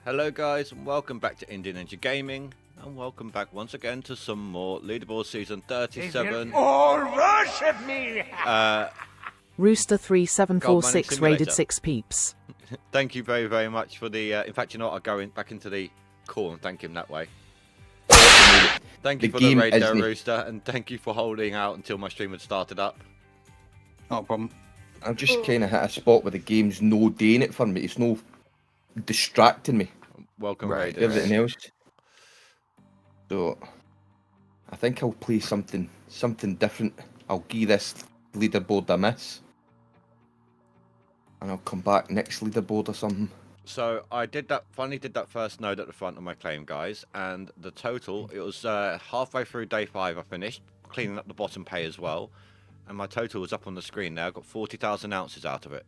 Hello guys and welcome back to Indian Ninja Gaming and welcome back once again to some more Leaderboard Season 37. All worship me! Rooster3746 rated 6 peeps. Thank you very much for the, in fact you know what, I'll go back into the call and thank him that way. Thank you for the raid there, Rooster, and thank you for holding out until my stream had started up. Not a problem. I've just kind of hit a spot where the game's no doing it for me. It's no distracting me. Welcome, right, Raiders. Everything else. So, I think I'll play something different. I'll give this leaderboard a miss. And I'll come back next leaderboard or something. So I finally did that first node at the front of my claim, guys, and the total, it was halfway through day 5 I finished, cleaning up the bottom pay as well, and my total was up on the screen now. I got 40,000 ounces out of it.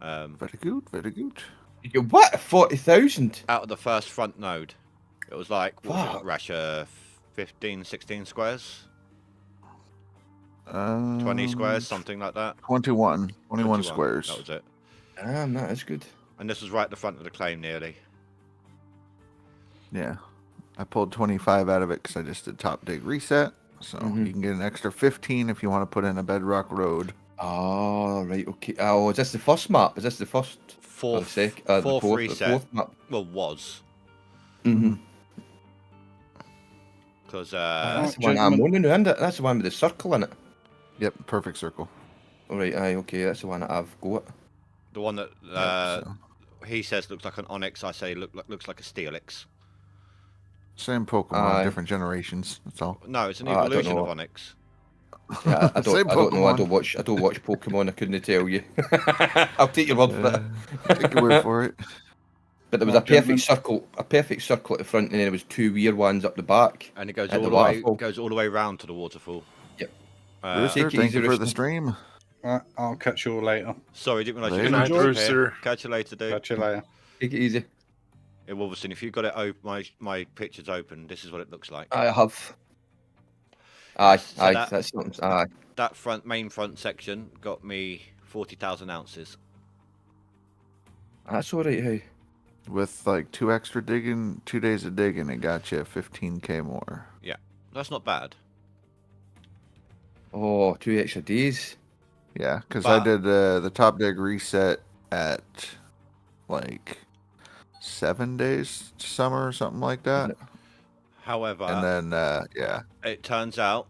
Very good, very good. You get what? 40,000? Out of the first front node. It was like, what was it, Rasher, 15, 16 squares? 20 squares, something like that. 21 squares. That was it. That is good. And this was right at the front of the claim, nearly. Yeah. I pulled 25 out of it because I just did top dig reset. So you can get an extra 15 if you want to put in a bedrock road. Oh, right, okay. Oh, is this the first map? Is this the first? Fourth reset. The fourth map. Well, was. Because that's the one I'm on now, isn't it? That's the one with the circle in it. Yep, perfect circle. Alright, okay, that's the one that I've got. The one that he says looks like an onyx, I say looks like a steelix. Same Pokemon, different generations. That's all. No, it's an evolution of onyx. Yeah, I don't know. I don't watch Pokemon. I couldn't tell you. I'll take your word for it. Take your word for it. But there was a perfect circle at the front, and then there was two weird ones up the back. And it goes all the way round to the waterfall. Yep. Rooster, thank you for the stream. I'll catch you all later. Sorry, didn't realise you were going to Rooster. Catch you later, dude. Catch you later. Take it easy. Yeah, Wolverton, if you've got it open, my picture's open, this is what it looks like. I have. Aye, So that's something. Aye. That main front section got me 40,000 ounces. That's alright, hey. With like 2 extra digging, 2 days of digging, it got you 15k more. Yeah, that's not bad. Oh, 2 extra days. Yeah, because I did the top dig reset at like 7 days summer or something like that. However, and then yeah, it turns out,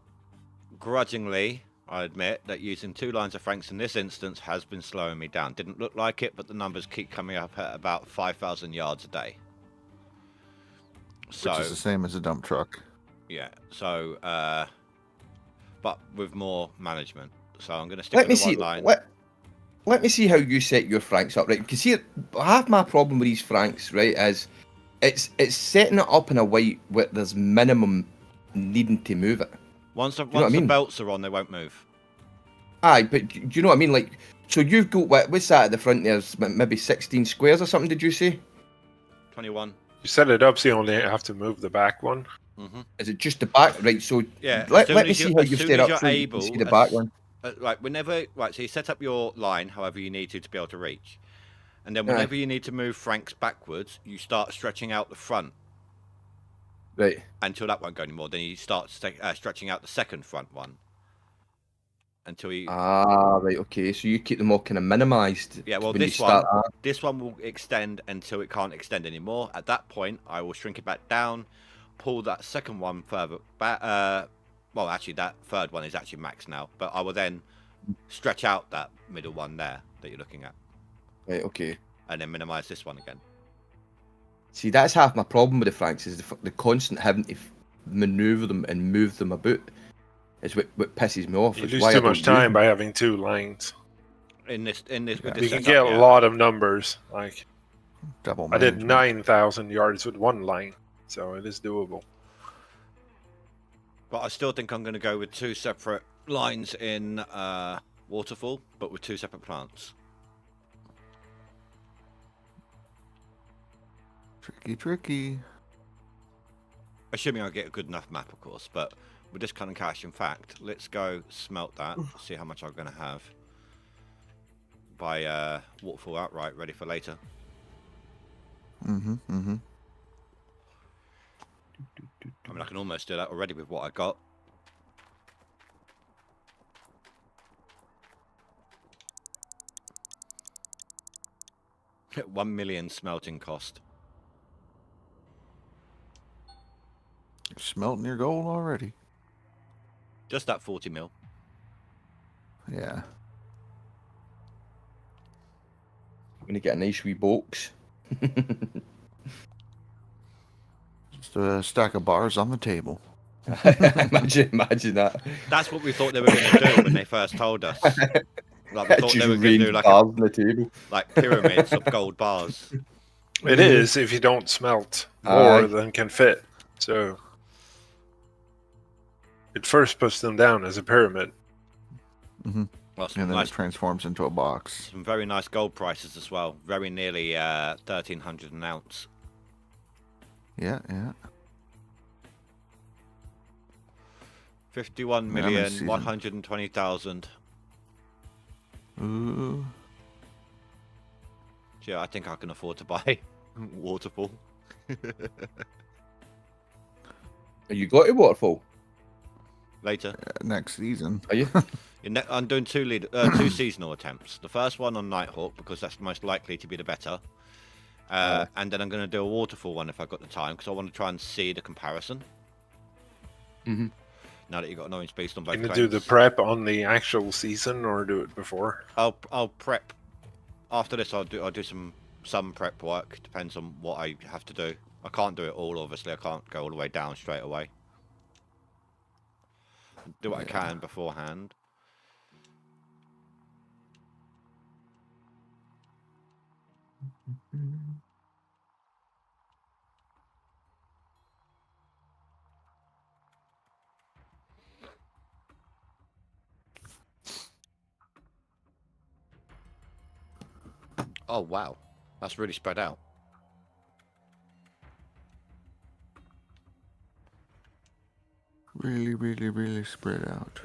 grudgingly, I admit that using 2 lines of Franks in this instance has been slowing me down. Didn't look like it, but the numbers keep coming up at about 5,000 yards a day. So, which is the same as a dump truck. Yeah. So, but with more management. So I'm going to stick with one line. Let me see how you set your Franks up, right? Because here, half my problem with these Franks, right, is it's setting it up in a way where there's minimum needing to move it. Once the belts are on, they won't move. Aye, but do you know what I mean? Like, so you've got what's that at the front? There's maybe 16 squares or something. Did you say? 21. You set it up so you only have to move the back one. Is it just the back? Right. So yeah. Let me see how you've set up so you can see the back one. So you set up your line however you need to be able to reach, and then whenever you need to move Franks backwards, you start stretching out the front. Right. Until that won't go anymore. Then you start stretching out the second front one. Until you... right, okay. So you keep them all kind of minimised. Yeah, well, this one will extend until it can't extend anymore. At that point, I will shrink it back down, pull that second one further back. Well, actually, that third one is actually max now. But I will then stretch out that middle one there that you're looking at. Right, okay. And then minimise this one again. See, that's half my problem with the Franks, is the constant having to manoeuvre them and move them about is what pisses me off. You lose too much time by having 2 lines. In this with this you can get a lot of numbers. Like, double. I did 9,000 yards with 1 line, so it is doable. But I still think I'm going to go with 2 separate lines in Waterfall, but with 2 separate plants. Tricky. Assuming I get a good enough map, of course, but with this kind of cash, in fact, let's go smelt that, see how much I'm going to have. buy waterfall outright, ready for later. Mm-hmm. Mm-hmm. I mean, I can almost do that already with what I got. $1 million smelting cost. Smelting your gold already. Just that 40 mil. Yeah. I'm gonna get a nice wee box. Just a stack of bars on the table. imagine that. That's what we thought they were going to do when they first told us. Like we thought Just they were going to do rain like bars on the table. like pyramids of gold bars. It is if you don't smelt more than can fit. So it first puts them down as a pyramid. Mm-hmm. Well, some, And then nice, it transforms into a box. some very nice gold prices as well. Very nearly 1,300 an ounce. Yeah, yeah. 51,120,000. Ooh. Yeah, I think I can afford to buy waterfall. You got a waterfall? Later. Next season. Are you? I'm doing two seasonal attempts. The first one on Nighthawk because that's most likely to be the better. And then I'm going to do a waterfall one if I've got the time because I want to try and see the comparison. Mm-hmm. Now that you've got an orange beast on both Can you cranes. do the prep on the actual season or do it before? I'll prep. After this, I'll do some prep work. Depends on what I have to do. I can't do it all, obviously. I can't go all the way down straight away. Do what I can beforehand. Oh wow, that's really spread out. Really, really, really spread out.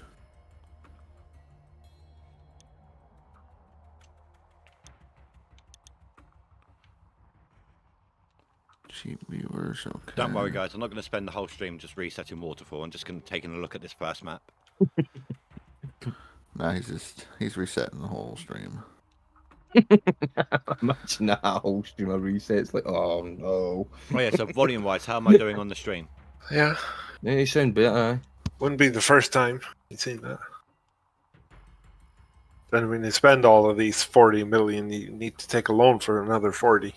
Cheap viewers, okay. Don't worry, guys. I'm not going to spend the whole stream just resetting waterfall. I'm just going to take a look at this first map. Nah, he's resetting the whole stream. Imagine that whole stream of resets. Like, oh no. Oh yeah. So volume-wise, how am I doing on the stream? Yeah. Yeah, you sound better. Wouldn't be the first time you'd seen that. Then when you spend all of these 40 million, you need to take a loan for another 40.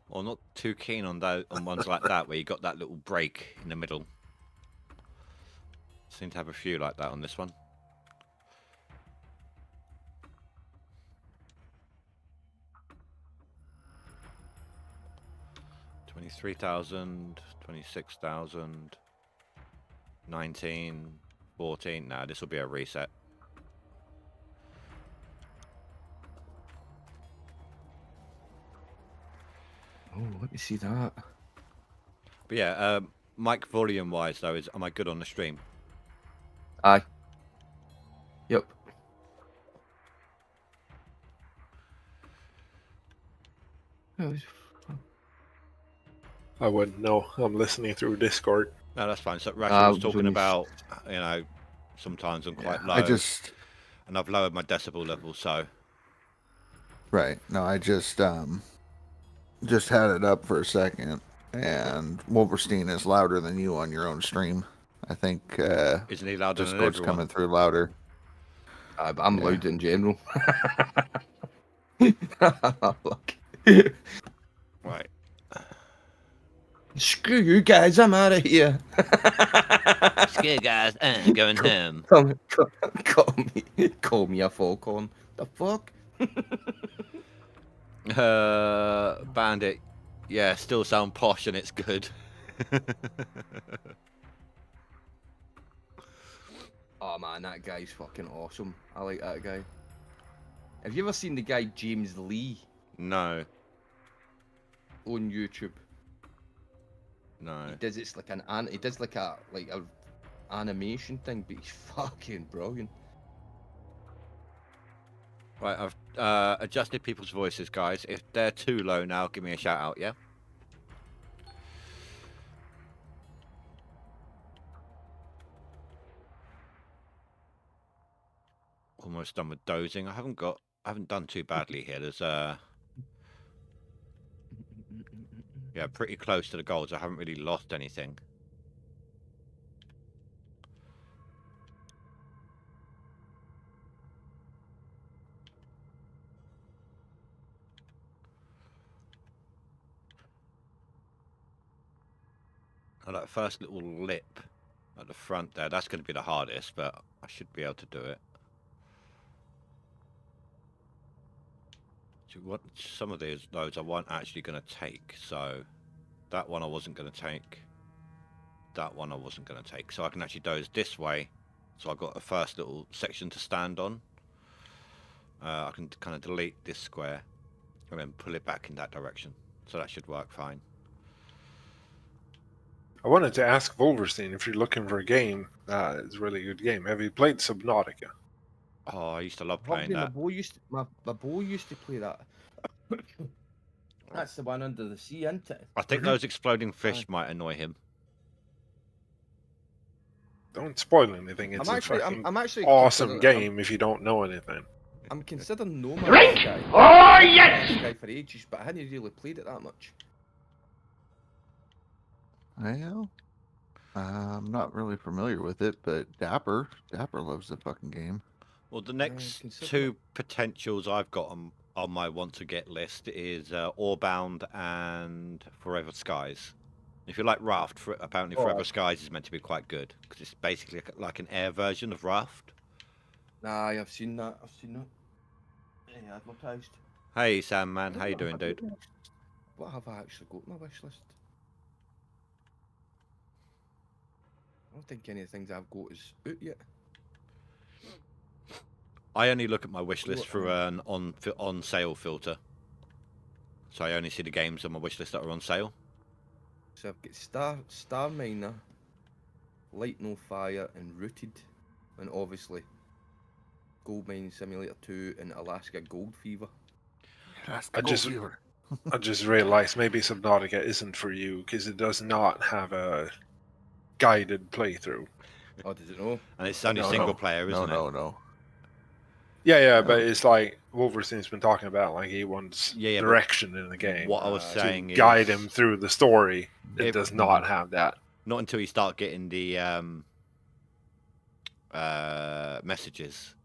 Well, not too keen on ones like that where you got that little break in the middle. Seem to have a few like that on this one. $23,000, 26,000, 19, 14. Nah, this will be a reset. Oh, let me see that. But yeah, mic volume wise though, am I good on the stream? Aye. Yep. I wouldn't know. I'm listening through Discord. No, that's fine. So Rachel was talking about, sometimes I'm quite low. And I've lowered my decibel level, so. Right. No, I just had it up for a second, and Wolverstein is louder than you on your own stream. I think Isn't he louder than Discord's everyone? coming through louder. I'm loud in general. Right. Screw you guys, I'm out of here. Screw you guys, going home. Call me a falcon. The fuck? Bandit. Yeah, still sound posh and it's good. Oh man, that guy's fucking awesome. I like that guy. Have you ever seen the guy James Lee No. on YouTube? No. He does it's like he does like a animation thing, but he's fucking brilliant. Right, I've adjusted people's voices, guys. If they're too low now, give me a shout out, yeah? Almost done with dozing. I haven't done too badly here. There's yeah, pretty close to the goals. I haven't really lost anything. Oh, that first little lip at the front there, that's going to be the hardest, but I should be able to do it. Some of those I wasn't actually going to take, so that one I wasn't going to take. That one I wasn't going to take, so I can actually doze this way. So I've got a first little section to stand on. I can kind of delete this square and then pull it back in that direction. So that should work fine. I wanted to ask Wolverstein if you're looking for a game. It's a really good game. Have you played Subnautica? Oh, I used to love playing My that. boy used to play that. That's the one under the sea, isn't it? I think those exploding fish might annoy him. Don't spoil anything. It's I'm actually awesome game if you don't know anything. I'm considering No Man's Sky. Oh, yes! Sky for ages, but I hadn't really played it that much. Well, I'm not really familiar with it, but Dapper loves the fucking game. Well, the next two potentials I've got on my want to get list is Orebound and Forever Skies. If you like Raft, apparently Forever Skies is meant to be quite good because it's basically like an air version of Raft. Nah, I've seen that. Yeah, advertised. Hey Sam, man, how you doing, dude? What have I actually got on my wish list? I don't think any of the things I've got is out yet. I only look at my wish list through an on sale filter, so I only see the games on my wish list that are on sale. So I've got Star Miner, Light No Fire, and Rooted, and obviously Gold Mining Simulator 2 and Alaska Gold Fever. I just realized maybe Subnautica isn't for you because it does not have a guided playthrough. Oh, did it know? And it's only single player, isn't it? No. Yeah, but it's like Wolverstein's been talking about, like he wants direction in the game. What I was saying is guide him through the story. It does not have that. Not until you start getting the messages.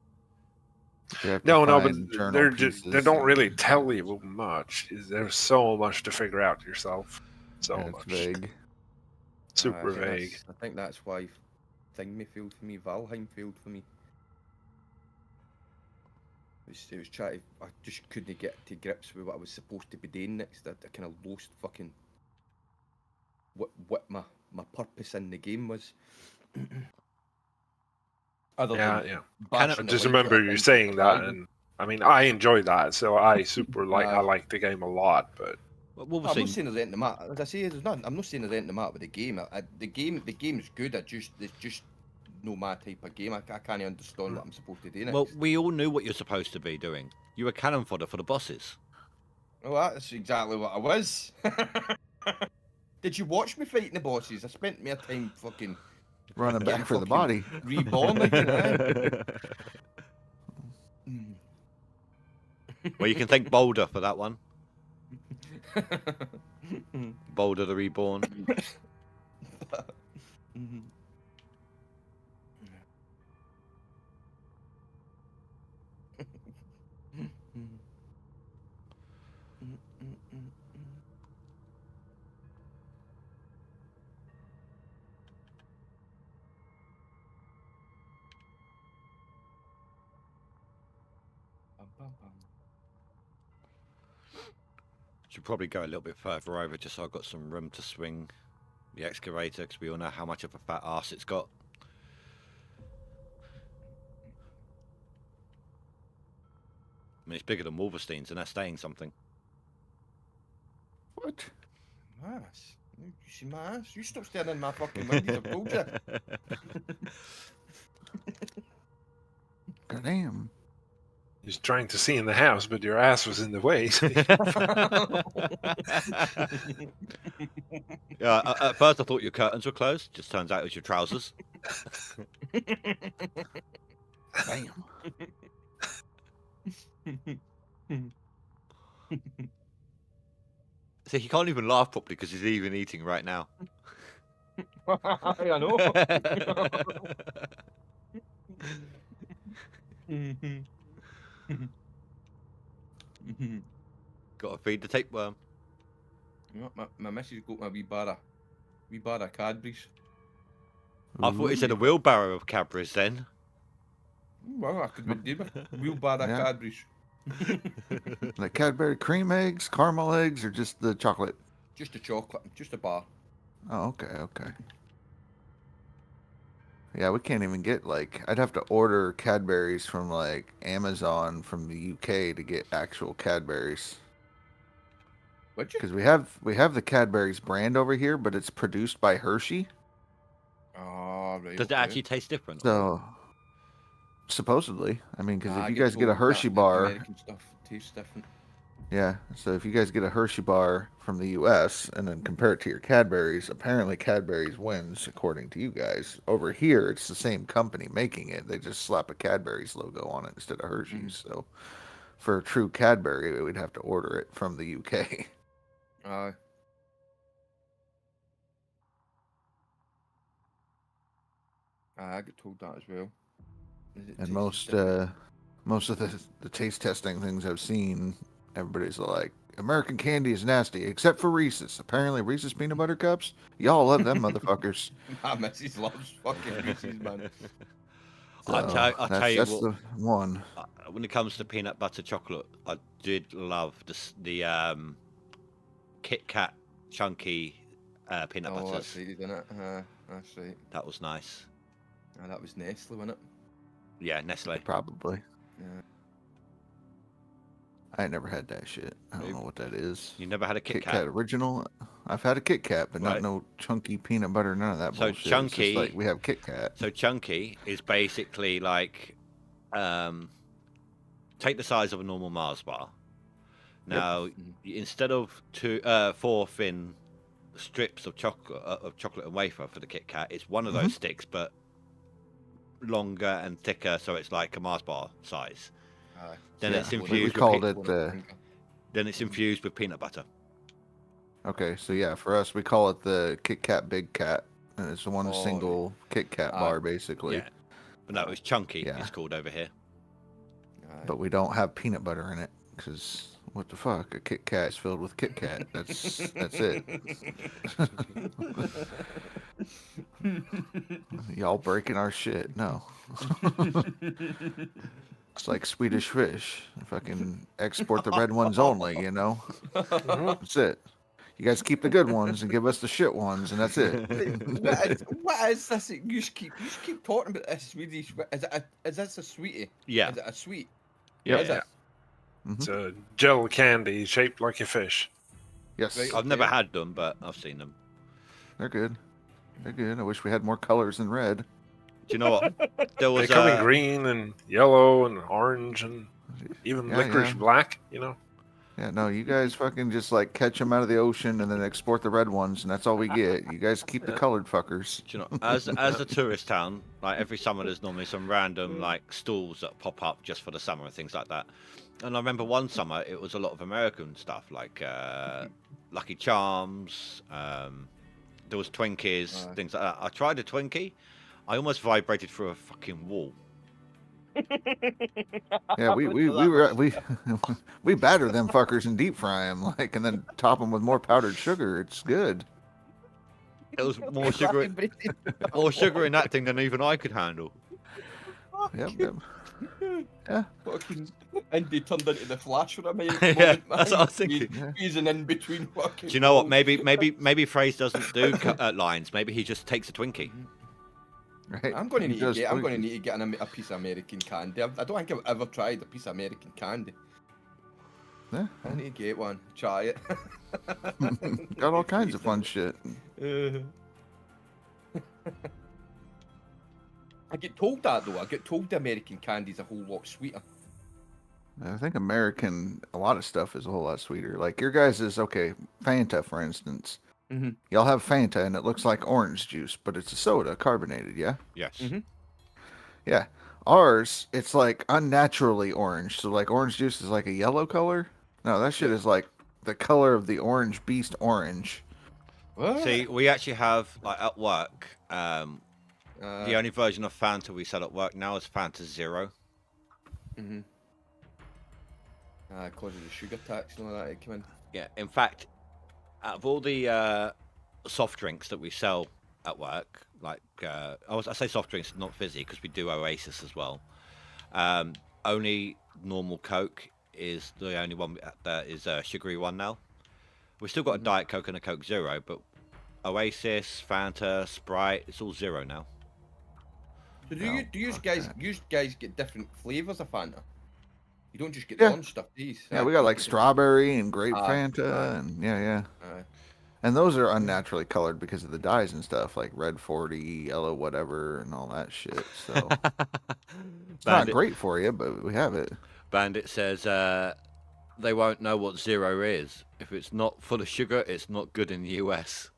No, but they don't really tell you much. There's so much to figure out yourself. So much. Vague. Super vague. I think that's why Thingy failed for me. Valheim failed for me. It was trying to, I just couldn't get to grips with what I was supposed to be doing next. I kind of lost fucking what my purpose in the game was. Yeah. I just remember you saying that, and I mean, I enjoy that, so I like the game a lot. But I'm not saying there's anything the matter. As I say, I'm not saying there's anything the matter with the game. The game's good. It's just no my type of game. I can't understand what I'm supposed to do next. Well, we all knew what you're supposed to be doing. You were cannon fodder for the bosses. Well, that's exactly what I was. Did you watch me fighting the bosses? I spent more time fucking running back for the body. Reborn again. Well, you can thank Boulder for that one. Boulder the Reborn. Should probably go a little bit further over just so I've got some room to swing the excavator because we all know how much of a fat arse it's got. I mean, it's bigger than Wolverstein's and that's saying something. What? Ass. You see my ass? You stop standing in my fucking windows, I've told you. Goddamn. You're trying to see in the house, but your ass was in the way. So Yeah, at first I thought your curtains were closed. Just turns out it was your trousers. Bam. See, he can't even laugh properly because he's even eating right now. I know. Got to feed the tapeworm. You know, my missus got my wee bar of Cadbury's. I thought he said a wheelbarrow of Cadbury's then. Well, I could do with wheelbarrow of Yeah. Cadbury's. Like Cadbury cream eggs, caramel eggs, or just the chocolate? Just a chocolate, just a bar. Oh, okay. Yeah, we can't even get like I'd have to order Cadbury's from like Amazon from the UK to get actual Cadbury's. Would you? Because we have the Cadbury's brand over here, but it's produced by Hershey. Oh, right. Does it actually taste different? So supposedly, I mean, because Nah, if you get guys get a told that Hershey the bar, American stuff tastes different. yeah. So if you guys get a Hershey bar from the US and then compare it to your Cadbury's, apparently Cadbury's wins according to you guys. Over here, it's the same company making it. They just slap a Cadbury's logo on it instead of Hershey's. So for a true Cadbury, we'd have to order it from the UK. Aye. I get told that as well. And most of the taste testing things I've seen, everybody's like, American candy is nasty, except for Reese's. Apparently, Reese's peanut butter cups, y'all love them motherfuckers. My missus loves fucking Reese's, man. I'll tell you that's what. the one. When it comes to peanut butter chocolate, I did love the Kit Kat chunky peanut Oh, butters. that's right, isn't it? That's right. That was nice. That was Nestle, wasn't it? Yeah, Nestle. Probably. Yeah. I ain't never had that shit. I don't know what that is. You never had a Kit Kit Kat? Kat original? I've had a Kit Kat, but Right. not no chunky peanut butter, none of that So bullshit. It's chunky- just like we have Kit Kat. So chunky is basically like, take the size of a normal Mars bar. Now, instead of 4 thin strips of chocolate and wafer for the Kit Kat, it's one of those sticks, but longer and thicker, so it's like a Mars bar size. Then Yeah, it's we infused. called with it. Then it's infused with peanut butter. Okay, so yeah, for us, we call it the Kit Kat Big Cat, and it's one single Kit Kat bar, basically. Yeah. But no, it's chunky. Yeah. It's called over here. But we don't have peanut butter in it, because what the fuck? A Kit Kat is filled with Kit Kat. That's it. Y'all breaking our shit. No. It's like Swedish fish. Fucking export the red ones only, you know? That's it. You guys keep the good ones and give us the shit ones, and that's it. What is this? You just keep talking about this Swedish. Is this a sweetie? Yeah. Is it a sweet? Yep. Is it? it's a gel candy shaped like a fish. Yes, Right. I've never had them, but I've seen them. they're good. They're good. I wish we had more colors than red. Do you know what? There They was come in green and yellow and orange and even Yeah, licorice yeah. black, you know? Yeah, no, you guys fucking just like catch them out of the ocean and then export the red ones, and that's all we get. You guys keep the colored fuckers. Do you know, as a tourist town, like every summer, there's normally some random like stalls that pop up just for the summer and things like that. And I remember one summer it was a lot of American stuff like Lucky Charms. There was Twinkies, things like that. I tried a Twinkie. I almost vibrated through a fucking wall. Yeah, we batter them fuckers and deep fry them, like, and then top them with more powdered sugar. It's good. It was more sugar in that thing than even I could handle. Yep, yep. Yeah. Fucking Indy turned into the Flash for a minute. Yeah, that's what I was thinking. Squeezing in between fucking. Do you know what? Maybe Phrase doesn't do lines. Maybe he just takes a Twinkie. Right. I'm going to He need to does get. I'm Twinkies. going to need to get a piece of American candy. I don't think I've ever tried a piece of American candy. Yeah. I need to get one. Try it. Got all kinds of fun shit. I get told that though. I get told the American candy's a whole lot sweeter. I think American, a lot of stuff is a whole lot sweeter. Like your guys is okay. Fanta, for instance. Mm-hmm. Y'all have Fanta, and it looks like orange juice, but it's a soda, carbonated. Yeah. Yes. Mm-hmm. Yeah. Ours, it's like unnaturally orange. So like orange juice is like a yellow color. No, that shit is like the color of the orange beast orange. What? See, we actually have like at work. The Uh, only version of Fanta we sell at work now is Fanta Zero. mm-hmm. Cause of the sugar tax and all that, it came in. Yeah. In fact, out of all the soft drinks that we sell at work, like I say soft drinks, not fizzy, because we do Oasis as well. Only normal Coke is the only one that is a sugary one now. We've still got a Diet Coke and a Coke Zero, but Oasis, Fanta, Sprite, it's all zero now. So do you fuck guys that. get different flavors of Fanta? You don't just get Yeah. the orange stuff, these. Yeah, we got like strawberry and grape Aye, Fanta, aye. and yeah. Aye. And those are unnaturally colored because of the dyes and stuff, like red 40, yellow whatever, and all that shit. So it's not great for you, but we have it. Bandit says they won't know what zero is. If it's not full of sugar, it's not good in the US.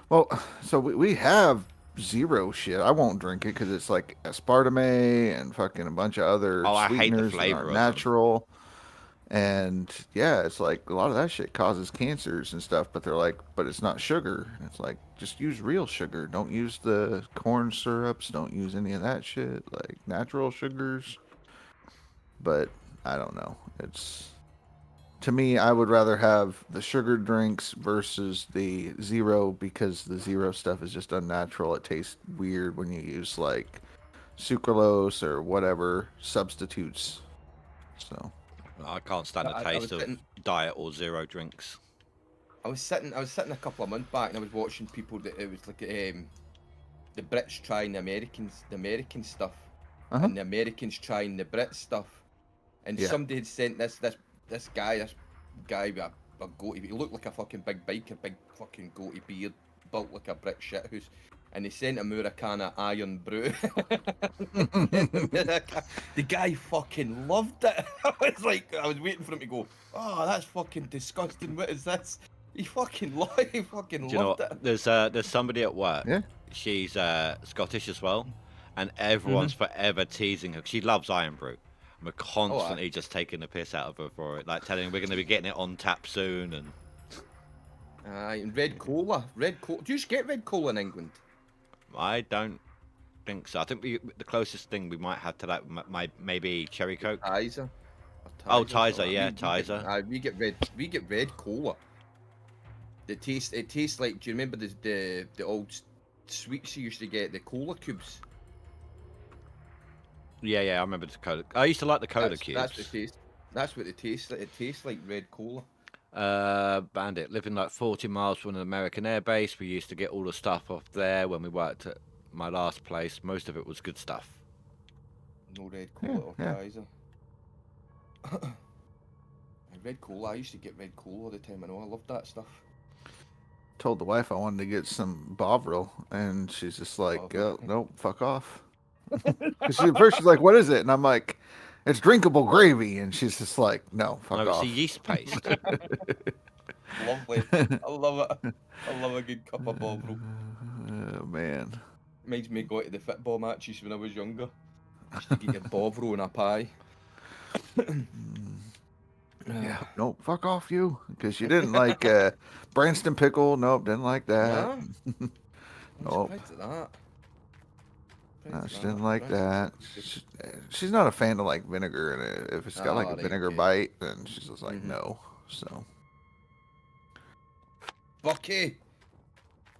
Well, so we have zero shit. I won't drink it because it's like aspartame and fucking a bunch of other Oh, I hate the sweeteners that flavor aren't of them. natural. And yeah, it's like a lot of that shit causes cancers and stuff, but they're like, but it's not sugar. And it's like, just use real sugar. Don't use the corn syrups. Don't use any of that shit. Like natural sugars. But I don't know. It's to me, I would rather have the sugar drinks versus the zero because the zero stuff is just unnatural. It tastes weird when you use like sucralose or whatever substitutes. So. I can't stand the I taste was of sitting- diet or zero drinks. I was sitting a couple of months back and I was watching people that it was like the Brits trying the American stuff, Uh-huh. and the Americans trying the Brit stuff, and Yeah. somebody had sent this guy with a goatee. He looked like a fucking big biker, big fucking goatee beard, built like a Brit shithouse. And they sent him a can of Iron Brew. The guy fucking loved it. I was waiting for him to go, oh, that's fucking disgusting. What is this? He fucking loved Do you know loved what? it. There's somebody at work. Yeah. She's Scottish as well, and everyone's forever teasing her. She loves Iron Brew. We're constantly just taking the piss out of her for it, like telling her we're going to be getting it on tap soon. And And red cola. Do you just get red cola in England? I don't think so. I think the closest thing we might have to that maybe cherry coke. Tizer. Oh, Tizer, yeah, We Tizer. we get red cola. It tastes like. Do you remember the old sweets you used to get, the cola cubes? Yeah, I remember the cola. I used to like the cola cubes. That's what it tastes. That's what it tastes like. It tastes like red cola. Bandit, living like 40 miles from an American air base. We used to get all the stuff off there when we worked at my last place. Most of it was good stuff. No red cola or yeah. Tizer. And red cola. I used to get red cola all the time. I know. I loved that stuff. Told the wife I wanted to get some Bovril, and she's just like, Bovril. oh, nope, fuck off. First she's like, what is it? And I'm like, it's drinkable gravy. And she's just like, no, fuck No, it's off. a yeast paste. Lovely. I love it. I love a good cup of Bovril. Oh, man. Reminds me of going to the football matches when I was younger. Used to get your Bovril and a pie. Yeah, nope, fuck off you. Because you didn't like Branston pickle. Nope, didn't like that. I'm Nope. surprised at that. No, she didn't like that. She's not a fan of like vinegar in it. If it's got like a right, vinegar okay. bite, then she's just like, no. So. Bucky!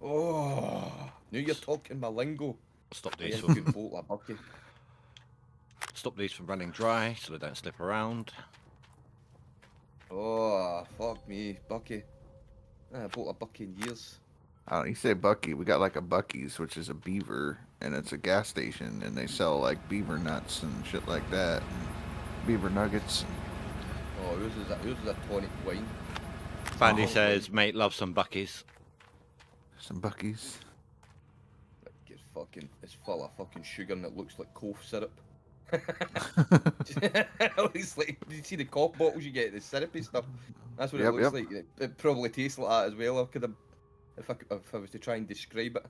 Oh, now you're talking my lingo. Stop Yes, these from good boat, Bucky. running dry so they don't slip around. Oh, fuck me, Bucky. I haven't bought a Bucky in years. I don't. You say Bucky. We got like a Bucky's, which is a beaver, and it's a gas station, and they sell like beaver nuts and shit like that, and beaver nuggets. Oh, yours is a tonic wine. Bandy Oh, says, mate, love some Buckies. Some Bucky's. It's full of fucking sugar and it looks like cough syrup. It looks like, you see the cock bottles you get, the syrupy stuff? That's what it Yep, looks yep. like. It probably tastes like that as well. I could have, if I was to try and describe it.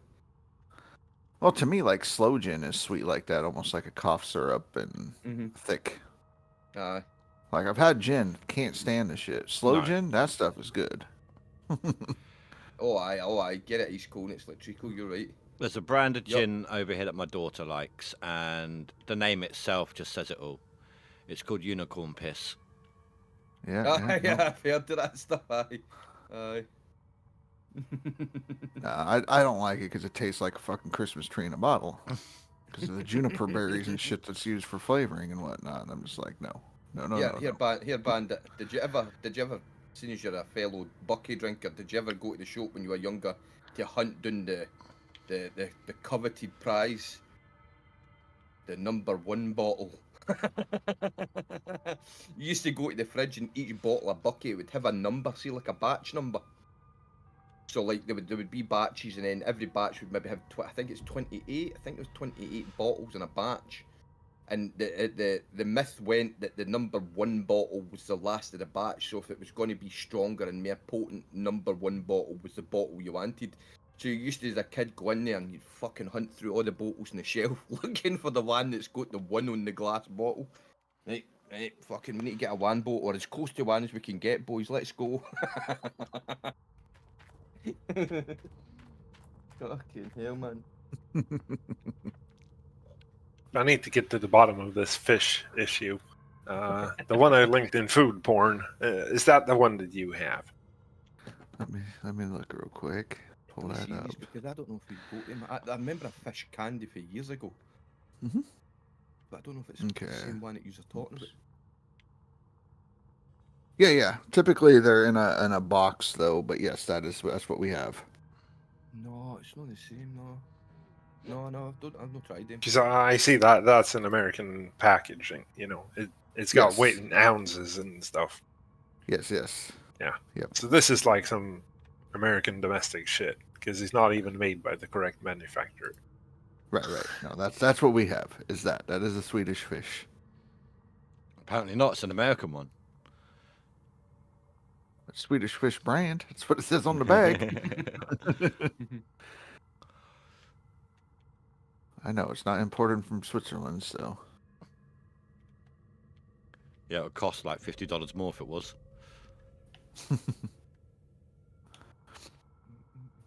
Well, to me, like slow gin is sweet like that, almost like a cough syrup and thick. Aye. Like I've had gin, can't stand the shit. Slow No. gin, that stuff is good. Oh, I get it. East Coast, it's like treacle. You're right. There's a brand of Yup. gin over here that my daughter likes, and the name itself just says it all. It's called Unicorn Piss. Yeah, Aye, yeah. No. I've heard of that stuff. Aye. Aye. Nah, I don't like it because it tastes like a fucking Christmas tree in a bottle. Because of the juniper berries and shit that's used for flavoring and whatnot. And I'm just like, no. Here, Bandit. Did you ever, seeing as you're a fellow Bucky drinker, did you ever go to the shop when you were younger to hunt down the coveted prize, the #1 bottle? You used to go to the fridge and each bottle of Bucky would have a number, see, like a batch number. So like there would be batches, and then every batch would maybe have I think it's 28. I think it was 28 bottles in a batch. And the myth went that the #1 bottle was the last of the batch. So if it was going to be stronger and more potent, #1 bottle was the bottle you wanted. So you used to, as a kid, go in there and you'd fucking hunt through all the bottles on the shelf looking for the one that's got the 1 on the glass bottle. Right, fucking we need to get a 1 bottle, or as close to 1 as we can get, boys. Let's go. Fucking hell, man. I need to get to the bottom of this fish issue. The one I linked in food porn, is that the one that you have? Let me look real quick. Pull that up. Because I don't know if we've got them. I remember a fish candy for years ago. Mhm. But I don't know if it's Okay. the same one that you're talking about. Yeah. Typically they're in a box though, but yes, that's what we have. No, it's not the same, no. No, I've not tried them. Because I see that's an American packaging. You know, it's got Yes. weight in ounces and stuff. Yes. Yeah. Yep. So this is like some American domestic shit because it's not even made by the correct manufacturer. Right. No, that's what we have. Is that is a Swedish fish. Apparently not. It's an American one. A Swedish fish brand. That's what it says on the bag. I know it's not imported from Switzerland, so. Yeah, it would cost like $50 more if it was.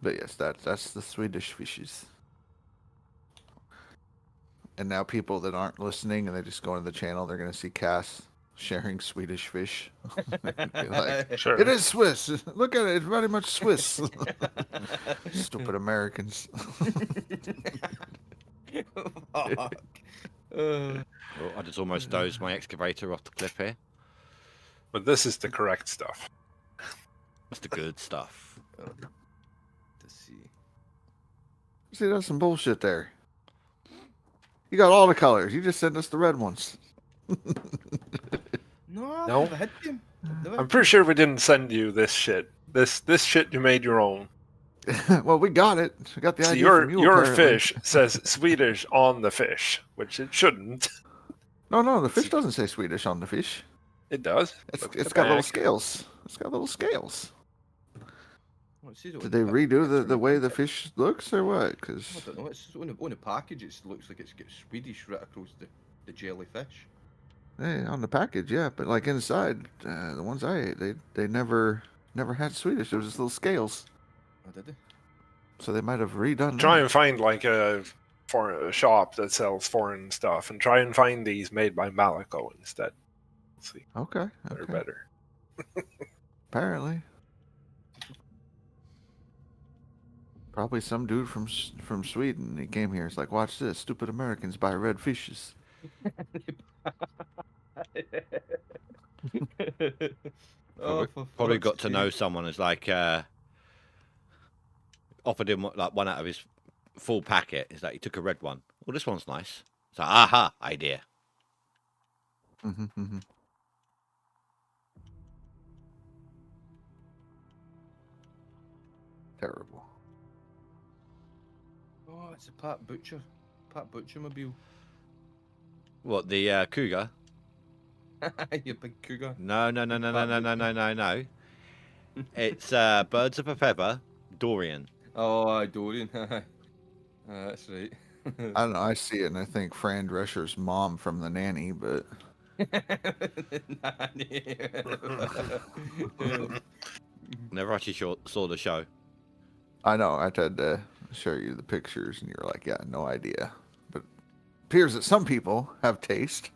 But yes, that's the Swedish fishes. And now people that aren't listening and they just go into the channel, they're gonna see Cass sharing Swedish fish. Be like, Sure. it is Swiss. Look at it. It's very much Swiss. Stupid Americans. Fuck. Oh, I just almost dozed my excavator off the cliff here. But this is the correct stuff. That's the good stuff. Let's see. See, that's some bullshit there. You got all the colors. You just sent us the red ones. No, I've No? never had them. I'm pretty sure we didn't send you this shit. This shit you made your own. Well, we got it. We got the So idea your from you, apparently. fish says Swedish on the fish, which it shouldn't. No, the fish doesn't say Swedish on the fish. It does. It's Look at the got little back. scales. It's got little scales. Oh, it says it Did on they the redo picture. the way the fish looks or what? I Because don't know. It's on the package. It looks like it's got Swedish right across the jellyfish. on the package, yeah, but like inside, the ones I ate, they never had Swedish. There was just little scales, Oh, did they? so they might have redone. Try that. and find like a shop that sells foreign stuff, and try and find these made by Malaco instead. Let's see, Okay. they're better. Apparently, probably some dude from Sweden. He came here. It's like, watch this. Stupid Americans buy red fishes. Oh, for Probably fuck's got to know sake. someone who's like offered him like one out of his full packet. Is that he took a red one? Well, this one's nice. It's like, aha, idea. Mm-hmm. Terrible. Oh, it's a Pat Butcher mobile. What, the Cougar? You big cougar. No. It's Birds of a Feather, Dorian. Oh, Dorian. That's right. I don't know. I see it and I think Fran Drescher's mom from The Nanny, but Never actually saw the show. I know I tried to show you the pictures and you're like, yeah, no idea. But it appears that some people have taste.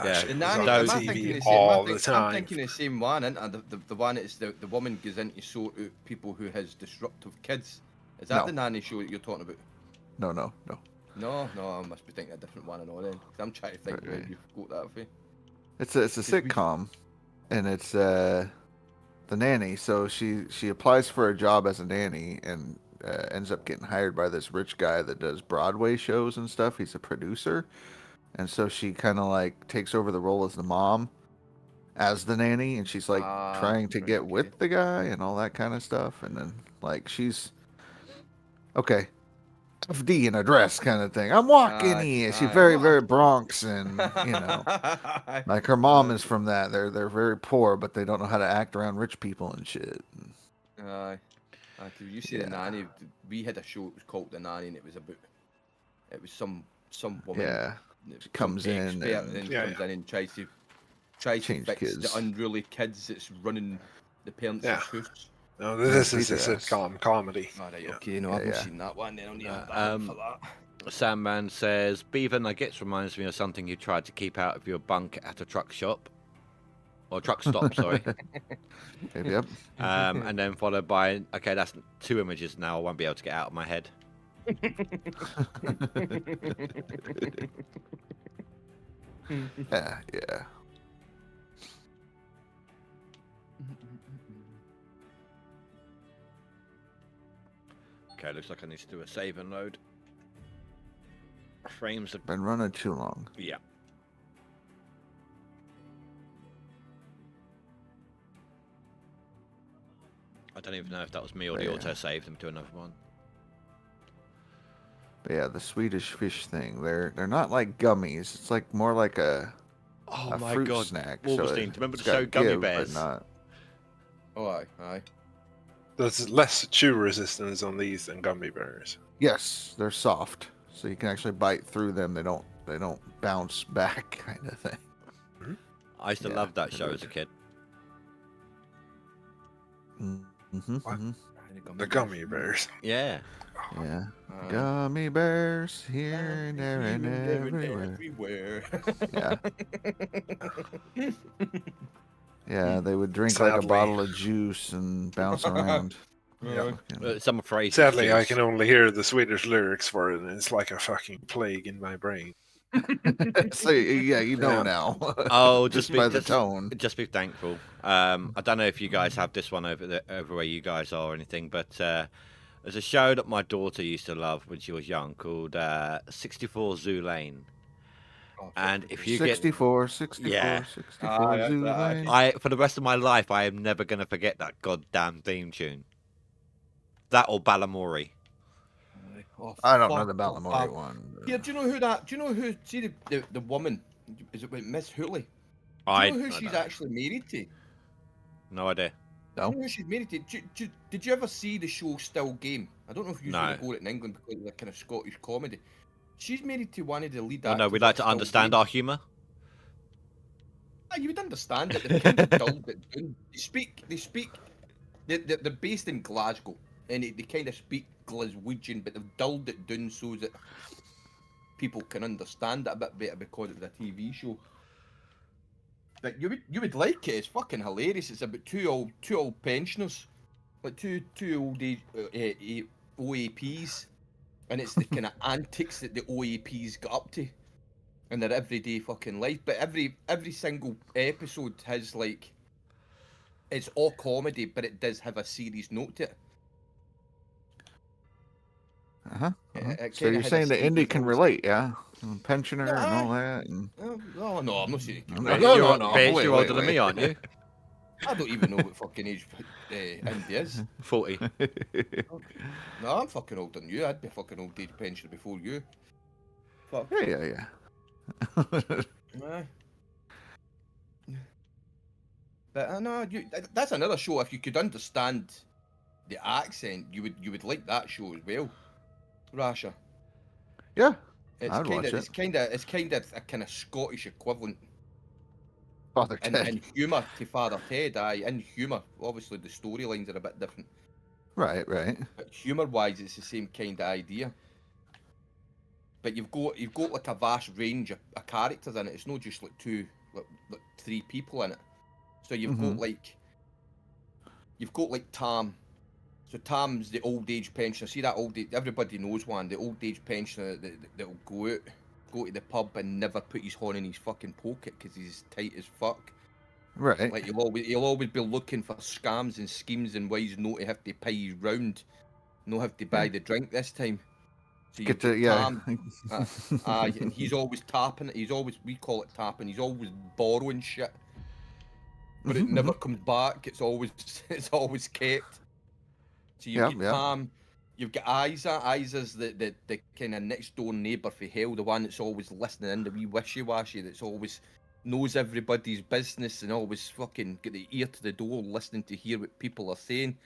Yeah, The Nanny, those- am I thinking the same? all the time. I'm thinking the same one, and the one is the woman goes in to sort out people who has disruptive kids. Is that No. the Nanny show that you're talking about? No. No, I must be thinking a different one and all then. 'Cause I'm trying to think where Right. you've got that for. It's a sitcom, and it's The Nanny. So she applies for a job as a nanny and ends up getting hired by this rich guy that does Broadway shows and stuff. He's a producer, and so she kind of like takes over the role as the mom, as the nanny, and she's like trying to right, get okay. with the guy and all that kind of stuff. And then like she's okay. FD in a dress kind of thing. I'm walking here. She's very, very Bronx, and you know, like her mom is from that. They're very poor, but they don't know how to act around rich people and shit. Aye. You see the Nanny. We had a show. It was called The Nanny, and it was some woman. Yeah, some she comes in expert and- comes in and tries to Change fix kids. the unruly kids that's running the parents' Yeah. house. No, this is a Yes. sitcom comedy. All right, Yeah. okay, no, I haven't yeah. seen that one. Then I'll need that for that. Sandman says, Beaver Nuggets reminds me of something you tried to keep out of your bunk at a truck shop. Or truck stop, sorry. Yep. And then followed by, okay, that's 2 images now. I won't be able to get out of my head. Yeah. Okay, looks like I need to do a save and load. Frames have... Been running too long. Yeah. I don't even know if that was me or the Yeah. auto saved them to another one. But yeah, the Swedish fish thing. They're not like gummies. It's like more like a Oh my fruit god. snack. Augustine, so do you remember it's the show got Gummy give, but Bears? Not... Oh, aye. There's less chew resistance on these than gummy bears. Yes, they're soft, so you can actually bite through them. They don't bounce back, kind of thing. I used to Yeah, love that they're show good. as a kid. Mm-hmm, What? mm-hmm. The gummy bears. Yeah. Yeah. Gummy bears here and there and everywhere. everywhere. Yeah. Yeah, they would drink like a Sadly. bottle of juice and bounce around. Yeah. Some phrases. Sadly, I use- can only hear the Swedish lyrics for it, and it's like a fucking plague in my brain. So yeah, you know Yeah. now. Oh, just be, by the just, tone. just be thankful. I don't know if you guys have this one over where you guys are or anything, but there's a show that my daughter used to love when she was young called 64 Zoo Lane. And if you 64, Yeah. 64 Zoo Lane. get, for the rest of my life, I am never gonna forget that goddamn theme tune. That or Balamori. Oh, I don't know fuck the Balamori off. one. Yeah, do you know who that? Do you know who? See the woman? Is it Miss Hooley? Do I you know who don't she's know. actually married to? No idea. Do you know who she's married to? Did you ever see the show Still Game? I don't know if you No. usually go it in England because it's a kind of Scottish comedy. She's married to one of the lead Well, actors. no, we'd like of to Still understand Game. our humour. Ah, you would understand it. They've kind of dulled it down. They're based in Glasgow, and they kind of speak Glaswegian, but they've dulled it down so that people can understand it a bit better because it's a TV show. But you would like it. It's fucking hilarious. It's about two old pensioners, like two old OAPs, and it's the kind of antics that the OAPs got up to in their everyday fucking life. But every single episode has like, it's all comedy, but it does have a serious note to it. Uh-huh. It So kinda you're had a saying that serious Indy can note. relate, yeah? Pensioner and all Aye. that. And... Oh no, I'm not saying it can. No, Bitch, no, you're, no, bitch, wait, you're wait, older than wait. me, aren't you? I don't even know what fucking age Indy is. 40. No, I'm fucking older than you. I'd be a fucking old age pensioner before you. Fuck. yeah. Aye. But I know that's another show. If you could understand the accent, you would like that show as well. Rasha. Yeah, It's I'd kind watch of it. it's kind of a kind of Scottish equivalent Father in Ted. humour to Father Ted. Aye, in humour. Obviously, the storylines are a bit different, Right, right. but humour-wise, it's the same kind of idea. But you've got like a vast range of characters in it. It's not just like like 3 people in it. So you've Mm-hmm. got like Tam. So Tam's the old age pensioner. See that old age, everybody knows one. The old age pensioner that'll go to the pub and never put his horn in his fucking pocket because he's tight as fuck. Right. Like he'll always be looking for scams and schemes and ways not to have to pay his round, not have to buy the drink this time. So you Get to get yeah. Tam, and he's always tapping it. He's always, we call it tapping. He's always borrowing shit, but it never comes back. It's always it's always kept. So you Yeah, get yeah. Tam, you've got Isa. Isa's the kind of next door neighbour for hell, the one that's always listening in, the wee wishy-washy, that's always knows everybody's business and always fucking get the ear to the door listening to hear what people are saying.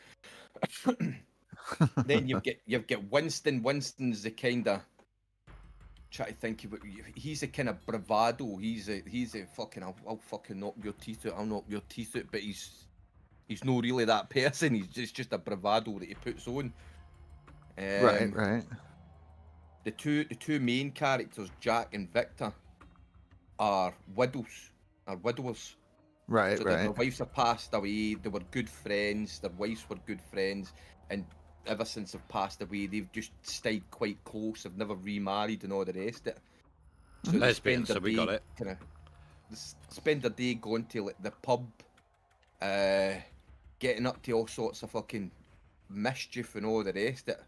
Then you've got Winston. Winston's the kind of, try to think about, he's a kind of bravado. He's a fucking I'll fucking knock your teeth out. I'll knock your teeth out. But he's not really that person. He's just a bravado that he puts on. Right, right. The two main characters, Jack and Victor, are widowers. Right, So right. their wives have passed away. They were good friends. Their wives were good friends, and ever since they've passed away, they've just stayed quite close. They've never remarried and all the rest of it. So they Lesbian, spend their so we got day it. kind of spend their day going to like the pub, getting up to all sorts of fucking mischief and all the rest of it.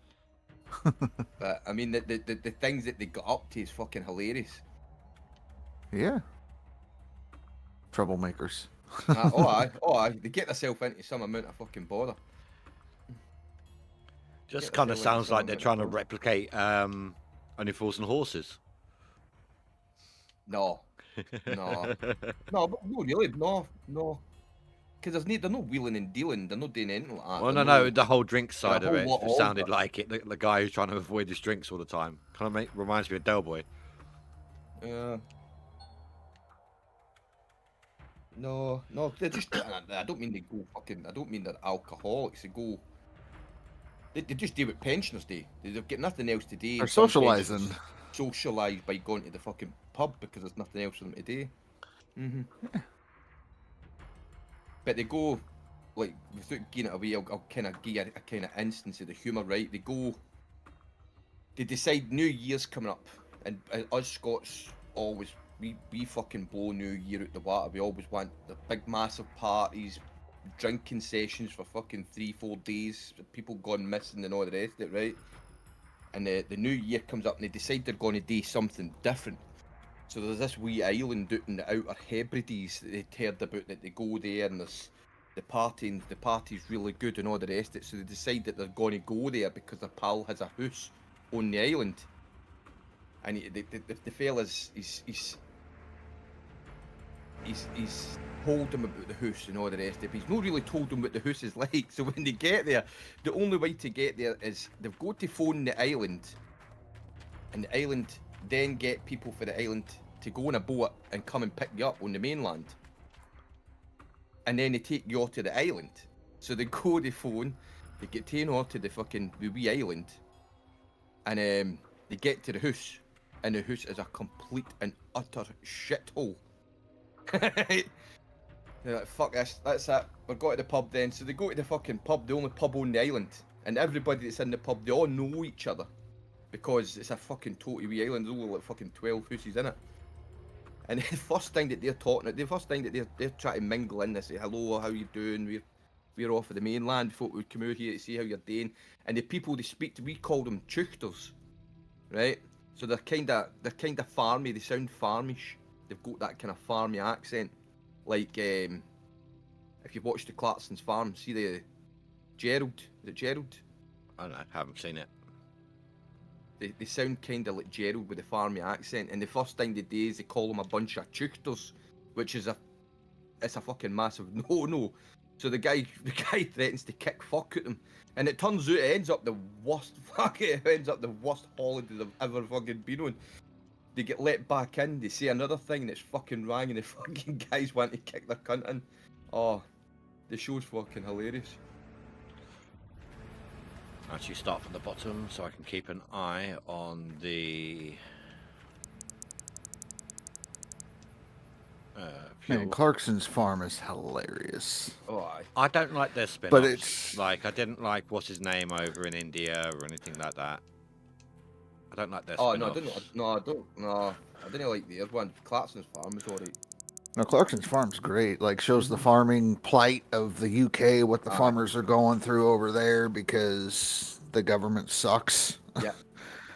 But I mean, the things that they got up to is fucking hilarious. Yeah. Troublemakers. Oh aye, they get themselves into some amount of fucking bother. Just Get kind of themselves into sounds some like they're amount of trying to bother. replicate Only Fools and Horses. No, but no, really, no. Because they're no wheeling and dealing. They're not doing anything like that. Well, They're no, no, the whole drink they're a side of whole it lot sounded older. like it. The guy who's trying to avoid his drinks all the time. Kind of reminds me of Del Boy. No, they're just. I don't mean they go fucking. I don't mean they're alcoholics. They go. They just do what pensioners do. They've got nothing else to do. They're Some pensioners socializing. socialise by going to the fucking pub because there's nothing else for them to do. But they go, like, without giving it away, I'll kind of give a kind of instance of the humour, right? They decide New Year's coming up, and us Scots always, we fucking blow New Year out the water. We always want the big massive parties, drinking sessions for fucking 3-4 days, people gone missing and all the rest of it, right? And the New Year comes up and they decide they're going to do something different. So there's this wee island out in the Outer Hebrides that they'd heard about, that they go there and there's the party's really good and all the rest of it. So they decide that they're going to go there because their pal has a house on the island. And the fella's he's told them about the house and all the rest of it, but he's not really told them what the house is like. So when they get there, the only way to get there is they've got to phone the island, and the island then get people for the island to go on a boat and come and pick you up on the mainland, and then they take you off to the island. So they go to phone, they get taken off to the wee island, and they get to the house, and the house is a complete and utter shithole. They're like, fuck this, that's it, we're going to the pub then. So they go to the fucking pub, the only pub on the island, and everybody that's in the pub, they all know each other, because it's a fucking totally wee island. There's only like fucking 12 houses in it. And the first thing that they're talking, the first thing that they're trying to mingle in, they say, hello, how you doing, we're off of the mainland, thought we'd come out here to see how you're doing. And the people they speak to, we call them chuchters, right? So they're kind of farmy, they sound farmish. They've got that kind of farmy accent. Like, if you've watched the Clarkson's Farm, see the Gerald, is it Gerald? I don't know, haven't seen it. they sound kind of like Gerald with the farmy accent. And the first thing they do is they call them a bunch of chuchters, which is it's a fucking massive no. So the guy threatens to kick fuck at them, and it turns out it ends up the worst holiday they've ever fucking been on. They get let back in, they say another thing that's fucking wrong, and the fucking guys want to kick their cunt in. Oh, the show's fucking hilarious. Actually, start from the bottom so I can keep an eye on the fuel. Man, Clarkson's farm is hilarious. Oh, I don't like their spin-offs. But it's like, I didn't like what's his name over in India or anything like that. I don't like their oh spin-offs. no, I didn't like the other one. Clarkson's farm was alright. No, Clarkson's farm's great. Like, shows the farming plight of the UK, what the farmers are going through over there because the government sucks. Yeah.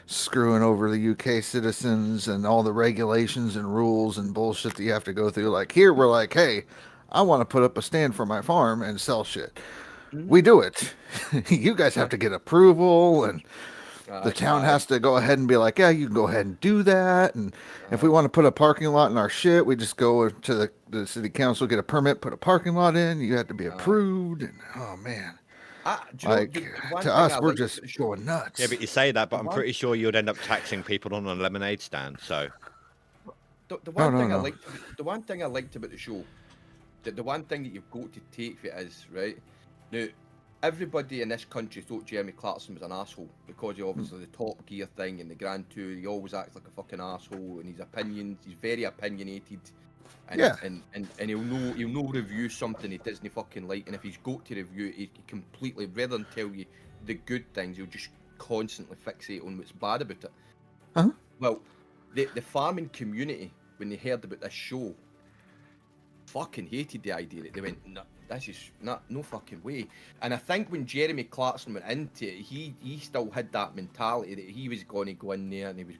Screwing over the UK citizens and all the regulations and rules and bullshit that you have to go through. Like, here we're like, hey, I want to put up a stand for my farm and sell shit. We do it. You guys have to get approval, and the town has to go ahead and be like, yeah, you can go ahead and do that. And if we want to put a parking lot in our shit, we just go to the city council, get a permit, put a parking lot in. You have to be approved. And oh man, like to us, we're just going nuts. Yeah, but you say that, but I'm pretty sure you'd end up taxing people on a lemonade stand. So the one thing I liked about the show, the one thing that you've got to take for it is, right, now, everybody in this country thought Jeremy Clarkson was an asshole because he obviously the Top Gear thing and the Grand Tour. He always acts like a fucking asshole, and his opinions, he's very opinionated, and and he'll no review something he doesn't fucking like, and if he's got to review it, he completely, rather than tell you the good things, he'll just constantly fixate on what's bad about it. Well, the farming community, when they heard about this show, fucking hated the idea. They went, no, this is no fucking way. And I think when Jeremy Clarkson went into it, he still had that mentality that he was going to go in there and he was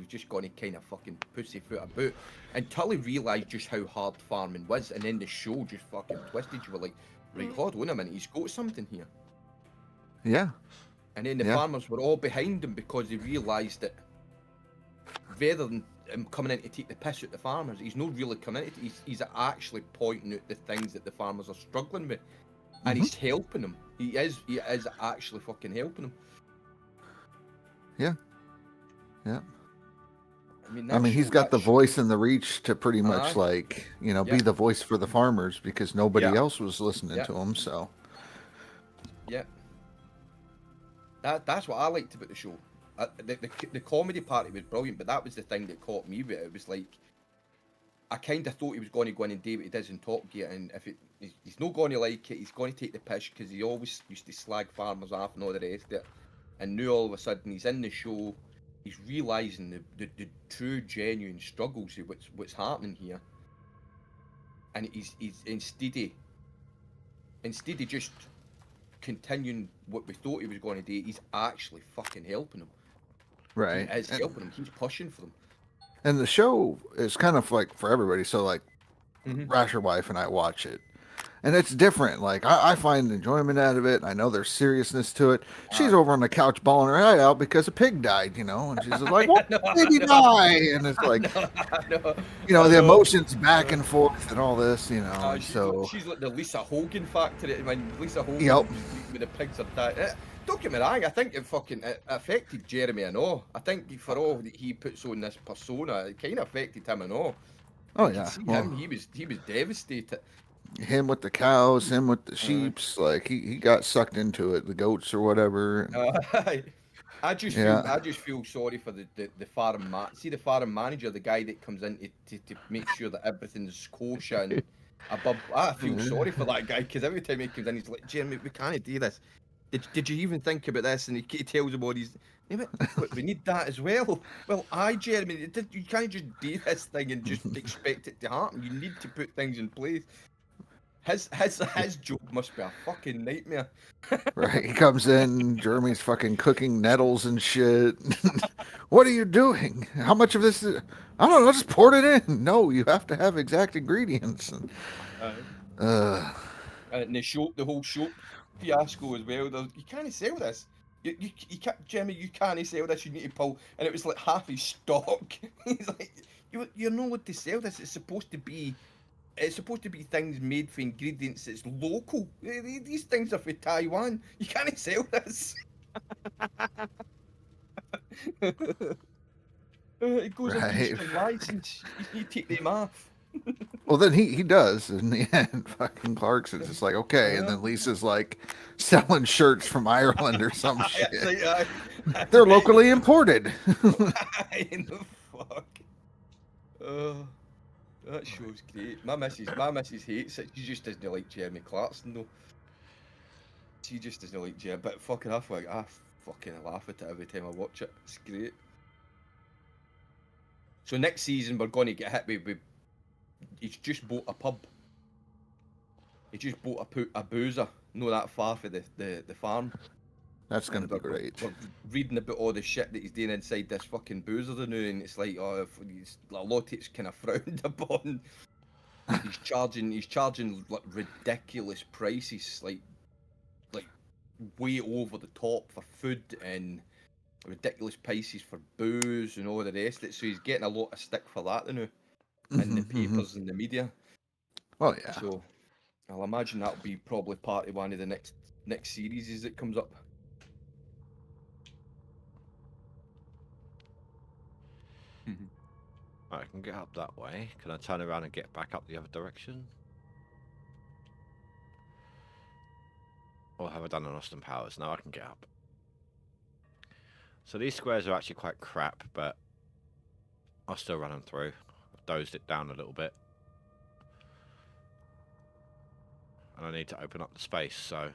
just going to kind of fucking pussyfoot about until he realised just how hard farming was, and then the show just fucking twisted. You were like, right, hold on a minute, he's got something here. Yeah. And then the farmers were all behind him because they realised that rather than him coming in to take the piss at the farmers, he's not really coming in. He's actually pointing out the things that the farmers are struggling with, and he's helping them. He is actually fucking helping them. Yeah. Yeah. I mean, he's got the voice and the reach to pretty much like, be the voice for the farmers because nobody else was listening to him. So. Yeah. That's what I liked about the show. The comedy part, it was brilliant, but that was the thing that caught me with it. It was like, I kind of thought he was going to go in and do what he does in Top Gear, and if he's not going to like it, he's going to take the piss because he always used to slag farmers off and all the rest of it. And now all of a sudden he's in the show, he's realising the true, genuine struggles of what's happening here, and he's instead of just continuing what we thought he was going to do, he's actually fucking helping them. Right. He is helping them. He's pushing for them. And the show is kind of like for everybody. So like, Rasher wife and I watch it, and it's different. Like I find enjoyment out of it. I know there's seriousness to it. She's over on the couch bawling her eye out because a pig died, and she's like, "What did he die?" And it's like, the emotions back and forth and all this, she's like the Lisa Hogan factor. When Lisa Hogan with the pigs are dying. Don't get me wrong, I think it affected Jeremy and all. I think for all that he puts on this persona, it kind of affected him and all. Oh yeah, he was devastated. Him with the cows, him with the sheeps, like he got sucked into it, the goats or whatever. I just feel sorry for the farm the farm manager, the guy that comes in to make sure that everything's kosher and above. I feel sorry for that guy because every time he comes in, he's like, Jeremy, we can't do this. Did you even think about this? And he tells him all these. We need that as well. Well, Jeremy, you can't just do this thing and just expect it to happen. You need to put things in place. His job must be a fucking nightmare. Right, he comes in, Jeremy's fucking cooking nettles and shit. What are you doing? How much of this is... I don't know, just pour it in. No, you have to have exact ingredients. And the whole show fiasco as well. You can't sell this. You can't, Jimmy, you can't sell this, you need to pull. And it was like half his stock. He's like, you're not allowed to sell this. It's supposed to be things made for ingredients that's local. These things are for Taiwan. You can't sell this. It goes on Right. Eastern license. You take them off. Well, then he does in the end. Fucking Clarkson's just like, okay. And then Lisa's like selling shirts from Ireland or some shit. They're locally imported. In the fuck. That show's great. My missus hates it. She just doesn't like Jeremy Clarkson though. She just doesn't like Jeremy. But fucking I fucking laugh at it every time I watch it. It's great. So next season we're going to get hit with he's just bought a pub. He just bought a boozer, not that far for the farm. That's gonna be great. We're reading about all the shit that he's doing inside this fucking boozer now, and it's like, oh, a lot of it's kind of frowned upon. He's charging like ridiculous prices, like way over the top for food and ridiculous prices for booze and all the rest of it. So he's getting a lot of stick for that now in the papers and the media. Oh yeah. So I'll imagine that'll be probably part of one of the next series as it comes up. I can get up that way. Can I turn around and get back up the other direction? Or have I done an Austin Powers? No, I can get up. So these squares are actually quite crap, but I'll still run them through. I've dozed it down a little bit. And I need to open up the space, so...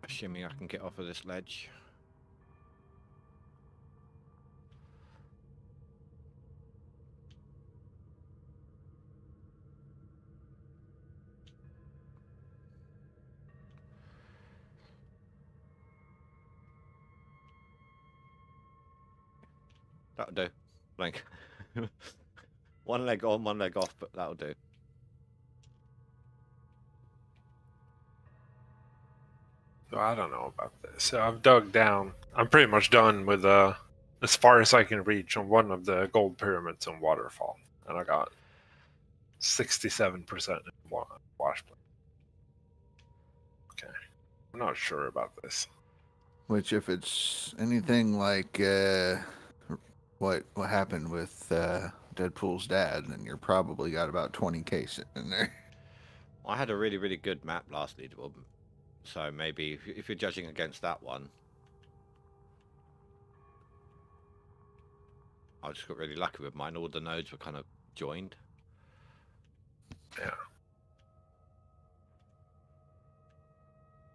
Assuming I can get off of this ledge. That'll do. Blank. One leg on, one leg off, but that'll do. So I don't know about this. So I've dug down. I'm pretty much done with as far as I can reach on one of the gold pyramids on Waterfall, and I got 67% in wash plate. Okay, I'm not sure about this. Which, if it's anything like what happened with Deadpool's dad, then you're probably got about 20k sitting in there. I had a really, really good map last leaderboard, so maybe if you're judging against that one, I just got really lucky with mine. All the nodes were kind of joined. Yeah.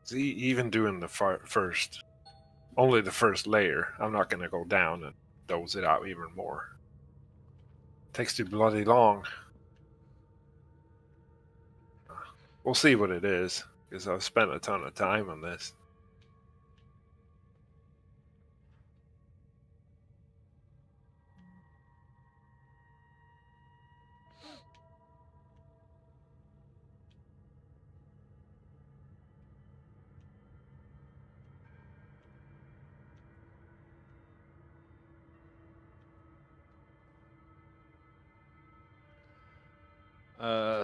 See, even doing the first, only the first layer, I'm not going to go down and dose it out even more. Takes too bloody long. We'll see what it is, because I've spent a ton of time on this.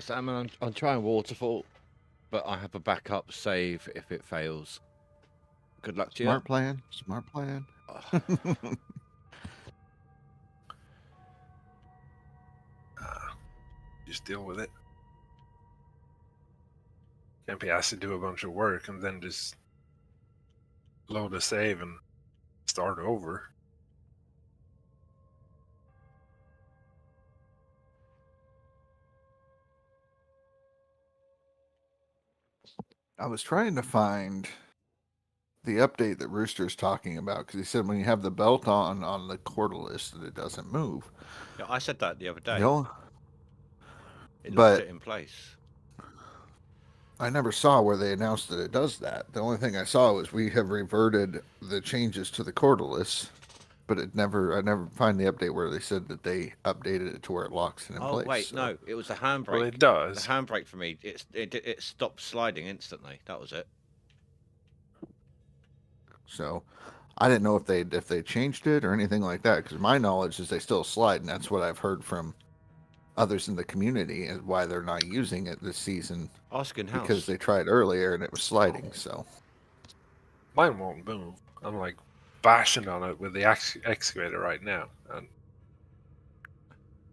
So I'm trying waterfall, but I have a backup save if it fails. Good luck to you. Smart plan. Smart plan. Just deal with it. Can't be asked to do a bunch of work and then just load a save and start over. I was trying to find the update that Rooster's talking about, because he said when you have the belt on the Cordeless that it doesn't move. Yeah, I said that the other day. It but it in place. I never saw where they announced that it does that. The only thing I saw was we have reverted the changes to the Cordeless. but I never find the update where they said that they updated it to where it locks it in Oh place. wait, so. no, it was the handbrake. Well, it The does. handbrake for me, it stopped sliding instantly. That was it. So I didn't know if they changed it or anything like that, because my knowledge is they still slide, and that's what I've heard from others in the community and why they're not using it this season, Asking because house. they tried earlier and it was sliding. So Mine won't move. I'm like bashing on it with the excavator right now, and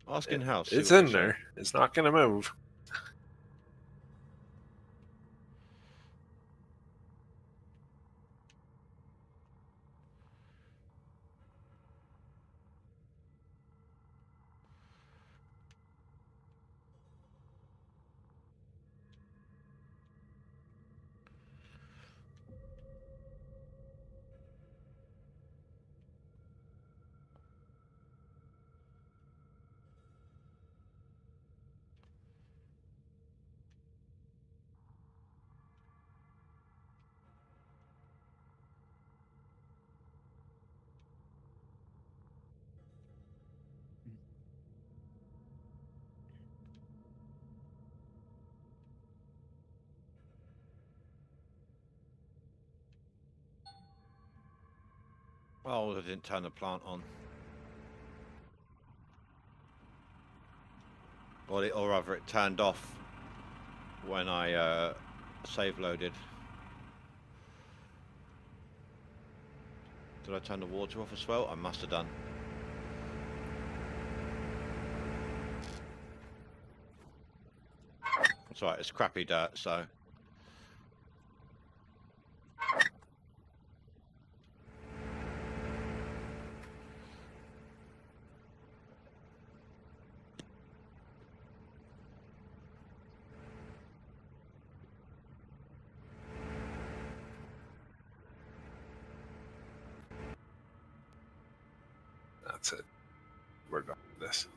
Asking house. See it's what in they say. there. It's not going to move. Oh, I didn't turn the plant on. Or rather, it turned off when I save loaded. Did I turn the water off as well? I must have done. It's alright, it's crappy dirt, so. That's it. We're done with this.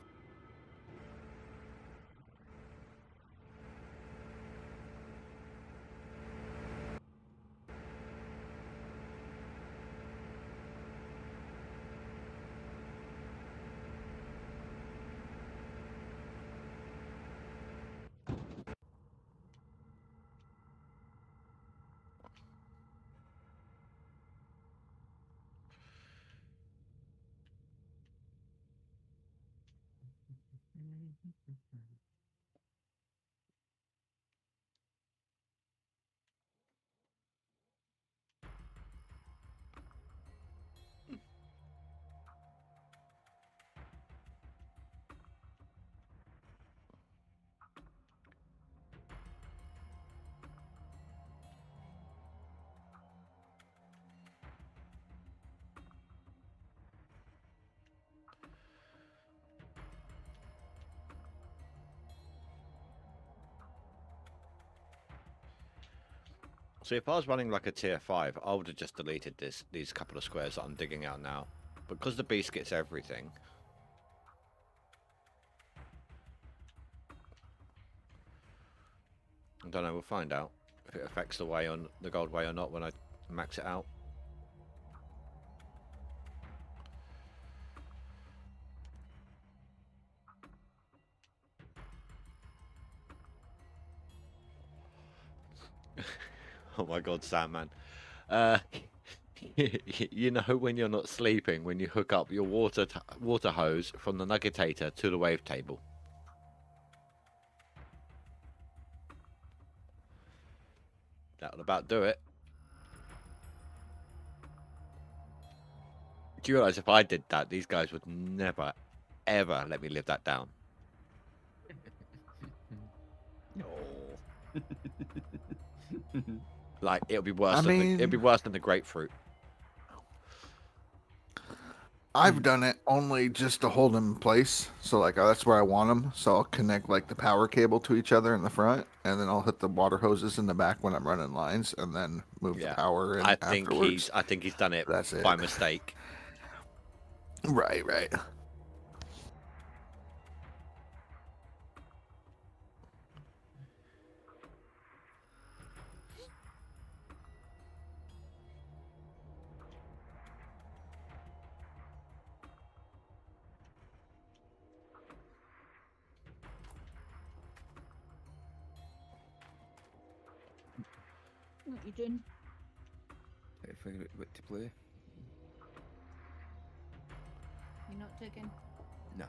So if I was running like a tier 5, I would have just deleted these couple of squares that I'm digging out now. Because the beast gets everything. I don't know, we'll find out if it affects the gold way or not when I max it out. Oh my god, Sandman. You know when you're not sleeping, when you hook up your water hose from the nuggetator to the wavetable. That'll about do it. Do you realise if I did that, these guys would never, ever let me live that down? Like it'll be worse. It'll be worse than the grapefruit. I've done it only just to hold them in place. So like that's where I want them. So I'll connect like the power cable to each other in the front, and then I'll hit the water hoses in the back when I'm running lines, and then move the power in afterwards. I think he's done it That's it. by mistake. Right, right. What you doing? Try to figure out what to play. You're not digging? No,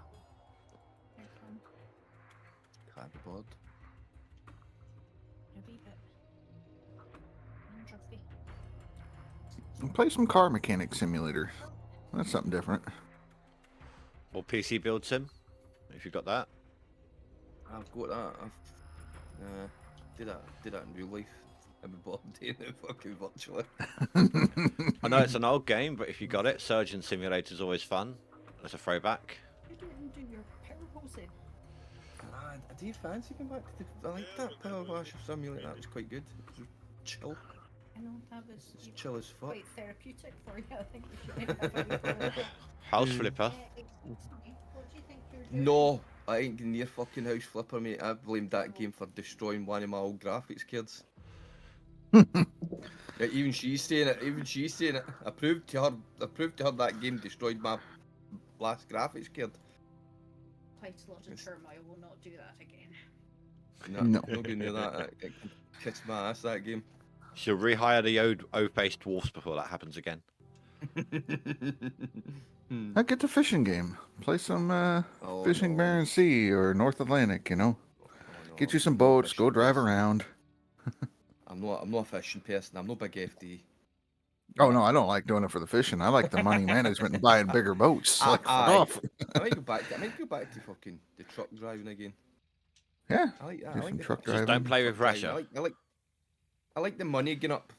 Very fun. can't be bothered. A wee bit. Trophy. Play some car mechanic simulator. That's something different. Or PC build sim, if you got that. I've got that. I've did that in real life. I've been bored doing it fucking virtually. I know it's an old game, but if you got it, Surgeon Simulator is always fun. That's a throwback. You didn't do your power hosing. I do fancy going back to the. I like that Power Wash Simulator. That was quite good. It was chill. I know that was It's chill as fuck. quite therapeutic for you. I think we should have a wee bit of it. House Flipper. What do you think you're doing? No, I ain't getting near fucking House Flipper, mate. I blamed that game for destroying one of my old graphics cards. Yeah, even she's saying it. Even she's saying it. I proved to her that game destroyed my last graphics card. Quite a lot of term. I will not do that again. No. Not going near that. It kissed my ass, that game. She'll rehire the O-based dwarfs before that happens again. I get the fishing game. Play some Oh, fishing no. Barren Sea or North Atlantic, you know. Oh, no, Get you some I'm not a boats, go fishing drive person. around. I'm not a fishing person. I'm no big FD. Oh no, I don't like doing it for the fishing. I like the money management and buying bigger boats. Like, fuck Aye. off. I might go back to fucking the truck driving again. Yeah. I like that. Do I like some the truck fucking Just driving. don't play with truck driving. Russia. I like the money getting up.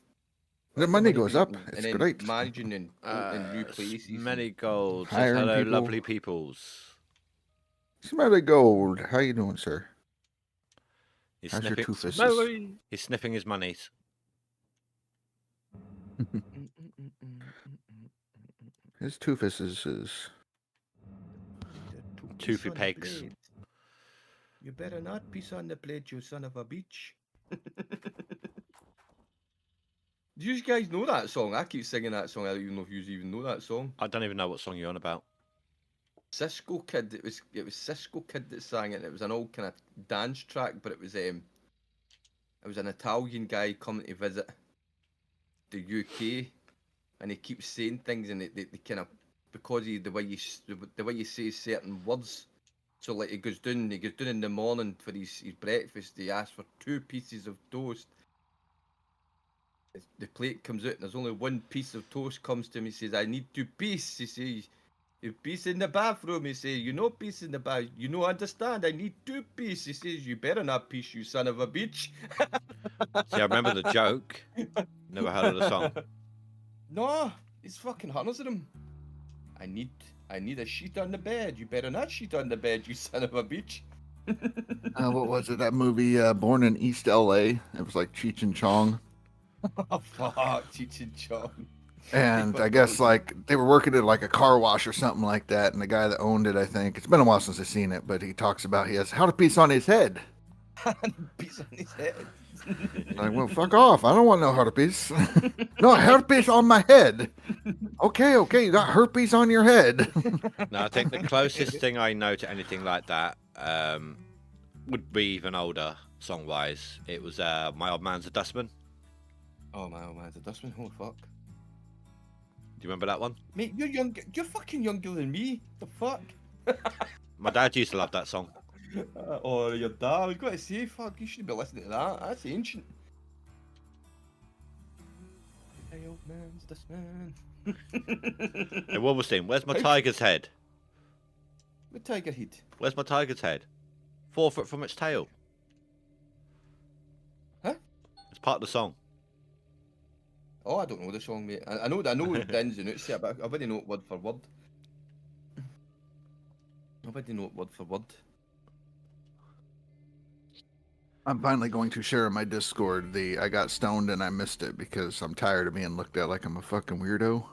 The money goes getting- up. and It's then great. managing and opening new places. Smelly Gold says, hiring hello, people. lovely peoples. Smelly gold. How you doing, sir? He's How's your sniffing, two fishes? Smelly. he's sniffing his monies. His two fishes is. Toothy pegs. You better not piss on the plate, you son of a bitch. Do you guys know that song? I keep singing that song. I don't even know if you even know that song. I don't even know what song you're on about. Cisco Kid. It was Cisco Kid that sang it. It was an old kind of dance track, but it was an Italian guy coming to visit the UK, and he keeps saying things, and they kind of, because of the way you say certain words. So like he goes down in the morning for his breakfast. He asks for 2 pieces of toast. The plate comes out and there's only 1 piece of toast comes to him. He says, "I need 2 pieces." He says, "You piece in the bathroom." He says, "You know piece in the bath. You know understand. I need 2 pieces." He says, "You better not piece, you son of a bitch." See, I remember the joke. Never heard of the song. No, it's fucking hundreds of them. I need a sheet on the bed. You better not sheet on the bed, you son of a bitch. What was it? That movie, Born in East LA. It was like Cheech and Chong. Oh fuck, Cheech and Chong. And I guess like they were working at like a car wash or something like that. And the guy that owned it, I think, it's been a while since I've seen it, but he talks about he has how to piece on his head. Piece on his head. Like, well, fuck off. I don't want no herpes. No, herpes on my head. Okay, you got herpes on your head. No, I think the closest thing I know to anything like that would be even older, song-wise. It was My Old Man's a Dustman. Oh my old man's a dustman. Oh fuck. Do you remember that one? Mate, you're fucking younger than me. The fuck? My dad used to love that song. Or your dad. I was going to say, fuck, you should be listening to that. That's ancient. Hey, old man's dustman. Hey, Wolverstein, where's my tiger's head? With tiger heat. Where's my tiger's head? 4 foot from its tail. Huh? It's part of the song. Oh, I don't know the song, mate. I know the ins and outs, but I wouldn't know it word for word. I wouldn't know it word for word. I'm finally going to share in my Discord I got stoned and I missed it because I'm tired of being looked at like I'm a fucking weirdo.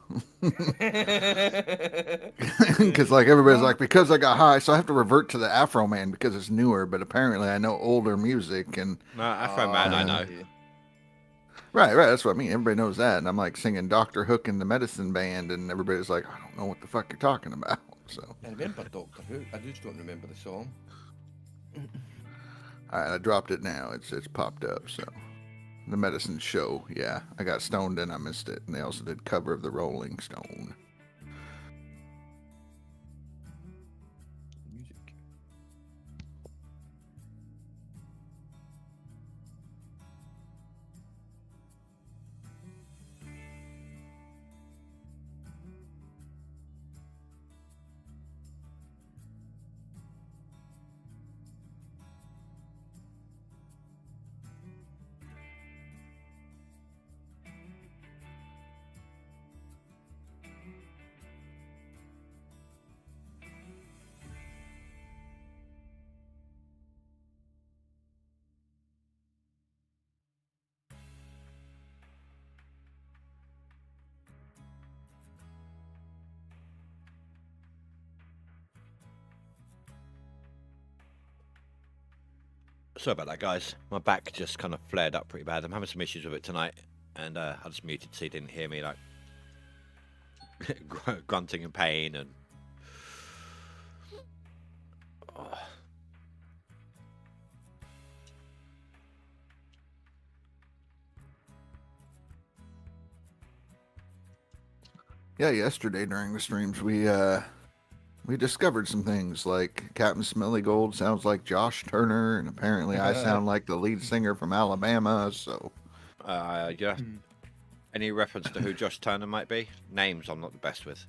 Because like everybody's like, because I got high, so I have to revert to the Afro Man because it's newer, but apparently I know older music and No, Afro Man, I know. Yeah. right, that's what I mean. Everybody knows that, and I'm like singing Dr. Hook in the Medicine Band, and everybody's like, I don't know what the fuck you're talking about. So I remember Doctor Who. I just don't remember the song. I dropped it now. It's popped up. So The Medicine Show. Yeah, I got stoned and I missed it. And they also did cover of the Rolling Stone. Music. Sorry about that, guys. My back just kind of flared up pretty bad. I'm having some issues with it tonight, and I just muted so you didn't hear me like grunting in pain and. Oh. Yeah, yesterday during the streams we discovered some things like Captain Smelly Gold sounds like Josh Turner, and apparently I sound like the lead singer from Alabama. So, Yeah. Any reference to who Josh Turner might be? Names I'm not the best with.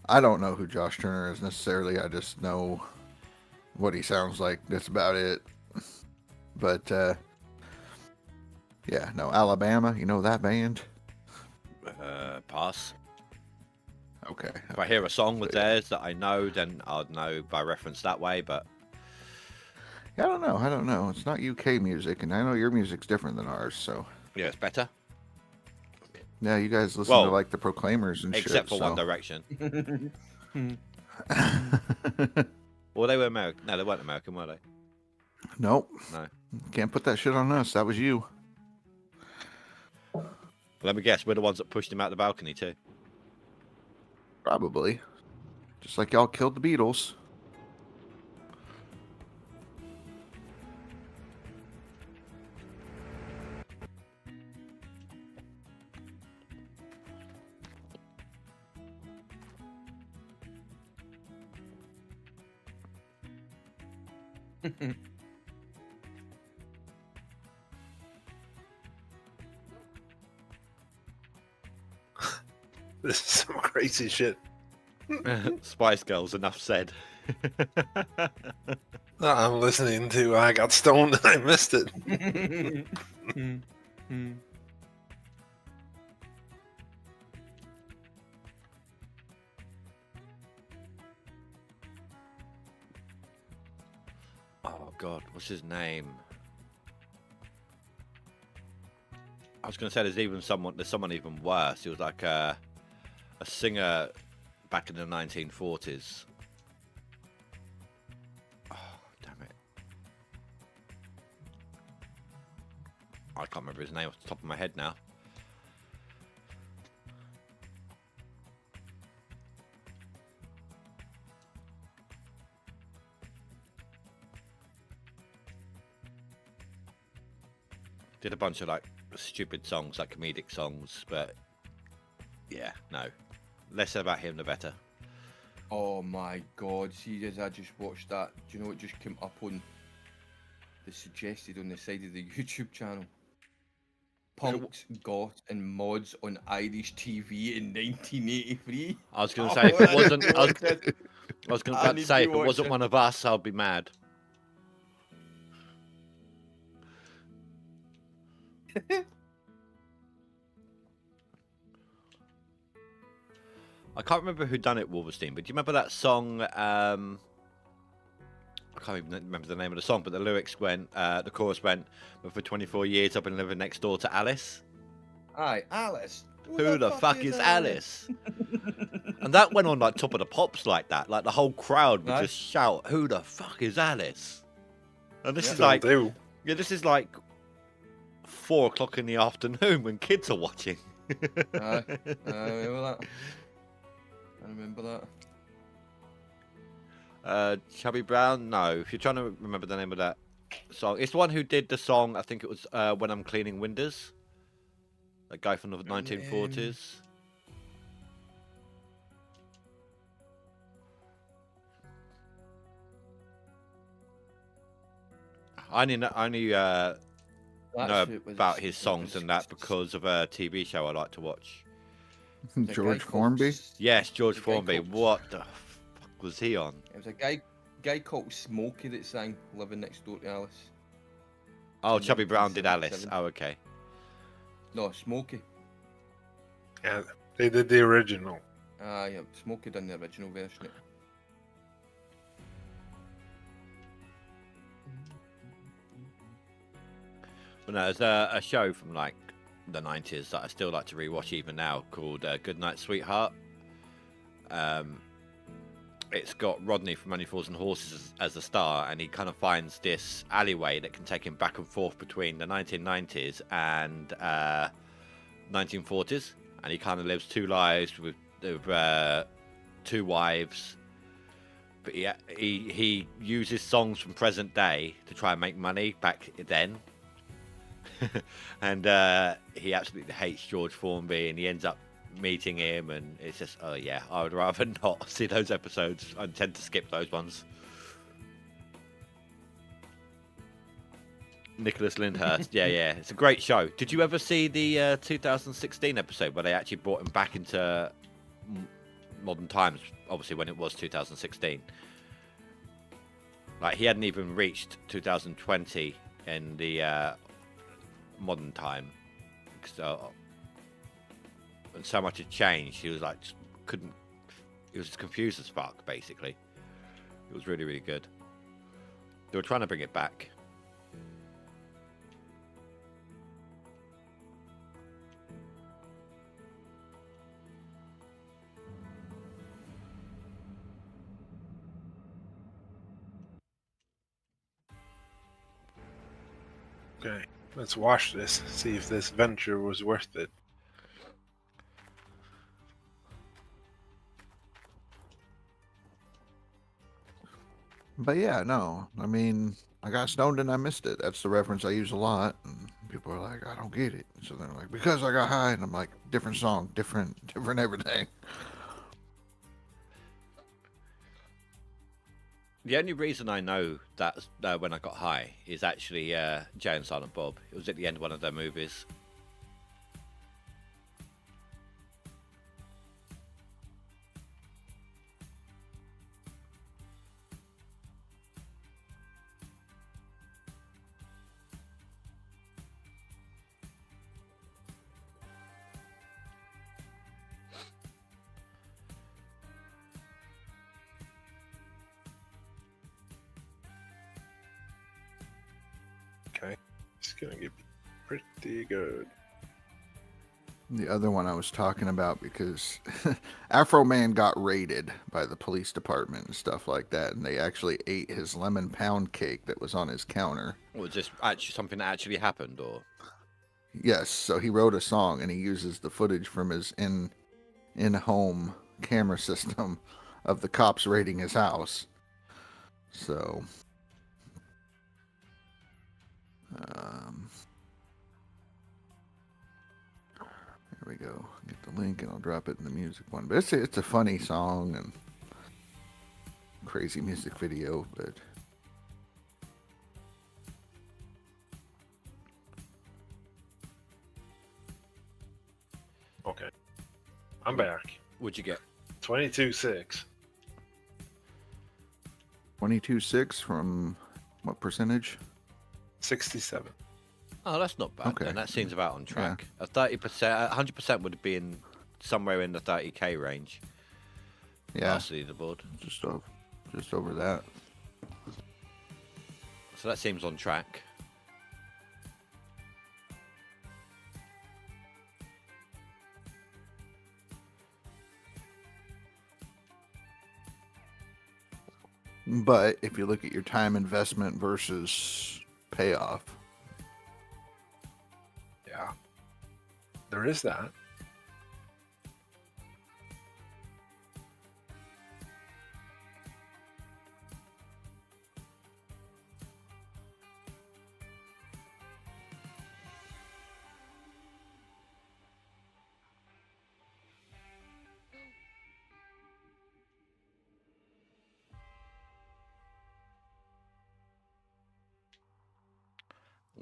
I don't know who Josh Turner is necessarily. I just know what he sounds like. That's about it. But yeah, no, Alabama. You know that band? Pass. Okay. If I hear a song with theirs that I know, then I'd know by reference that way. But Yeah, I don't know. It's not UK music, and I know your music's different than ours. So yeah, it's better. yeah, you guys listen Well, to like the Proclaimers and Except shit. for One Direction. Well, they were American. No, they weren't American, were they? Nope. No. Can't put that shit on us. That was you. Let me guess, we're the ones that pushed him out the balcony too. Probably. Just like y'all killed the Beatles. This is some crazy shit. Spice Girls, enough said. I'm listening to I Got Stoned and I Missed It. Oh God, what's his name? I was going to say there's someone even worse. He was like a singer back in the 1940s. Oh, damn it. I can't remember his name off the top of my head now. Did a bunch of like stupid songs, like comedic songs, but yeah, no. Less said about him, the better. Oh my god, see as I just watched that, do you know what just came up on the suggested on the side of the YouTube channel? Punks, goths and mods on Irish TV in 1983. I was going to say, if it wasn't, I was going to say, if it wasn't one of us, I'd be mad. I can't remember who done it, Wolverstein, but do you remember that song? I can't even remember the name of the song, but the lyrics went, the chorus went, "But for 24 years I've been living next door to Alice." Aye, Alice. Who the fuck is Alice? And that went on like Top of the Pops like that. Like the whole crowd would just shout, "Who the fuck is Alice?" And this is like, yeah, this is like 4 o'clock in the afternoon when kids are watching. Aye, I remember that. I remember that. Chubby Brown? No. If you're trying to remember the name of that song. It's the one who did the song. I think it was "When I'm Cleaning Windows." That guy from the 1940s. I only know about his songs and that because of a TV show I like to watch. George Formby? Yes, George Formby. What the fuck was he on? It was a guy called Smokey that sang "Living Next Door to Alice." Oh, In Chubby Brown did Alice. 1977. Oh, okay. No, Smokey. Yeah, they did the original. Yeah, Smokey done the original version. Well, no, there's a show from like the 90s that I still like to rewatch even now called Good Night Sweetheart. It's got Rodney from Only Fools and Horses as the star, and he kind of finds this alleyway that can take him back and forth between the 1990s and 1940s, and he kind of lives two lives with two wives. But he uses songs from present day to try and make money back then. And he absolutely hates George Formby, and he ends up meeting him, and it's just, oh yeah, I would rather not see those episodes. I tend to skip those ones. Nicholas Lyndhurst, yeah, it's a great show. Did you ever see the 2016 episode where they actually brought him back into modern times? Obviously, when it was 2016, like he hadn't even reached 2020 in the modern time. And so much had changed. He was like, he was confused as fuck, basically. It was really, really good. They were trying to bring it back. Okay, let's watch this. See if this venture was worth it. But yeah, no. I mean, I got stoned and I missed it. That's the reference I use a lot. And people are like, I don't get it. So they're like, because I got high. And I'm like, different song, different everything. The only reason I know that when I got high is actually Jay and Silent Bob. It was at the end of one of their movies. Okay, it's gonna get pretty good. The other one I was talking about because Afro Man got raided by the police department and stuff like that, and they actually ate his lemon pound cake that was on his counter. Was this actually something that actually happened, or? Yes, so he wrote a song and he uses the footage from his in-home camera system of the cops raiding his house. So, there we go. Get the link and I'll drop it in the music one. But it's a funny song and crazy music video, but Okay, I'm back. What'd you get? 22.6. 22.6 from what percentage? 67. Oh, that's not bad. Okay. Then that seems about on track. A 30%, 100% would have been somewhere in the 30k range. Yeah, Last leaderboard. just over that. So that seems on track. But if you look at your time investment versus payoff, Yeah, there is that.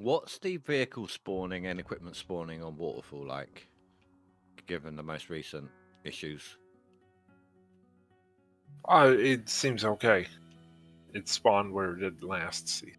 What's the vehicle spawning and equipment spawning on Waterfall like, given the most recent issues? It seems okay. It spawned where it did last season.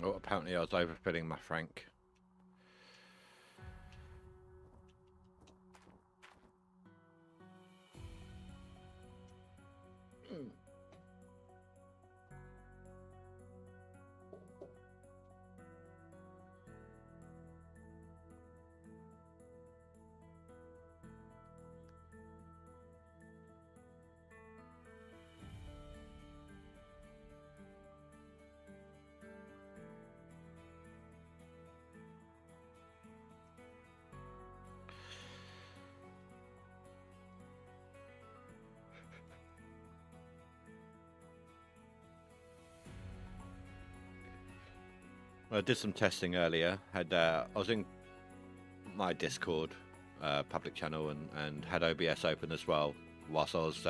Oh, apparently I was overfilling my Frank. I did some testing earlier. I was in my Discord public channel and had OBS open as well whilst I was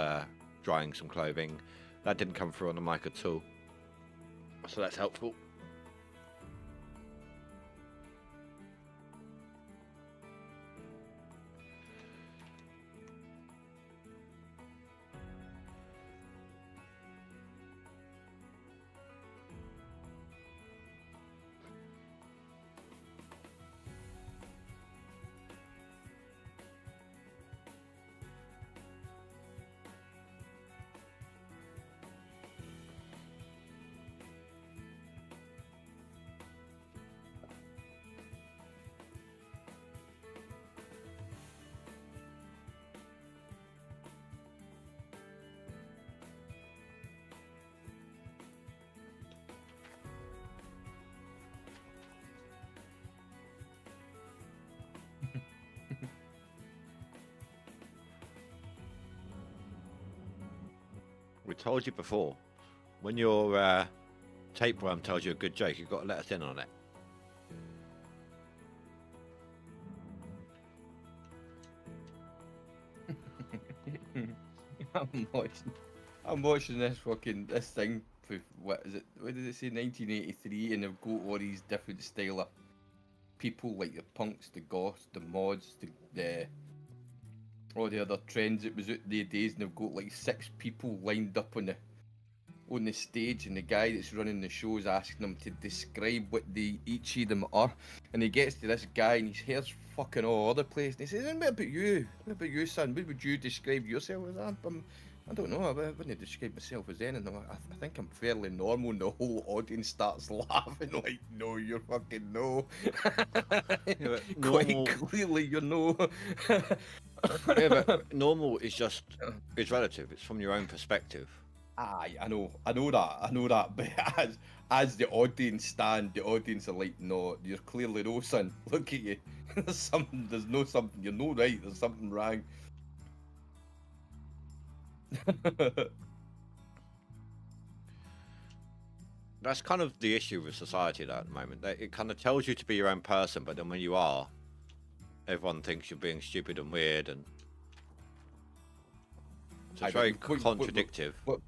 drying some clothing. That didn't come through on the mic at all, so that's helpful. We told you before, when your tapeworm tells you a good joke, you've got to let us in on it. I'm watching this thing for what is it? What did it say? 1983, and they've got all these different style of people like the punks, the goths, the mods, the all the other trends it was out the days, and they've got like 6 people lined up on the stage, and the guy that's running the show is asking them to describe what each of them are, and he gets to this guy and his hair's fucking all over the place, and he says, "What about you? What about you, son? What would you describe yourself as?" I don't know. I wouldn't describe myself as anything. I think I'm fairly normal, and the whole audience starts laughing like, "No, you're fucking no." Yeah, Quite clearly, you're no. Yeah, but normal is just it's relative. It's from your own perspective. Aye, I know that. But as the audience stand, the audience are like, "No, you're clearly no, son. Look at you. There's no something. You're no right. There's something wrong." That's kind of the issue with society at the moment. It kind of tells you to be your own person, but then when you are, everyone thinks you're being stupid and weird, and so it's very contradictive. What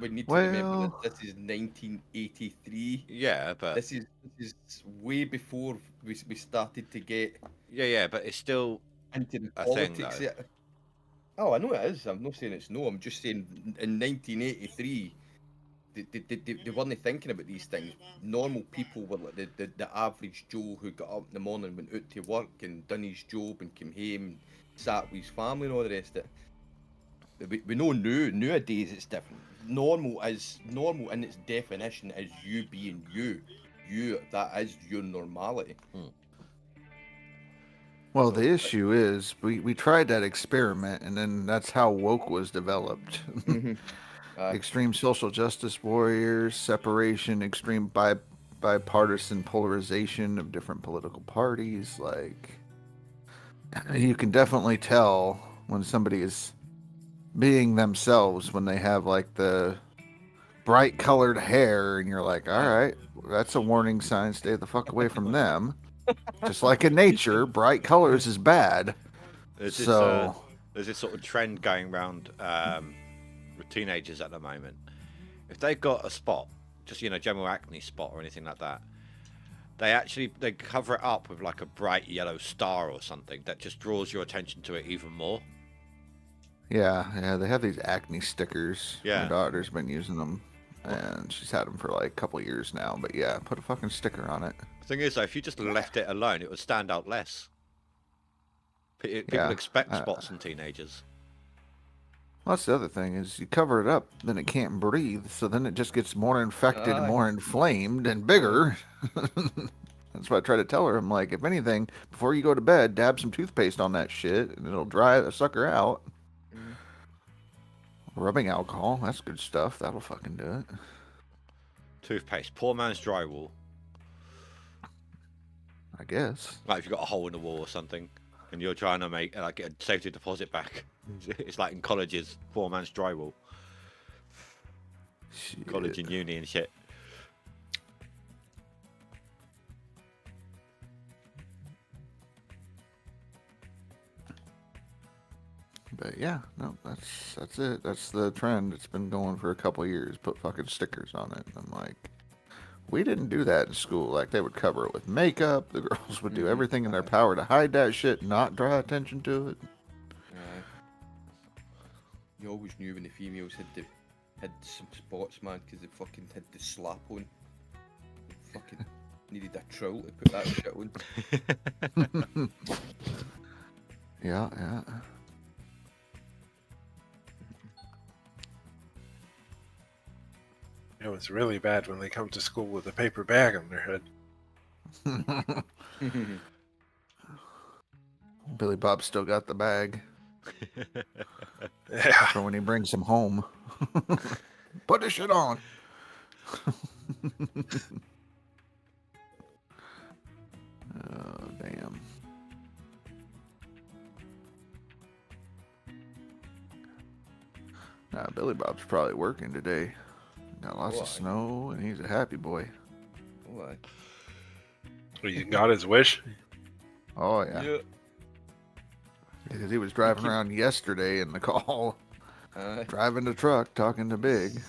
we need to remember is this is 1983. Yeah, but this is way before we started to get. Yeah, but it's still into the a politics. thing, though. Oh, I know it is. I'm not saying it's no. I'm just saying in 1983, they weren't thinking about these things. Normal people were like the average Joe who got up in the morning, went out to work and done his job and came home, sat with his family and all the rest of it. We know nowadays it's different. Normal in its definition is you being you. That is your normality. Well, So, the issue is we tried that experiment, and then that's how woke was developed. Aye. Extreme social justice warriors, separation, extreme bipartisan polarization of different political parties. Like, you can definitely tell when somebody is being themselves when they have like the bright colored hair, and you're like, all right, that's a warning sign. Stay the fuck away from them. Just like in nature, bright colors is bad. There's So this sort of trend going around with teenagers at the moment. If they've got a spot, just general acne spot or anything like that, they cover it up with like a bright yellow star or something that just draws your attention to it even more. yeah, they have these acne stickers. Yeah. My daughter's been using them, and she's had them for like a couple years now. But yeah, put a fucking sticker on it. The thing is, though, if you just left it alone, it would stand out less. People expect spots in teenagers. Well, that's the other thing is you cover it up, then it can't breathe, so then it just gets more infected, and more inflamed, and bigger. That's what I try to tell her. I'm like, if anything, before you go to bed, dab some toothpaste on that shit, and it'll dry the sucker out. Rubbing alcohol, that's good stuff. That'll fucking do it. Toothpaste, poor man's drywall. I guess. Like if you've got a hole in the wall or something, and you're trying to make get a safety deposit back. It's like in colleges, poor man's drywall. Shit. College and uni and shit. But yeah, no, that's it. That's the trend. It's been going for a couple of years. Put fucking stickers on it. I'm like, we didn't do that in school. Like, they would cover it with makeup. The girls would do everything in their power to hide that shit, not draw attention to it. You always knew when the females had some spots, man, because they fucking had the slap on. They fucking needed a trowel to put that shit on. Yeah. It was really bad when they come to school with a paper bag on their head. Billy Bob still got the bag Yeah. for when he brings him home. Put this shit on. Oh, damn. Billy Bob's probably working today. Got lots of snow, and he's a happy boy. Why? He got his wish. Oh, yeah. Because he was driving around yesterday in the call. Driving the truck, talking to Big.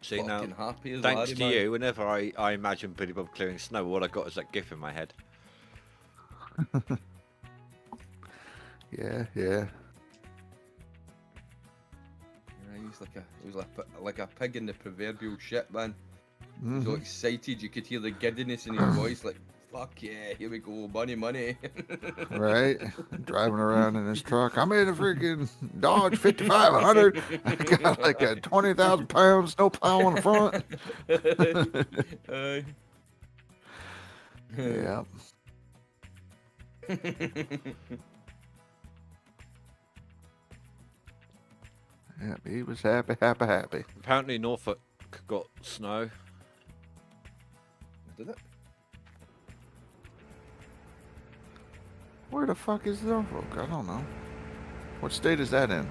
See, now, happy as thanks Larry, to man. you, whenever I imagine Billy Bob clearing snow, all I got is that gif in my head. Yeah. He was like a pig in the proverbial shit, man. He was so excited, you could hear the giddiness in his voice, like, fuck yeah, here we go, money. Right? Driving around in his truck. I'm in a freaking Dodge 5500. I got like a 20,000 pound snowplow on the front. Yeah. Yeah, he was happy. Apparently Norfolk got snow. Did it? Where the fuck is Norfolk? I don't know. What state is that in?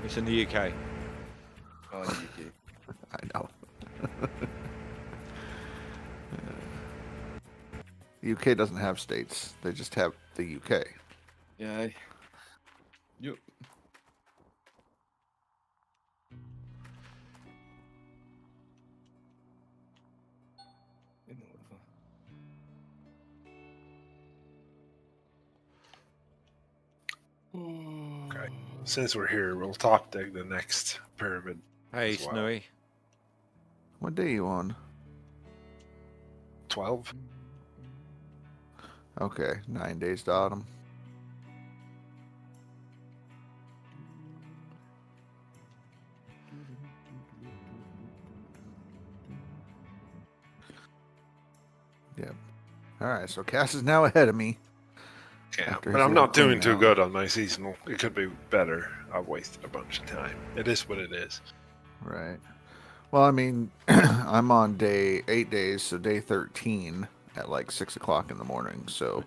It's in the UK. Oh, in the UK. I know. The UK doesn't have states. They just have the UK. Yeah. Yep. Okay. Since we're here, we'll top dig the next pyramid. Hey, as well. Snowy. What day are you on? 12. Okay, 9 days to autumn. Yep. Alright, so Cass is now ahead of me. Yeah, After but his I'm little not doing clean too out. good on my seasonal. It could be better. I've wasted a bunch of time. It is what it is. Right. Well, I mean, I'm on day 8 days, so day 13 at like 6 o'clock in the morning. So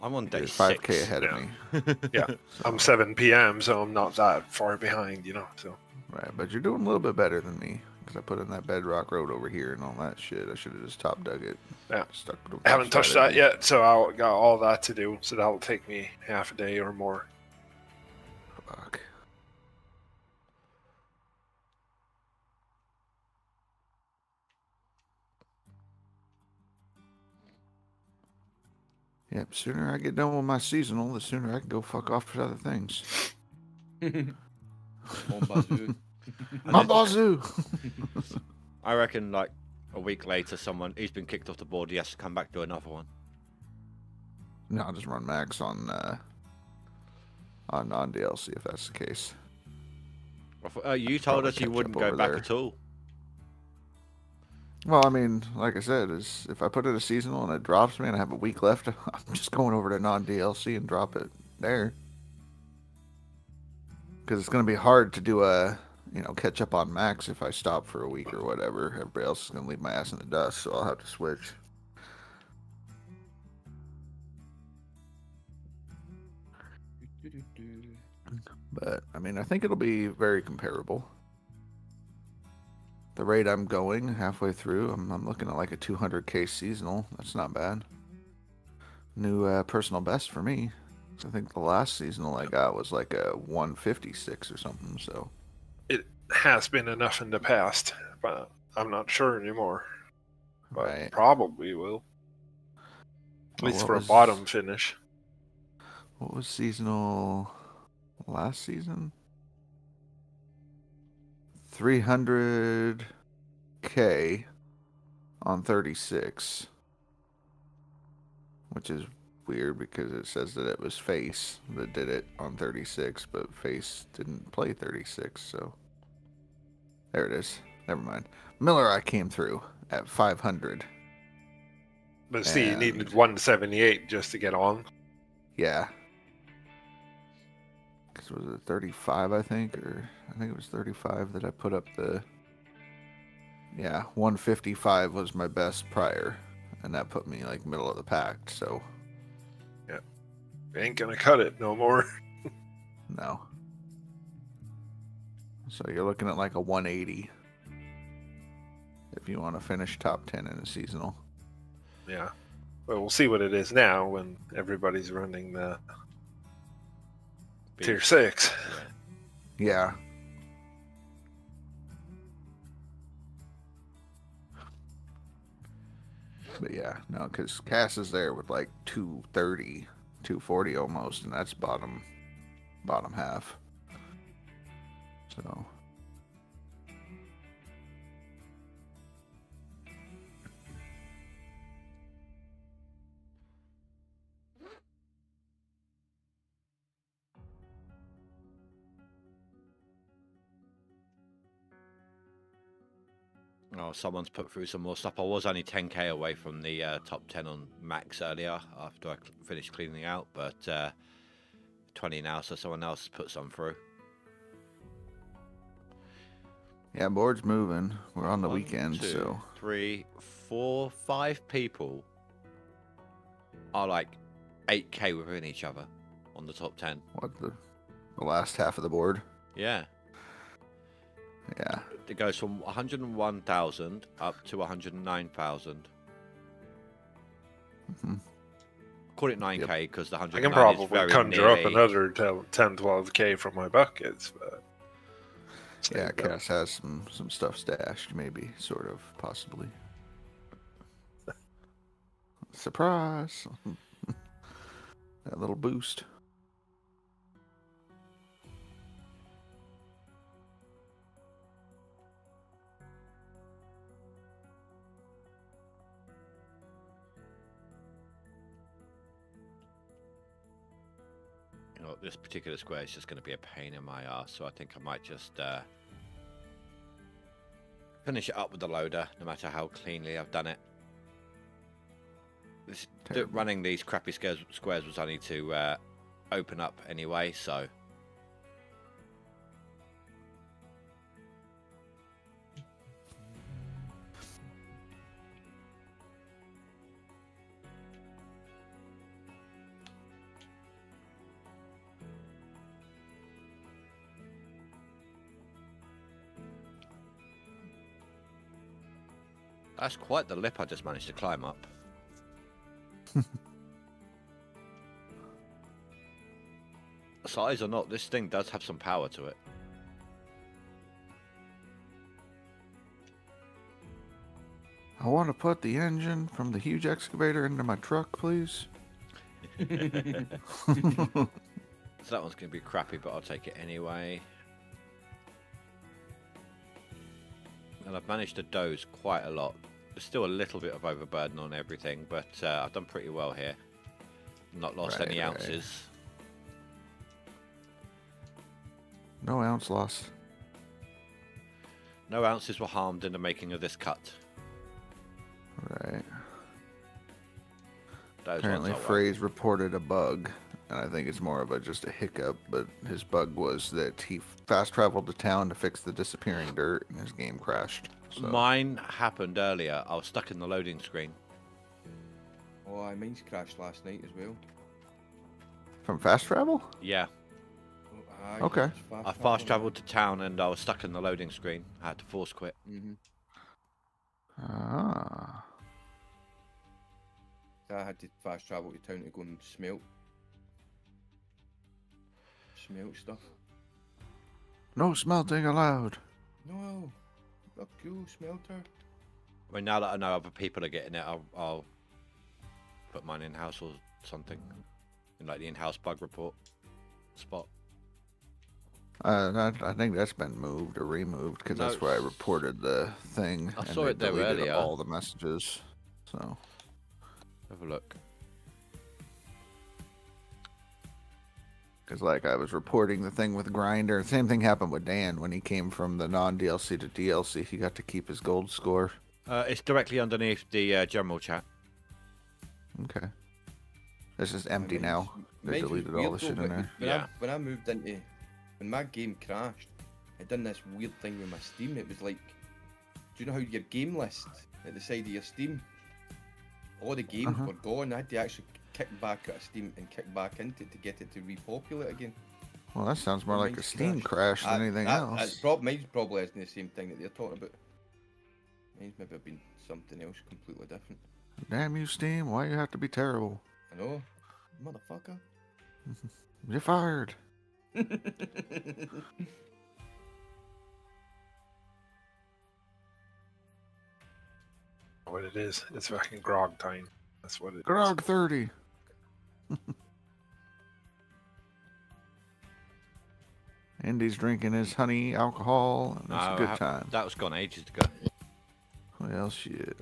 I'm on day you're 5K 6. ahead of Yeah. me. Yeah, I'm 7 p.m., so I'm not that far behind, So Right, but you're doing a little bit better than me because I put in that bedrock road over here and all that shit. I should have just top dug it. yeah, Stuck it I haven't touched beside that me. yet. So I got all that to do. So that'll take me half a day or more. Fuck. Yep, sooner I get done with my seasonal, the sooner I can go fuck off to other things. Mon bazoo. My bazoo! I reckon like a week later, he's been kicked off the board. He has to come back to another one. No, I'll just run max on non-DLC if that's the case. You told probably us you catch wouldn't up go over back there. at all. Well, I mean, like I said, is if I put it a seasonal and it drops me and I have a week left, I'm just going over to non-DLC and drop it there. Because it's going to be hard to do catch up on max if I stop for a week or whatever. Everybody else is going to leave my ass in the dust, so I'll have to switch. But, I mean, I think it'll be very comparable. The rate I'm going halfway through, I'm looking at like a 200k seasonal. That's not bad. New personal best for me. I think the last seasonal I got was like a 156 or something. So It has been enough in the past, but I'm not sure anymore. But right. probably will. At Well, least for a bottom finish. What was seasonal last season? 300k on 36, which is weird because it says that it was Face that did it on 36, but Face didn't play 36, so there it is. Never mind. Miller, I came through at 500. But see, you needed 178 just to get on. Yeah. Because was it 35, I think? Or I think it was 35 that I put up the... Yeah, 155 was my best prior. And that put me, like, middle of the pack, so... Yeah. Ain't gonna cut it no more. No. So you're looking at, like, a 180. If you want to finish top 10 in a seasonal. Yeah. Well, we'll see what it is now when everybody's running the tier 6. Yeah. But yeah, no, because Cass is there with like 230, 240 almost, and that's bottom half. So. Oh, someone's put through some more stuff. I was only 10k away from the top 10 on max earlier after I finished cleaning out, but 20 now, so someone else put some through. Yeah, board's moving. We're on the 1, weekend, 2, so 3, 4, 5 people are like 8k within each other on the top 10. what the last half of the board? Yeah. Yeah. It goes from 101,000 up to 109,000. Mm-hmm. Call it 9k because the I 109 can is probably very conjure up nearly... another 10, 12k from my buckets, but... Yeah, Cass has some stuff stashed, maybe, sort of, possibly. Surprise! That little boost. You know, this particular square is just going to be a pain in my ass, so I think I might just finish it up with the loader, no matter how cleanly I've done it. Terrible. Running these crappy squares was only to open up anyway, so. That's quite the lip I just managed to climb up. Size or not, this thing does have some power to it. I want to put the engine from the huge excavator into my truck, please. So that one's going to be crappy, but I'll take it anyway. And I've managed to doze quite a lot. There's still a little bit of overburden on everything, but I've done pretty well here. Not lost any ounces. No ounce loss. No ounces were harmed in the making of this cut. Right. Those Apparently, ones are Frey's reported a bug, and I think it's more of just a hiccup. But his bug was that he fast traveled to town to fix the disappearing dirt, and his game crashed. So. Mine happened earlier. I was stuck in the loading screen. Oh, mine's crashed last night as well. From fast travel? Yeah. Aye, Okay. I fast travelled to town and I was stuck in the loading screen. I had to force quit. Ah. I had to fast travel to town to go and smelt stuff. No smelting allowed. No, fuck you, smelter. I mean, now that I know other people are getting it, I'll put mine in-house or something. In like the in-house bug report spot. I think that's been moved or removed because that's where I reported the thing. I and saw they it there deleted earlier. all the messages. So. Have a look. Because like I was reporting the thing with Grinder. Same thing happened with Dan when he came from the non-DLC to DLC. He got to keep his gold score. It's directly underneath the general chat. Okay. This is empty now. They deleted all the shit in there. When I moved into... When my game crashed, I done this weird thing with my Steam. It was like... Do you know how your game list at the side of your Steam? All the games were gone. I had to actually kick back out of Steam and kick back into it to get it to repopulate again. Well, that sounds more like a Steam crash than anything else. Mine's probably isn't the same thing that they're talking about. Mine's maybe been something else completely different. Damn you, Steam. Why you have to be terrible? I know. Motherfucker. You're fired. What it is, it's fucking grog time. That's what it is. Grog 30. Andy's drinking his honey alcohol. And it's a good time. That was gone ages ago. Well, shit.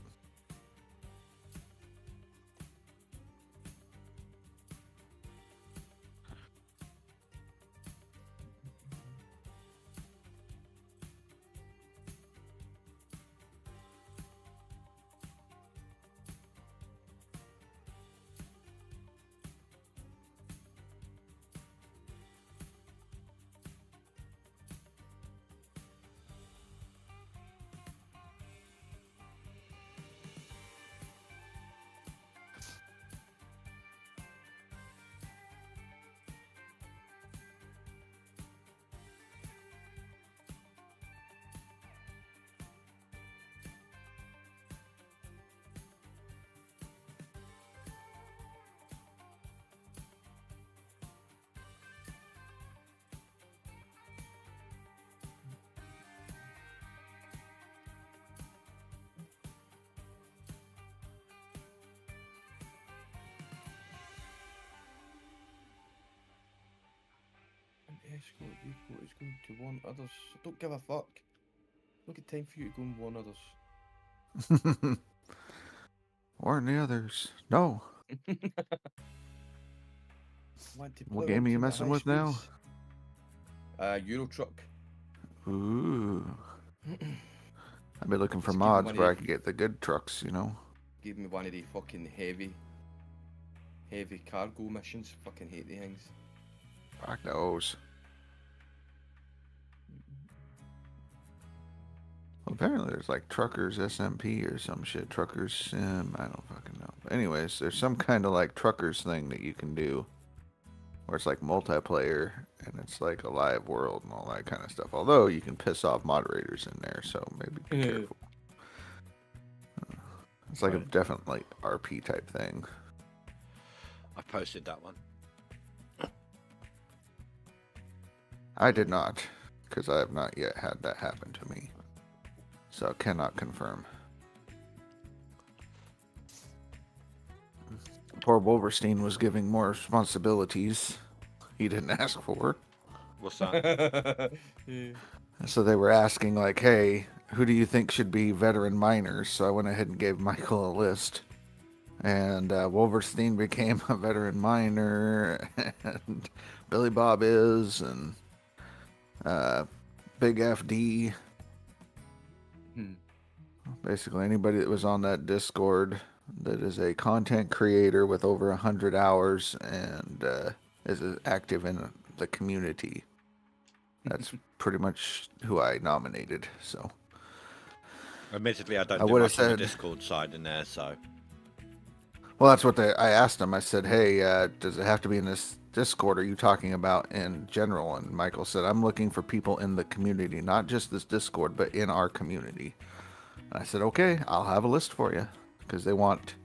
Escort vehicle is going to warn others. I don't give a fuck. Look at time for you to go and warn others. Warn the others. No. What game are you messing with now? Euro Truck. Ooh. I've been looking for mods where I could get the good trucks, you know. Gave me one of the fucking heavy Heavy cargo missions. Fucking hate the things. Fuck those. Well, apparently there's like Truckers SMP or some shit. Truckers Sim. I don't fucking know. But anyways, there's some kind of like Truckers thing that you can do where it's like multiplayer and it's like a live world and all that kind of stuff. Although you can piss off moderators in there, so maybe be careful. It's like a definite like RP type thing. I posted that one. I did not, because I have not yet had that happen to me. So cannot confirm. Poor Wolverstein was giving more responsibilities he didn't ask for. What's that? So they were asking like, hey, who do you think should be veteran miners? So I went ahead and gave Michael a list. And Wolverstein became a veteran miner, and Billy Bob is, and Big FD. Basically anybody that was on that Discord that is a content creator with over 100 hours and is active in the community. That's pretty much who I nominated. So, Admittedly, I don't I do would much have on the said- Discord side in there, so well, that's what I asked him. I said, hey, does it have to be in this Discord? Are you talking about in general? And Michael said, I'm looking for people in the community, not just this Discord, but in our community. And I said, okay, I'll have a list for you, because they want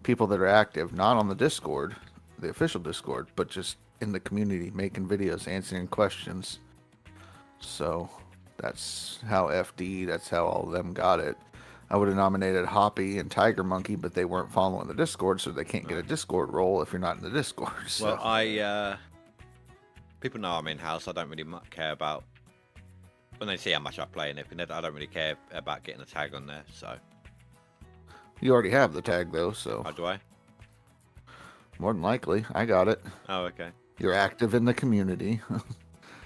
people that are active, not on the Discord, the official Discord, but just in the community, making videos, answering questions. So that's how FD, that's how all of them got it. I would have nominated Hoppy and Tiger Monkey, but they weren't following the Discord, so they can't get a Discord role if you're not in the Discord. So. well, people know I'm in house. I don't really care about when they see how much I play and everything. I don't really care about getting a tag on there. So You already have the tag though, so how do I? more than likely, I got it. Oh, okay. You're active in the community.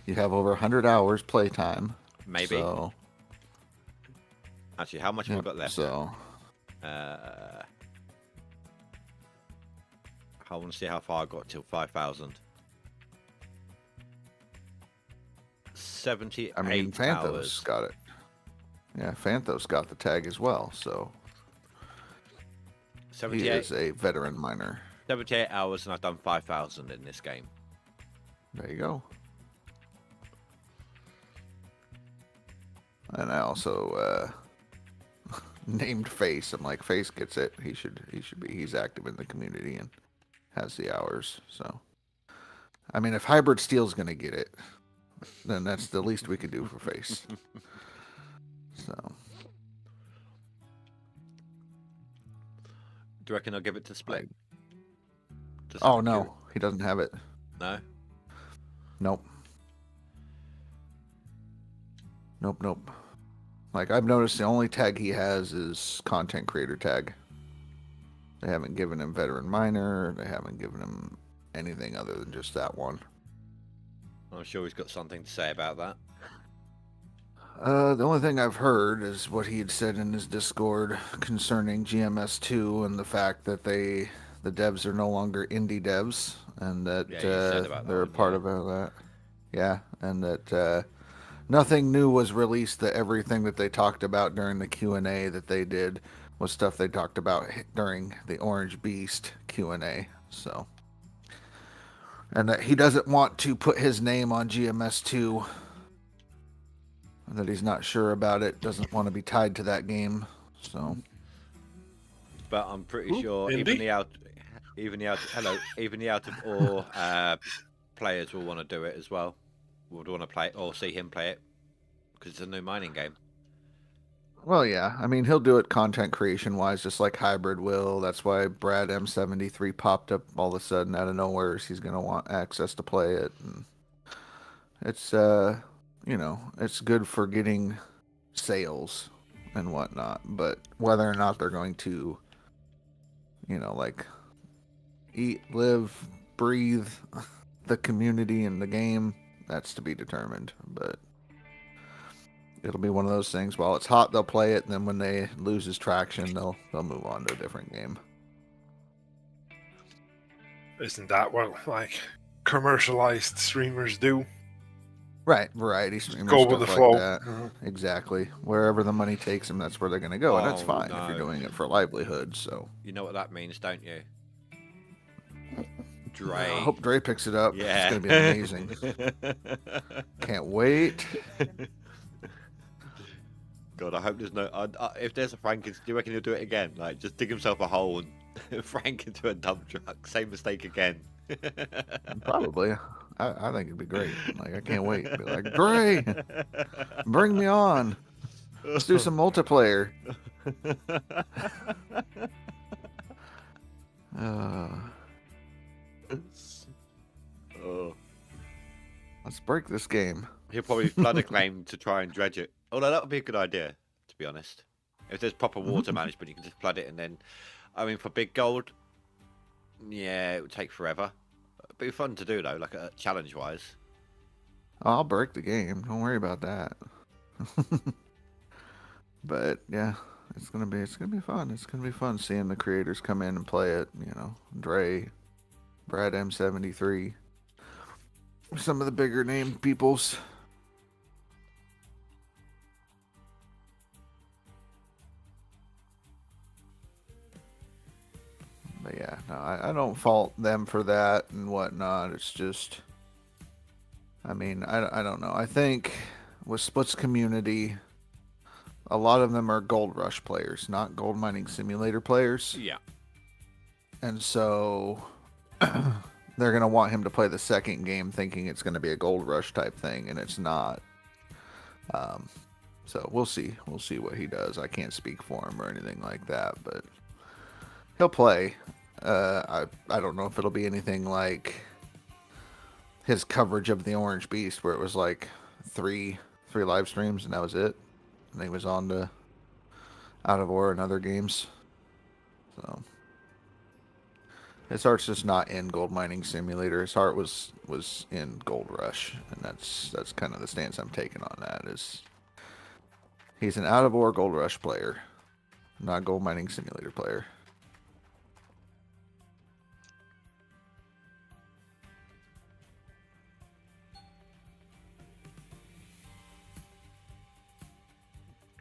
You have over 100 hours playtime. Maybe. So, Actually, how much have I got left? So, I want to see how far I got till 5,000. 78 I mean, Fanthos hours. got it. Yeah, Fanthos got the tag as well, so he 78, is a veteran miner. 78 hours, and I've done 5,000 in this game. There you go. And I also named Face. I'm like, Face gets it. He should be. He's active in the community and has the hours. So, I mean, if Hybrid Steel's gonna get it, then that's the least we could do for Face. So, Do you reckon I'll give it to Split? Just oh out of no, he doesn't have it. No? Nope. Nope. Like, I've noticed the only tag he has is content creator tag. They haven't given him veteran miner. They haven't given him anything other than just that one. I'm sure he's got something to say about that. The only thing I've heard is what he had said in his Discord concerning GMS2 and the fact that the devs are no longer indie devs and that Yeah, he said about that they're a one, part yeah. of that. Yeah, and that nothing new was released. That everything that they talked about during the Q&A that they did was stuff they talked about during the Orange Beast Q&A. So, and that he doesn't want to put his name on GMS2. That he's not sure about it. Doesn't want to be tied to that game. So, But I'm pretty sure Indy? even the out of all players will want to do it as well. Would want to play it or see him play it because it's a new mining game. well, yeah. I mean, he'll do it content creation wise, just like Hybrid will. That's why Brad M73 popped up all of a sudden out of nowhere. He's gonna want access to play it, and it's it's good for getting sales and whatnot. But whether or not they're going to, like eat, live, breathe the community and the game, that's to be determined. But it'll be one of those things. While it's hot, they'll play it, and then when they loses traction, they'll move on to a different game. Isn't that what like commercialized streamers do? Right, variety streamers, Go with stuff the like flow. that. Exactly. Wherever the money takes them, that's where they're going to go, and that's Oh, fine if no. you're doing it for livelihood. So You know what that means, don't you? Dre. I hope Dre picks it up. Yeah. It's going to be amazing. Can't wait. God, I hope there's no. If there's a Franken, do you reckon he'll do it again? Like, just dig himself a hole and Frank into a dump truck. Same mistake again. Probably. I think it'd be great. Like, I can't wait. Be like, Dre, bring me on. Let's do some multiplayer. Oh. Let's break this game. He'll probably flood a claim to try and dredge it. Although that would be a good idea, to be honest. If there's proper water management, you can just flood it and then. I mean, for big gold, yeah, it would take forever. It'd be fun to do though, like challenge-wise. I'll break the game. Don't worry about that. But yeah, it's gonna be fun. It's gonna be fun seeing the creators come in and play it. You know, Dre, Brad M73, some of the bigger name peoples. But yeah, no, I don't fault them for that and whatnot. It's just, I mean, I don't know. I think with Split's community, a lot of them are Gold Rush players, not Gold Mining Simulator players. Yeah. And so they're going to want him to play the second game thinking it's going to be a Gold Rush type thing, and it's not. So we'll see. We'll see what he does. I can't speak for him or anything like that, but he'll play. I don't know if it'll be anything like his coverage of the Orange Beast, where it was like three live streams and that was it. And he was on to Out of War and other games. So his heart's just not in Gold Mining Simulator. His heart was in Gold Rush, and that's kind of the stance I'm taking on that. Is he's an Out of War Gold Rush player, not Gold Mining Simulator player.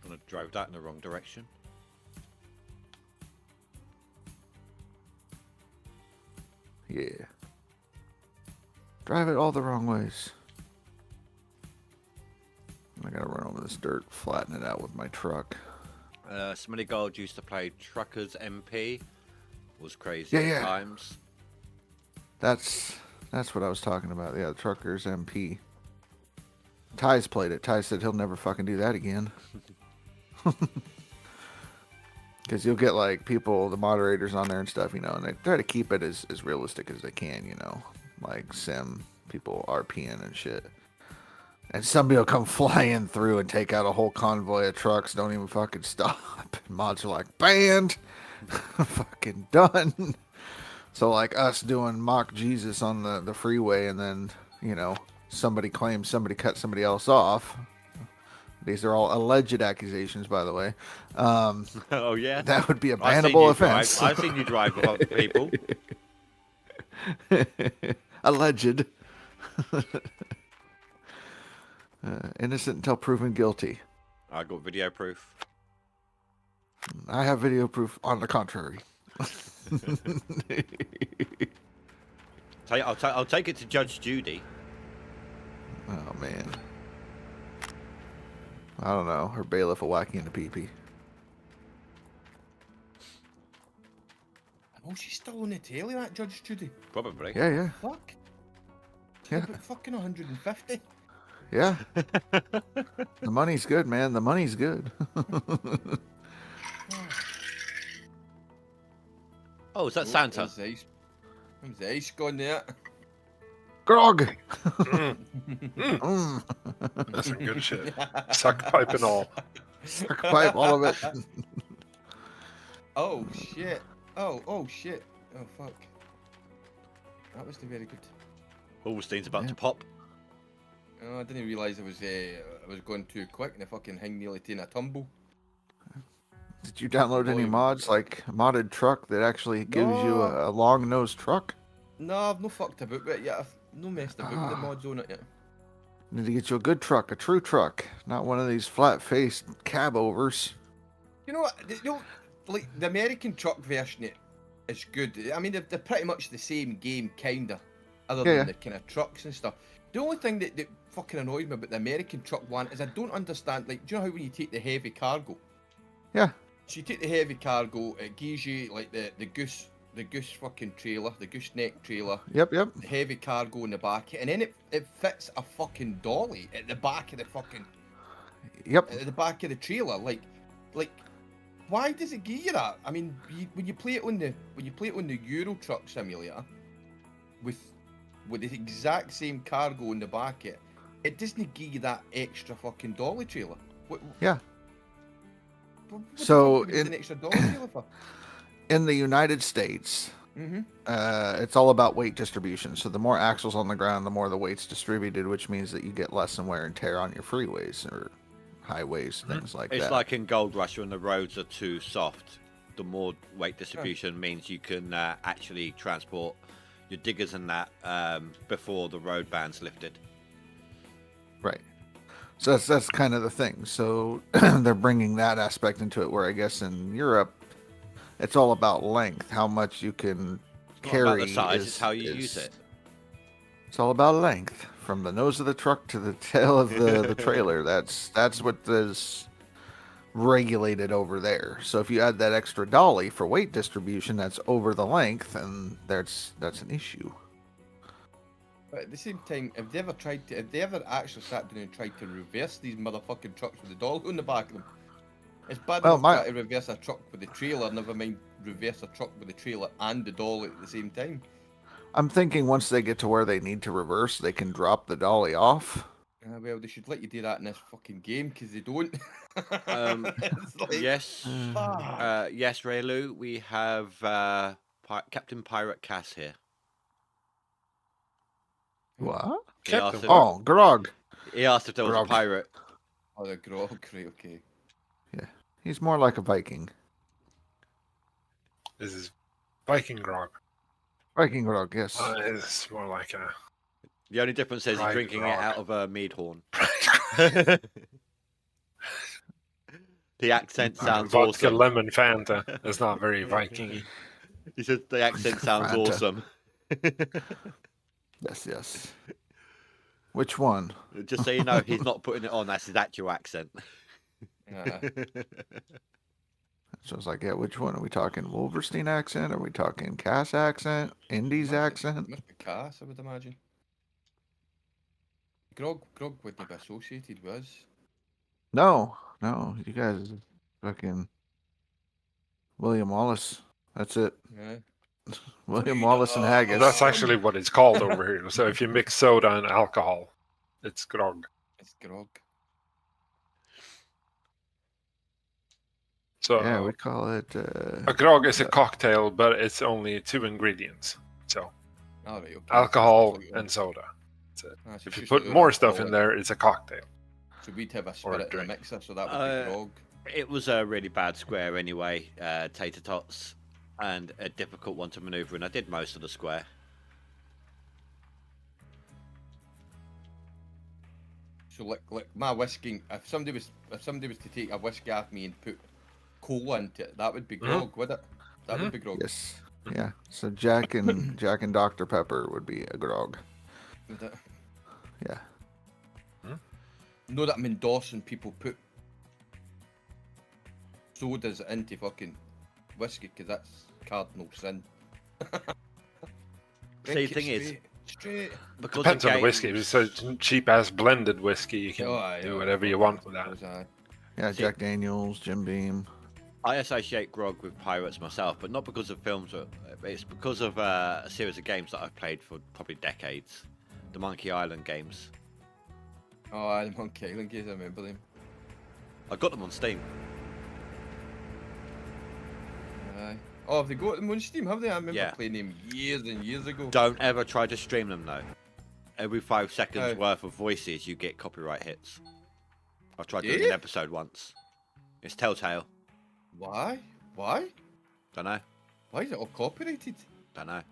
I'm gonna drive that in the wrong direction. Yeah. Drive it all the wrong ways. I gotta run over this dirt, flatten it out with my truck. Smitty Gold used to play Truckers MP. Was crazy Yeah. at times. That's what I was talking about. Yeah, the Truckers MP. Ty's played it. Ty said he'll never fucking do that again. Because you'll get like people, the moderators on there and stuff, you know, and they try to keep it as realistic as they can, you know, like sim people RPing and shit. And somebody will come flying through and take out a whole convoy of trucks, don't even fucking stop. And mods are like, banned, fucking done. So like us doing mock Jesus on the freeway, and then, you know, somebody claims somebody cut somebody else off. These are all alleged accusations, by the way. Oh yeah, that would be a bannable offense. I've seen you drive a lot of people. Alleged. Innocent until proven guilty. I got video proof. I have video proof on the contrary. I'll take it to Judge Judy. Oh man. I don't know. Her bailiff will whack you in the pee-pee. Oh, she's still on the telly, that Judge Judy. Probably. Yeah. Fuck. Yeah. About fucking 150. Yeah. The money's good, man. The money's good. Oh, is that Santa? There's ice. There's the ice gone there. Grog! That's some good shit. Suck pipe and all. Suck pipe, all of it. Oh shit. Oh shit. Oh fuck. That was very good. Holstein's about to pop. Oh, I didn't realise I was going too quick and the fucking thing nearly taking a tumble. Did you download any mods, like a modded truck that actually gives you a long-nosed truck? No, I've no fucked about with it yet. I've no messed about with the mods on it yet. Need to get you a good truck, a true truck, not one of these flat-faced cab overs. You know what? Like the American truck version is good. I mean, they're pretty much the same game, kinda, other than the kind of trucks and stuff. The only thing that fucking annoys me about the American truck one is I don't understand. Like, do you know how when you take the heavy cargo? Yeah. So you take the heavy cargo, it gives you like the goose fucking trailer, the gooseneck trailer. Yep. The heavy cargo in the back, and then it fits a fucking dolly at the back of the fucking. Yep. At the back of the trailer, like, why does it give you that? I mean, when you play it on the Euro Truck Simulator, with the exact same cargo in the back, it doesn't give you that extra fucking dolly trailer. Yeah. What So the fuck an extra dolly trailer for? In the United States, it's all about weight distribution. So the more axles on the ground, the more the weight's distributed, which means that you get less and wear and tear on your freeways or highways, things like that. It's like in Gold Rush when the roads are too soft. The more weight distribution means you can actually transport your diggers and that before the road ban's lifted. Right. So that's kind of the thing. So they're bringing that aspect into it, where I guess in Europe, it's all about length, how much you can carry. Not about the size, it's how you use it. It's all about length, from the nose of the truck to the tail of the trailer. That's what is regulated over there. So if you add that extra dolly for weight distribution, that's over the length, and that's an issue. But at the same time, have they ever actually sat down and tried to reverse these motherfucking trucks with the dolly on the back of them? It's bad enough trying to reverse a truck with the trailer, never mind reverse a truck with the trailer and the dolly at the same time. I'm thinking once they get to where they need to reverse, they can drop the dolly off. Well, they should let you do that in this fucking game, because they don't. Yes, yes, Raylu, we have Captain Pirate Cass here. What? Grog. He asked if there was Grog. a pirate. Oh, the Grog, right, okay. Yeah, he's more like a Viking. This is Viking Grog. Viking Grog, yes. It's more like a... The only difference is he's drinking grog. it out of a mead horn. The accent sounds Vodka awesome. lemon Fanta is not very Viking-y. He said the accent sounds Fanta. awesome. Yes. Which one? Just so you know, he's not putting it on. That's his actual accent. So I was like, yeah, which one? Are we talking Wolverstein accent? Are we talking Cass accent? Indy's accent? Must be Cass, I would imagine. Grog wouldn't be associated with us. No, you guys fucking William Wallace. That's it. Yeah. William Wallace and Haggis. That's actually what it's called over here. So if you mix soda and alcohol, it's grog. It's Grog. So Yeah, we call it. a grog is a cocktail, but it's only 2 ingredients. So All right, okay. alcohol and soda. That's it. Ah, so If you it's put just more like stuff in alcoholic. there, it's a cocktail. So we'd have a Or a spirit in a drink. mixer, so that would be Grog. It was a really bad square anyway, tater tots, and a difficult one to maneuver in. I did most of the square. So like my whiskey, if somebody was to take a whiskey off me and put cola into it, that would be Grog, would it? That would be Grog. Yes. Yeah. So Jack and Dr. Pepper would be a grog. Would it? Yeah. Know that I'm endorsing people put sodas into fucking whiskey, because that's cardinal sin. See, the Drink it thing is, straight. because Depends on the games- whiskey. If it's a cheap-ass blended whiskey, you can do whatever you want with that. Yeah, See- Jack Daniels, Jim Beam. I associate grog with pirates myself, but not because of films. It's because of a series of games that I've played for probably decades. The Monkey Island games. Oh, the Monkey Island games, I remember them. I got them on Steam. Aye. Oh, have they got them on Steam, have they? I remember Yeah. playing them years and years ago. Don't ever try to stream them though. Every 5 seconds Oh. worth of voices, you get copyright hits. I tried doing Yeah? an episode once. It's Telltale. Why? Don't know. Why is it all copyrighted? Don't know.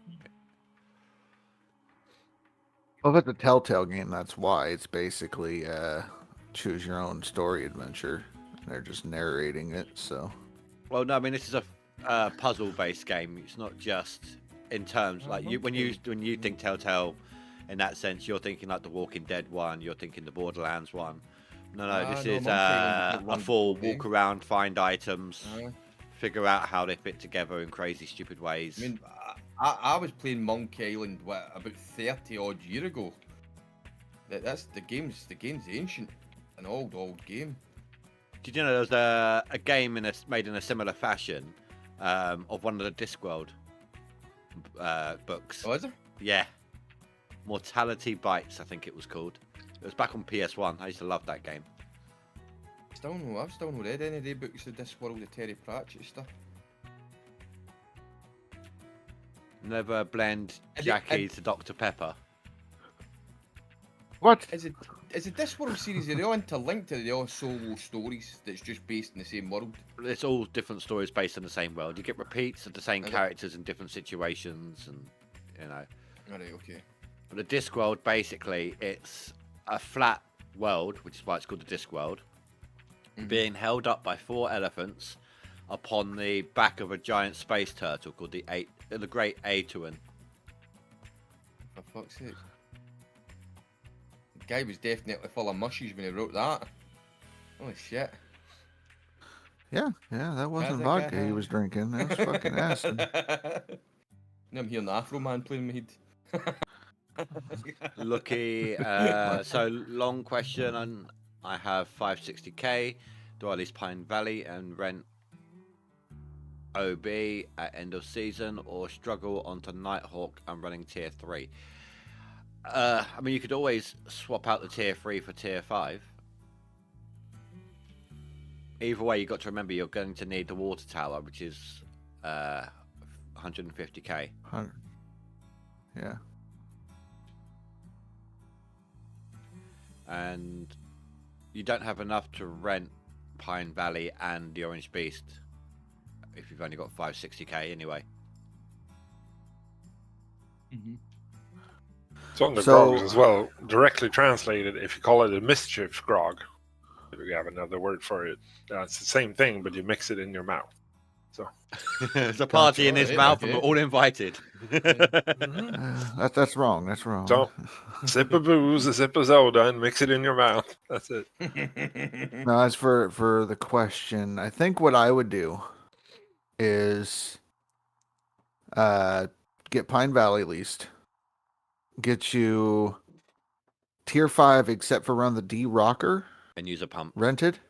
Well, if it's a Telltale game, that's why. It's basically choose your own story adventure. They're just narrating it, so. Well, no, I mean this is a puzzle-based game. It's not just in terms like when you think Telltale, in that sense, you're thinking like the Walking Dead one. You're thinking the Borderlands one. No, this is a full walk around, find items, figure out how they fit together in crazy, stupid ways. I mean, I was playing Monkey Island about 30 odd year ago. That's the game's ancient, an old game. Did you know there was a game made in a similar fashion of one of the Discworld books? Oh, is there? Yeah, Mortality Bites, I think it was called. It was back on PS1. I used to love that game. I've still not read any of the books of Discworld, the Terry Pratchett stuff. Never blend Jackie to Dr. Pepper. What? Is it Discworld series? Are they all interlinked, or are they all solo stories that's just based in the same world? It's all different stories based in the same world. You get repeats of the same characters in different situations, and you know. Alright, okay. But the Discworld, basically, it's a flat world, which is why it's called the Discworld, being held up by 4 elephants upon the back of a giant space turtle called the Great Atuan. For fuck's sake. The guy was definitely full of mushies when he wrote that. Holy shit. Yeah, that wasn't vodka he was drinking. That was fucking acid. Now I'm hearing the Afro Man playing in my head. Lucky. So long question, and I have 560k. Do I lease Pine Valley and rent OB at end of season, or struggle onto Nighthawk and running tier 3? I mean, you could always swap out the tier 3 for tier 5. Either way, you've got to remember you're going to need the water tower, which is 150k. Yeah. And you don't have enough to rent Pine Valley and the Orange Beast if you've only got 560k anyway. It's on the grogs as well. Directly translated, if you call it a mischief grog, we have another word for it. It's the same thing, but you mix it in your mouth. So there's a party in his mouth, and we're all invited. That's wrong. That's wrong. So, sip of booze, a sip of soda, and mix it in your mouth. That's it. Now, as for the question, I think what I would do is get Pine Valley leased, get you tier 5 except for around the D Rocker, and use a pump. Rented.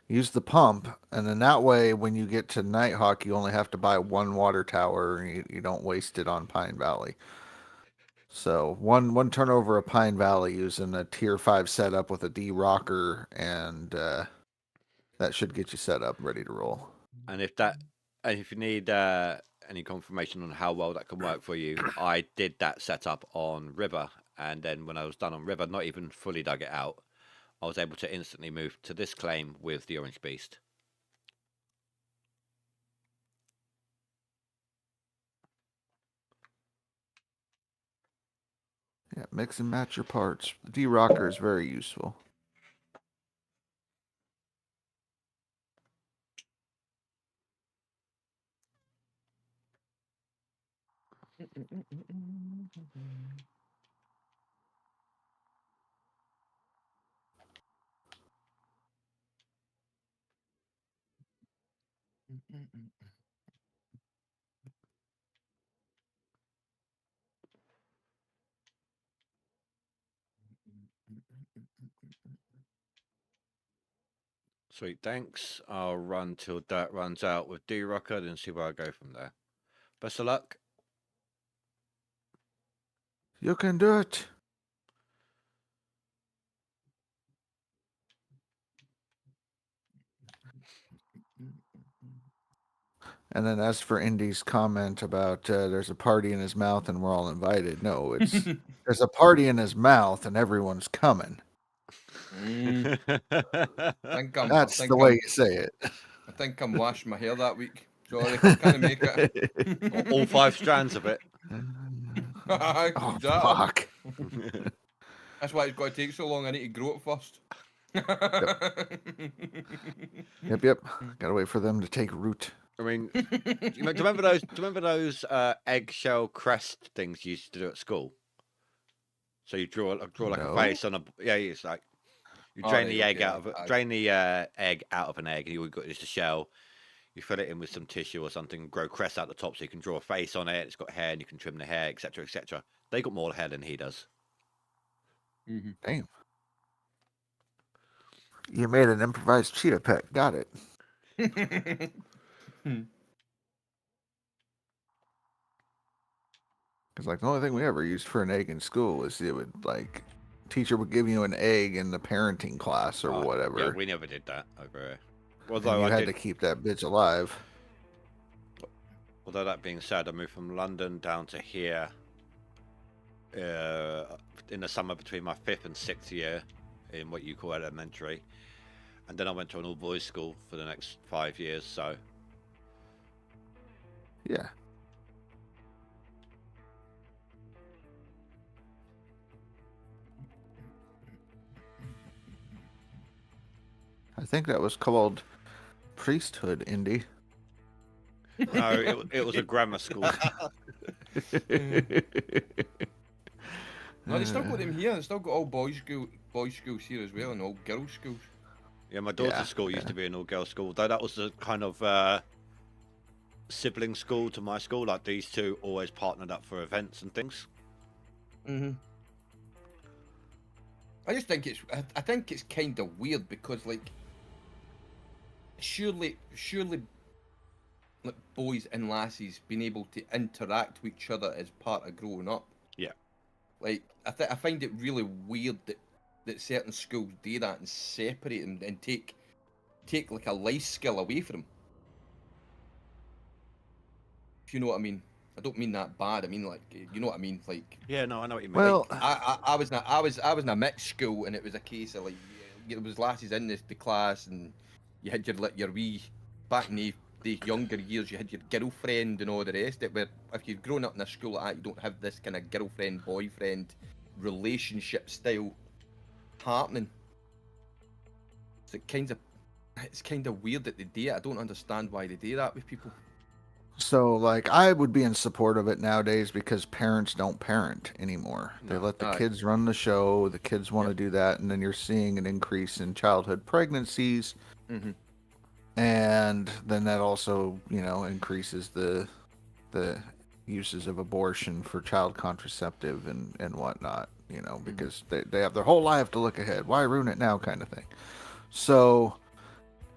Use the pump, and then that way, when you get to Nighthawk, you only have to buy 1 water tower, and you don't waste it on Pine Valley. So one turnover of Pine Valley using a tier 5 setup with a D Rocker, and that should get you set up, ready to roll. And if you need any confirmation on how well that can work for you, I did that setup on River, and then when I was done on River, not even fully dug it out, I was able to instantly move to this claim with the Orange Beast. Yeah, mix and match your parts. The D-Rocker is very useful. Sweet, thanks. I'll run till dirt runs out with D-Rocker and see where I go from there. Best of luck. You can do it. And then as for Indy's comment about there's a party in his mouth and we're all invited. No, it's there's a party in his mouth and everyone's coming. That's the way you say it. I think I'm washing my hair that week. Sorry, I can't make it. All 5 strands of it. Oh, fuck. That's why it's got to take so long. I need to grow it first. Yep. Gotta wait for them to take root. I mean, do you remember those? Do you remember those eggshell crest things you used to do at school? So you draw like a No. face on a it's like you Oh, drain right, the egg okay, out of drain the egg out of an egg, and you got just a shell. You fill it in with some tissue or something, grow crest out the top, so you can draw a face on it. It's got hair, and you can trim the hair, etc., etc. They got more hair than he does. Damn. You made an improvised cheetah pet. Got it. Because like the only thing we ever used for an egg in school is it would like teacher would give you an egg in the parenting class or whatever. Yeah, we never did that over here. Although you had to keep that bitch alive. Although that being said, I moved from London down to here in the summer between my 5th and 6th year in what you call elementary, and then I went to an all-boys school for the next 5 years. So yeah. I think that was called priesthood, Indy. no, it was a grammar school. No, they still got them here. They still got all boys schools here as well, and all girls schools. Yeah, my daughter's school used to be an all-girls school, though that was a kind of sibling school to my school. Like these two always partnered up for events and things. I just think I think it's kind of weird because like surely like boys and lassies being able to interact with each other as part of growing up. Yeah. Like I find it really weird that certain schools do that and separate them and take like a life skill away from them. If you know what I mean. I don't mean that bad. I mean like you know what I mean. Like Yeah, no, I know what you mean. Well, like, I was in a mixed school and it was a case of like there was lasses in the class and you had your wee back in the younger years you had your girlfriend and all the rest. Where if you've grown up in a school like that, you don't have this kind of girlfriend boyfriend relationship style happening. So it's kind of weird that they do it. I don't understand why they do that with people. so like I would be in support of it nowadays because parents don't parent anymore. They No. let the Aye. kids run the show. The kids want to do that, and then you're seeing an increase in childhood pregnancies. And then that also, increases the uses of abortion for child contraceptive and whatnot, because they have their whole life to look ahead. Why ruin it now kind of thing. So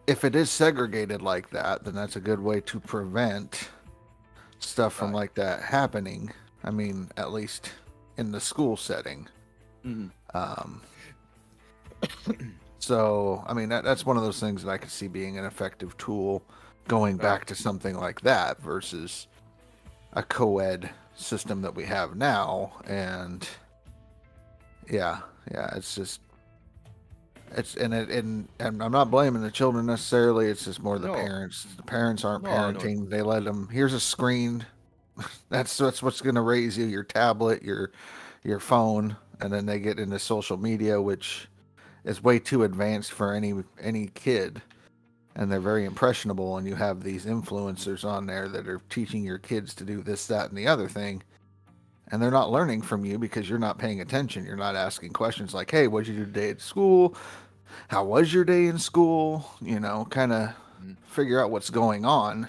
if it is segregated like that, then that's a good way to prevent stuff from like that happening. I mean, at least in the school setting. So, I mean, that's one of those things that I could see being an effective tool going back to something like that versus a co-ed system that we have now. And yeah, it's just, and I'm not blaming the children necessarily. It's just more the parents. The parents aren't parenting. No. They let them, here's a screen. That's what's going to raise you, your tablet, your phone. And then they get into social media, which is way too advanced for any kid, and they're very impressionable, and you have these influencers on there that are teaching your kids to do this, that, and the other thing, and they're not learning from you because you're not paying attention. You're not asking questions like, hey, what'd you do today at school? How was your day in school? Kind of figure out what's going on.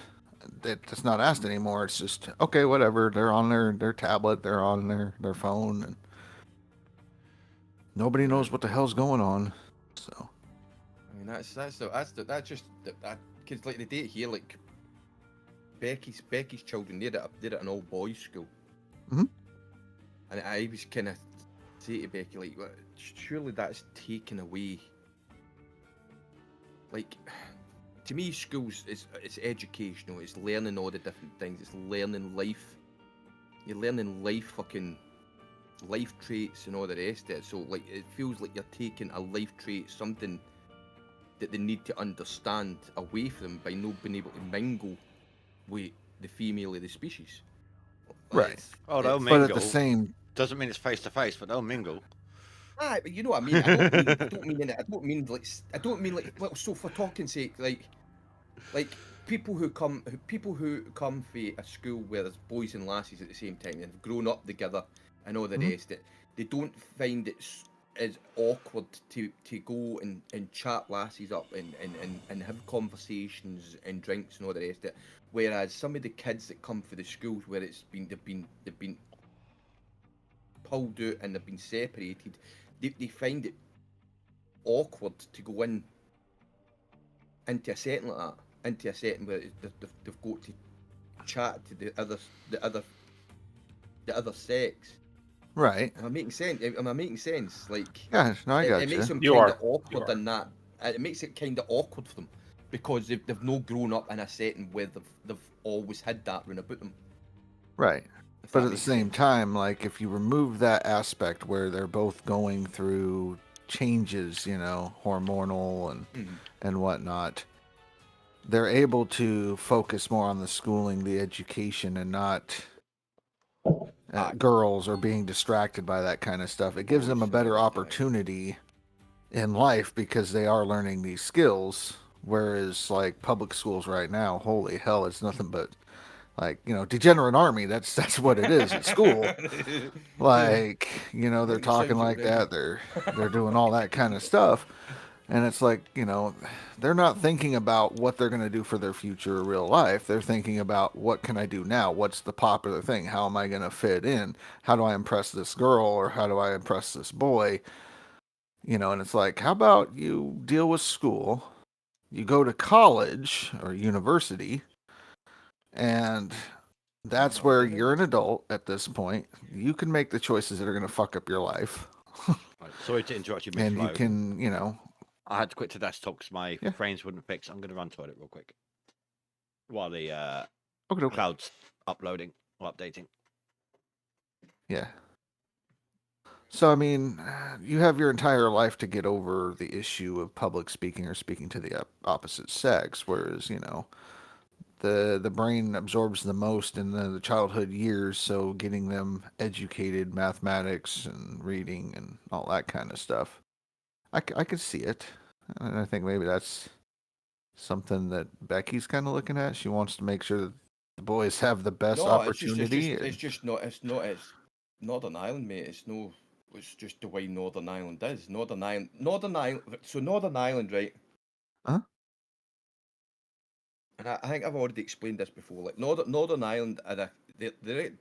That's not asked anymore. It's just, okay, whatever. They're on their tablet, they're on their phone, and nobody knows what the hell's going on. So, I mean, that's just that kids like they do it here. Like Becky's children did it at an all boys school, and I was kind of say to Becky like, well, surely that's taken away. Like, to me, schools it's educational. It's learning all the different things. It's learning life. You're learning life traits and all the rest of it. So like it feels like you're taking a life trait, something that they need to understand away from them by not being able to mingle with the female of the species. Right. Oh, they'll But mingle. at the same Doesn't mean it's face to face, but they'll mingle. Aye, but you know what I mean. I don't mean in it. I don't mean like. I don't mean like. Well, so for talking's sake, like people who come from a school where there's boys and lasses at the same time and have grown up together and all the rest, they don't find it as awkward to go and chat lasses up and have conversations and drinks and all the rest of it. Whereas some of the kids that come for the schools where they've been pulled out and they've been separated, they find it awkward to go into a setting like that, into a setting where they've got to chat to the other sex. Right. Am I making sense? Am I making sense? Like, Yeah, no, I got it you. makes them You kind are. of awkward in that. It makes it kind of awkward for them because they've not grown up in a setting where they've always had that run about them. Right. If But that at the makes same sense. time, like if you remove that aspect where they're both going through changes, you know, hormonal and whatnot, they're able to focus more on the schooling, the education, and not girls or being distracted by that kind of stuff. It gives them a better opportunity in life because they are learning these skills. Whereas like public schools right now, holy hell, it's nothing but like, you know, degenerate army. That's what it is at school. Like, you know, they're Like it talking sounds like already. that. They're doing all that kind of stuff. And it's like, you know, they're not thinking about what they're going to do for their future or real life. They're thinking about what can I do now? What's the popular thing? How am I going to fit in? How do I impress this girl or how do I impress this boy? You know, and it's like, how about you deal with school? You go to college or university, and that's where you're an adult at this point. You can make the choices that are going to fuck up your life. Right, sorry to interrupt you, And you mid-flow. can, you know, I had to quit to desktop because my Yeah. frames wouldn't fix. I'm going to run to it real quick while the okay. cloud's uploading or updating. Yeah. So, I mean, you have your entire life to get over the issue of public speaking or speaking to the opposite sex, whereas, you know, the brain absorbs the most in the childhood years, so getting them educated, mathematics and reading and all that kind of stuff. I could see it. And I think maybe that's something that Becky's kind of looking at. She wants to make sure that the boys have the best No, it's opportunity. just not. It's Northern Ireland, mate. It's just the way Northern Ireland is. Northern Ireland. So Northern Ireland, right? Huh? And I think I've already explained this before. Like Northern Ireland are they're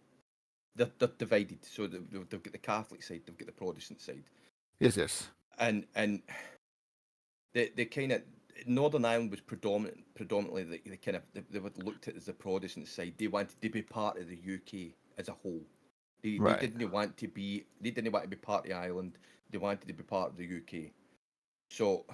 divided. So they've got the Catholic side, they've got the Protestant side, Yes. and they kind of Northern Ireland was predominantly the kind of they were looked at as the Protestant side. They wanted to be part of the UK as a whole. They Right. didn't want to be part of Ireland. They wanted to be part of the UK. So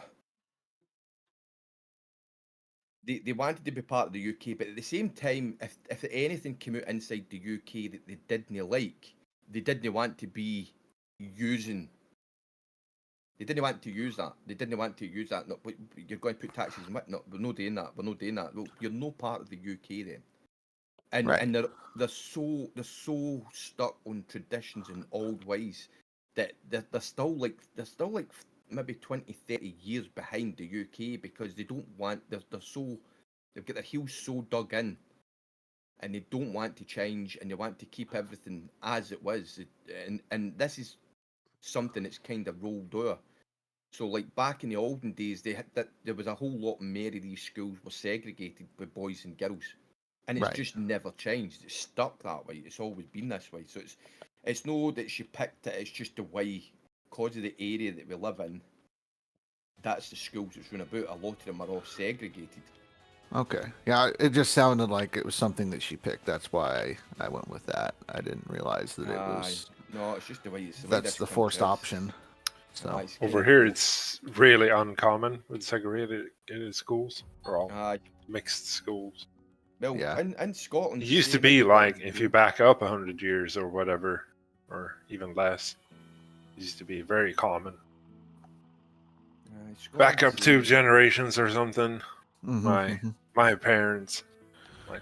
they wanted to be part of the UK, but at the same time, if anything came out inside the UK that they didn't like, they didn't want to be using. They didn't want to use that. They didn't want to use that. No, you're going to put taxes and what? No, we're not doing that. We're not doing that. Well, you're no part of the UK then. And Right. and they're so stuck on traditions and old ways that they're still like maybe 20, 30 years behind the UK because they don't want they've got their heels so dug in and they don't want to change and they want to keep everything as it was. And this is something that's kind of rolled over. So like back in the olden days, there was a whole lot more of these schools were segregated with boys and girls, and it's Right. just never changed. It's stuck that way. It's always been this way. So it's no that she picked it. It's just the way, because of the area that we live in. That's the schools that's run about. A lot of them are all segregated. Okay. Yeah, it just sounded like it was something that she picked. That's why I went with that. I didn't realize that it was. No, it's just the way it's. That's the forced option. So over here, it's really uncommon with segregated schools or all mixed schools. Well, yeah. in Scotland, It used to be like if you back up 100 years or whatever, or even less, it used to be very common. Back up 2 generations or something. My parents. For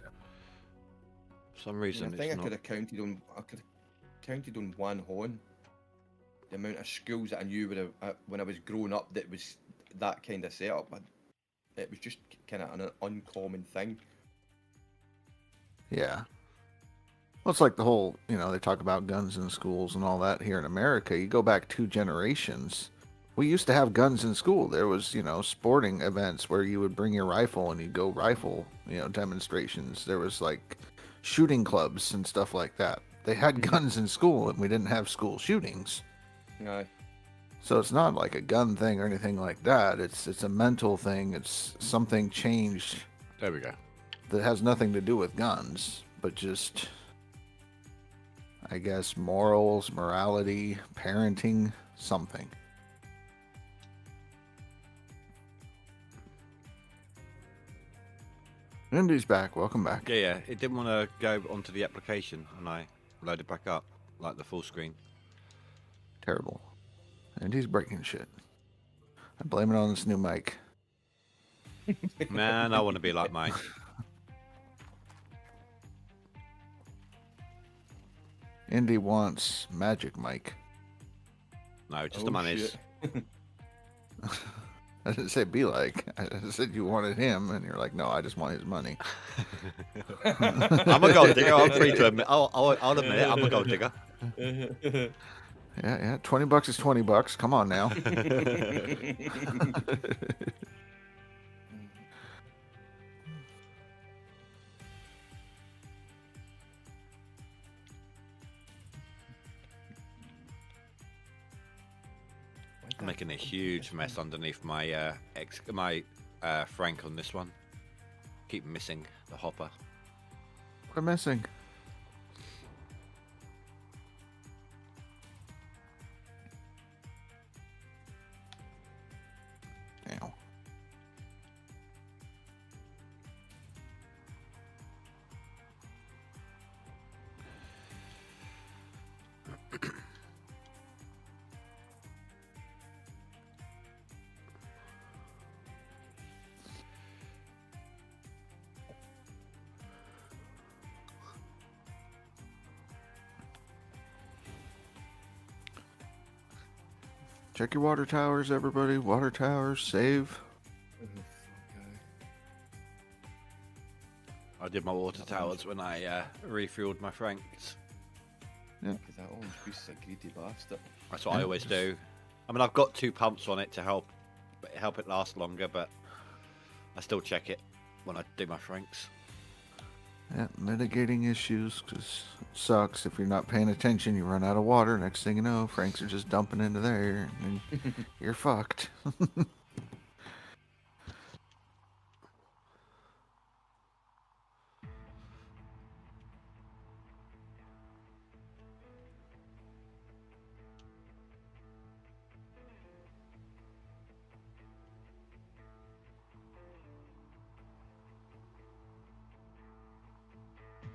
some reason, I think I could have counted on. I could have counted on one hand the amount of schools that I knew when I was growing up that was that kind of setup. It was just kind of an uncommon thing. Yeah. Well, it's like the whole, they talk about guns in schools and all that here in America. You go back 2 generations. We used to have guns in school. There was, sporting events where you would bring your rifle and you'd go rifle, demonstrations. There was like shooting clubs and stuff like that. They had guns in school and we didn't have school shootings. Aye. So it's not like a gun thing or anything like that. It's a mental thing. It's something changed. There we go. That has nothing to do with guns, but just, I guess, morals, morality, parenting, something. Indy's back. Welcome back. Yeah. It didn't want to go onto the application, and I loaded back up, like the full screen. Terrible. Indy's breaking shit. I blame it on this new mic. Man, I want to be like mine. Indy wants Magic Mike. No, just the money's. I didn't say be like. I said you wanted him, and you're like, no, I just want his money. I'm a gold digger. I'm free to admit. I'll admit it. I'm a gold digger. Yeah. $20 is $20. Come on now. I'm making a huge mess underneath my Frank on this one. Keep missing the hopper. We're missing. Ow. Check your water towers, everybody. Water towers, save. I did my water towers when I refueled my Franks. Yeah. Because that orange piece is a greedy bastard. That's what I always do. I mean, I've got 2 pumps on it to help it last longer, but I still check it when I do my Franks. Yeah, mitigating issues, because it sucks. If you're not paying attention, you run out of water. Next thing you know, Franks are just dumping into there, and you're fucked.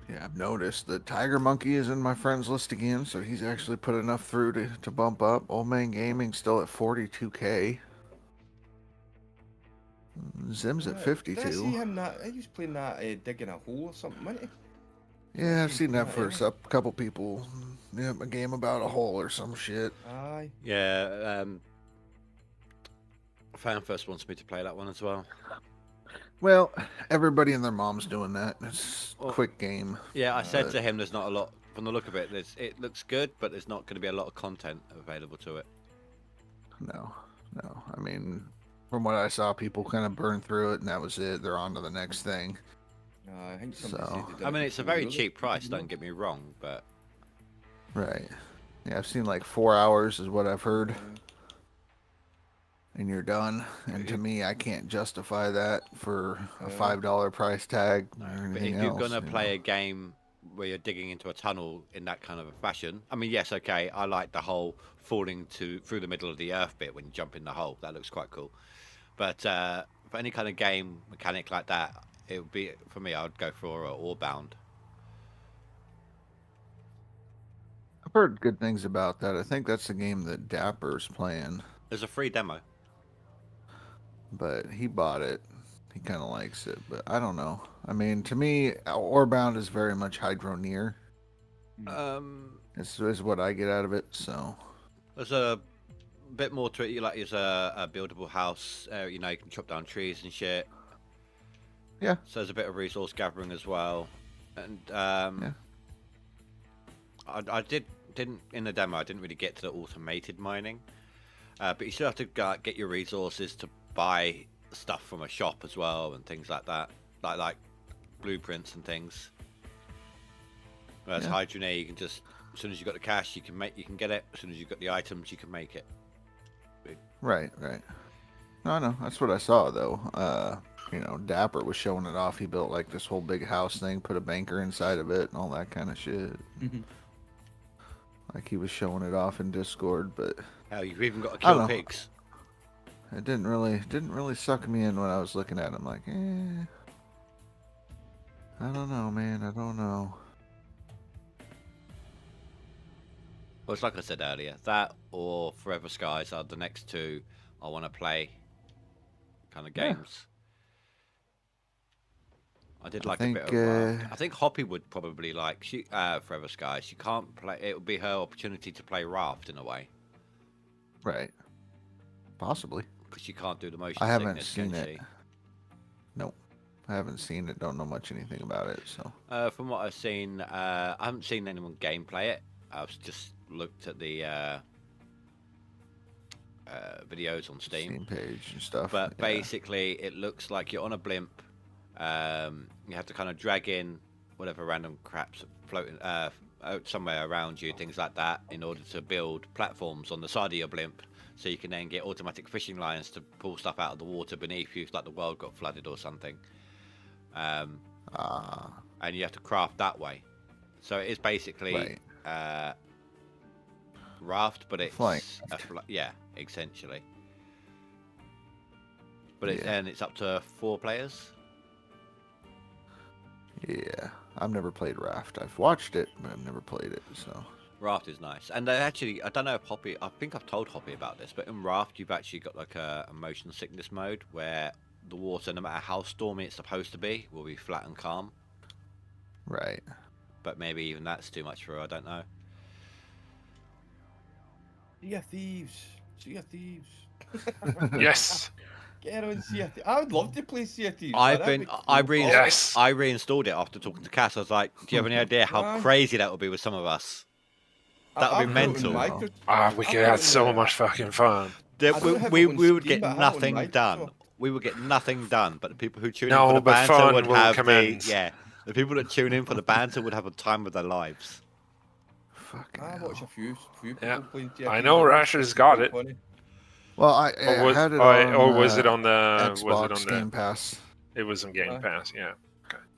Yeah, I've noticed the Tiger Monkey is in my friends list again, so he's actually put enough through to bump up. Old Man Gaming still at 42k. Zim's at 52. Did I see him he was playing that digging a hole or something, wasn't he? Yeah, I've seen that for a couple people. Yeah, a game about a hole or some shit. Aye. Yeah, Fan First wants me to play that one as well. Well, everybody and their mom's doing that. It's a quick game. Yeah, I said to him, there's not a lot, from the look of it, it looks good, but there's not going to be a lot of content available to it. No. I mean, from what I saw, people kind of burn through it, and that was it. They're on to the next thing. I think somebody said they did I mean, it it's a before, very really. cheap price, don't get me wrong, but... Right. Yeah, I've seen like 4 hours is what I've heard. And you're done. And to me, I can't justify that for a $5 price tag or But anything if you're else, going to you play know. a game where you're digging into a tunnel in that kind of a fashion, I mean, yes, okay, I like the whole falling through the middle of the earth bit when you jump in the hole. That looks quite cool. But for any kind of game mechanic like that, it would be, for me, I would go for Oarbound. I've heard good things about that. I think that's the game that Dapper's playing, There's a free demo. but he bought it. He kind of likes it, but I don't know. I mean, to me, Oarbound is very much Hydroneer. is what I get out of it. So There's a bit more to it. Like, it's a buildable house. You know, you can chop down trees and shit. yeah, So there's a bit of resource gathering as well. And Yeah. I didn't in the demo. I didn't really get to the automated mining, but you still have to get your resources to buy stuff from a shop as well and things like that, like blueprints and things. Whereas Yeah. Hydrogen, you can just, as soon as you got the cash, you can get it. As soon as you got the items, you can make it. right. No, that's what I saw though. You know, Dapper was showing it off. He built like this whole big house thing, put a banker inside of it, and all that kind of shit. Like he was showing it off in Discord, but Hell, you've even got to I kill don't know. pigs. it didn't really suck me in when I was looking at him. Like, I don't know, man. I don't know. Well, it's like I said earlier, that or Forever Skies are the next two I want to play kind of Yeah. games. I did I like think, a bit of Raft. I think Hoppy would probably like Forever Skies. She can't play. It would be her opportunity to play Raft in a way Right. Possibly. because she can't do the motion I haven't sickness, seen can it. Nope. I haven't seen it. Don't know much anything about it. So. she? From what I've seen, I haven't seen anyone gameplay it. I've just looked at the videos on Steam. Page and stuff. But yeah. basically, it looks like you're on a blimp. You have to kind of drag in whatever random crap's floating out somewhere around you, things like that, in order to build platforms on the side of your blimp, so you can then get automatic fishing lines to pull stuff out of the water beneath you, like the world got flooded or something. And you have to craft that way. So it is basically Right. Raft, but it's Flying. yeah, essentially. But Yeah. and it's up to 4 players. Yeah. I've never played Raft. I've watched it, but I've never played it. So. Raft is nice, and they actually, I don't know if Hoppy, I think I've told Hoppy about this, but in Raft you've actually got like a motion sickness mode where the water, no matter how stormy it's supposed to be, will be flat and calm. Right. But maybe even that's too much for her, I don't know. Sea of Thieves. Sea of Thieves. Yes. Get on Sea of Thieves. I would love to play Sea of Thieves. I Yes. reinstalled it after talking to Cass. I was like, do you have any idea how Right. crazy that would be with some of us? That would be mental. We could have so much fucking fun. That I don't have we it on would Steam, get but I have it on nothing Microsoft. done. We would get nothing done, but the people who tune No, in for the but banter fun would will have commence. the people that tune in for the banter would have a time of their lives. Fucking I hell. watch a few people Yeah. playing Sea of I Thieves. know It's Rasher's got it. funny. Well, I Or was, had it or on. was it on the Xbox was it on the Game Pass? it was on Game Aye. Pass, yeah.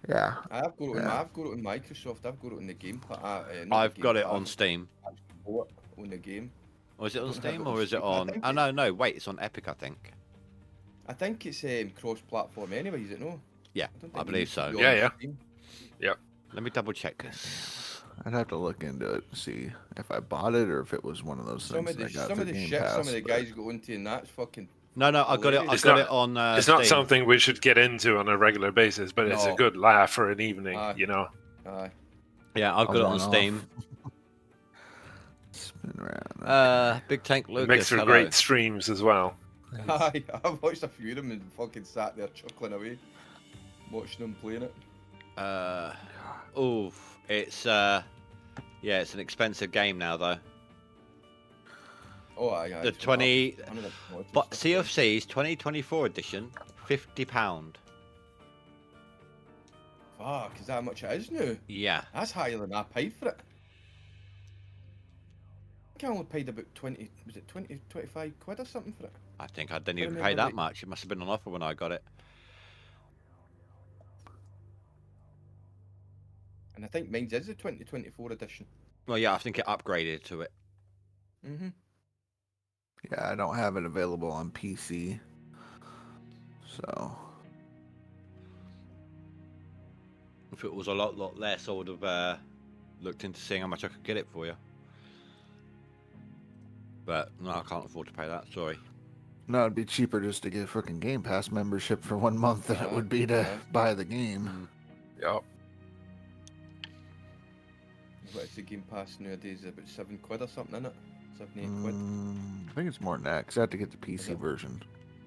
Yeah. I've got it on. Yeah. I've got it on Microsoft. I've got it on the Game Pass. I've got it on Steam. On the game. Or is it on don't have Steam it on or is it Steam. I on? think Oh it- no, wait, it's on Epic, I think. I think it's cross-platform anyway. Is it no? Yeah, don't I think it believe needs to so. be Yeah, on yeah. Steam. Let me double check this. I'd have to look into it and see if I bought it or if it was one of those Some things of the that I got some through of the Game shit Pass. some of the but- guys go into, and that's fucking. No, I got it. I It's got not- it on. It's not Steam. something we should get into on a regular basis, but it's a No. good laugh for an evening, Aye. you know. Aye. Yeah, I've got I'll it run on off. Steam. Spin around. Big Tank It Lucas. makes for hello. great streams as well. Aye. I've watched a few of them and fucking sat there chuckling away, watching them playing it. Oof. It's it's an expensive game now though. Oh, aye. The it's 20 one of the mods and But stuff. Sea of Thieves 2024 edition, £50. Fuck, is that how much it is now? Yeah. That's higher than I paid for it. I think I only paid about 20, was it 20, 25 quid or something for it? I think I didn't I even remember pay that like- much. It must have been on offer when I got it. And I think mine's is the 2024 edition. Well, yeah, I think it upgraded to it. Mm-hmm. Yeah, I don't have it available on PC. So. If it was a lot less, I would have looked into seeing how much I could get it for you. But no, I can't afford to pay that. Sorry. No, it'd be cheaper just to get a freaking Game Pass membership for 1 month than it would be to Yeah. buy the game. Yep. What is the Game Pass nowadays? About £7 or something, isn't it? 7, 8 quid. I think it's more than that, because I have to get the Is PC it? version.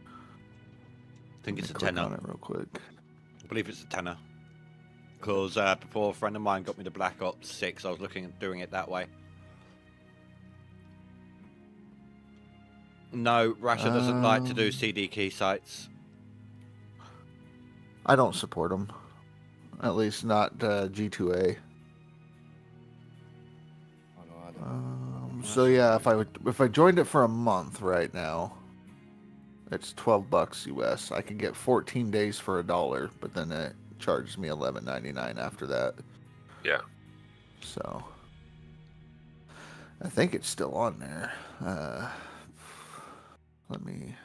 I think Let it's me a click tenner. on it real quick. I believe it's a tenner. Because before a friend of mine got me the Black Ops 6, I was looking at doing it that way. No, Russia doesn't like to do CD key sites. I don't support them. At least not G2A. Oh, no, I don't know. So yeah, if I joined it for a month right now, it's $12 US. I can get 14 days for $1, but then it charges me $11.99 after that. Yeah. So I think it's still on there. Let me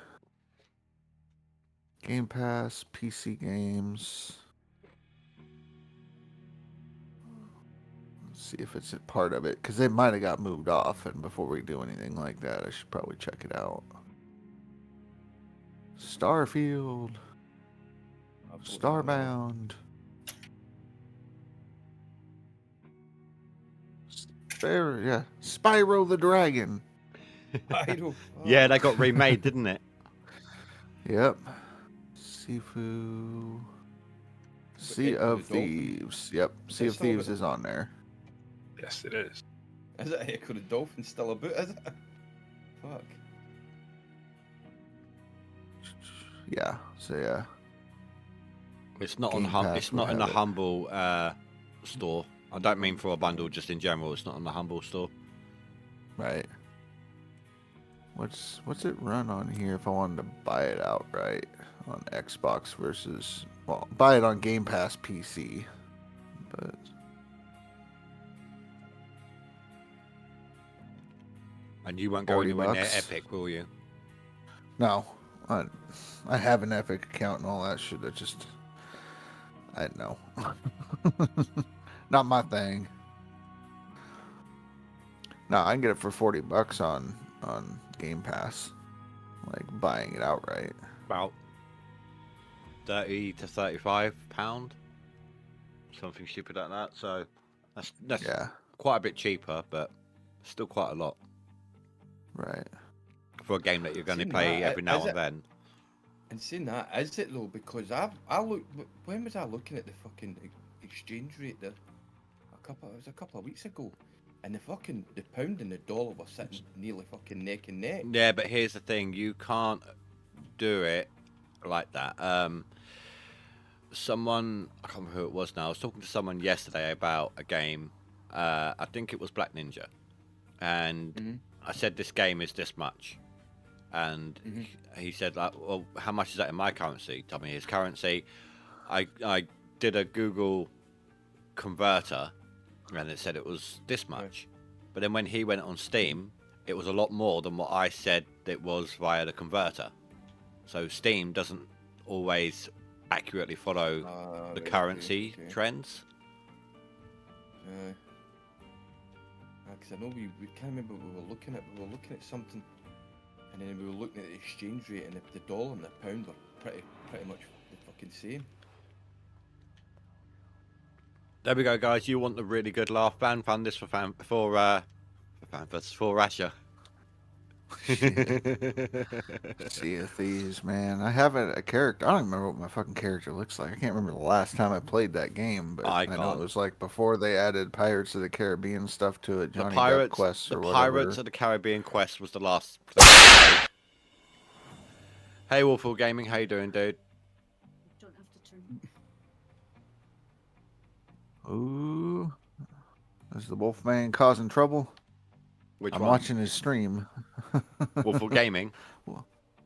Game Pass, PC games. Let's see if it's a part of it, because they might have got moved off. And before we do anything like that, I should probably check it out. Starfield, Starbound, Spyro the Dragon. Spyro. Yeah, that got remade, didn't it? Yep. Sifu. Sea Echo of the Dolphin? Thieves. Yep. Sea of still Thieves with- is on there. Yes, it is. Is it Echo the Dolphin still about, is it? Fuck. Yeah. So yeah. It's not Game on Pass it's will not in the have it. Humble store. I don't mean for a bundle, just in general. It's not on the Humble store. Right. What's it run on here if I wanted to buy it outright on Xbox versus, well, buy it on Game Pass PC, but And you won't go $40. anywhere near Epic, will you? no, I have an Epic account and all that shit. I know, not my thing. No, I can get it for $40 on Game Pass, like buying it outright. About 30 to 35 pound, something stupid like that. So that's Yeah, quite a bit cheaper, but still quite a lot right. for a game that you're going to Seen play that, every now is and it- then. And saying that, is it though? Because I looked. When was I looking at the fucking exchange rate there? It was a couple of weeks ago, and the pound and the dollar were sitting nearly fucking neck and neck. Yeah, but here's the thing: you can't do it like that. Someone, I can't remember who it was now. I was talking to someone yesterday about a game. I think it was Black Ninja, and Mhm. I said this game is this much, and Mhm. he said, like, well, how much is that in my currency? Tell me his currency. I did a Google converter, and it said it was this much. But then when he went on Steam, it was a lot more than what I said it was via the converter. So Steam doesn't always accurately follow the Right, currency okay. trends. Because I know we can't remember what we were looking at. We were looking at something, and then we were looking at the exchange rate, and the dollar and the pound were pretty much the fucking same. There we go, guys. You want the really good laugh? Fan this for Russia. Sea of Thieves, man. I have a character. I don't even remember what my fucking character looks like. I can't remember the last time I played that game, but I I know can't. it was like before they added Pirates of the Caribbean stuff to it. The Johnny Depp Pirates, quests the or Pirates whatever. of the Caribbean quest was the last. Hey, Wolfall Gaming, how you doing, dude? Don't have to turn. Ooh, is the Wolfman causing trouble? Which I'm one? watching his stream. Wolfall Gaming.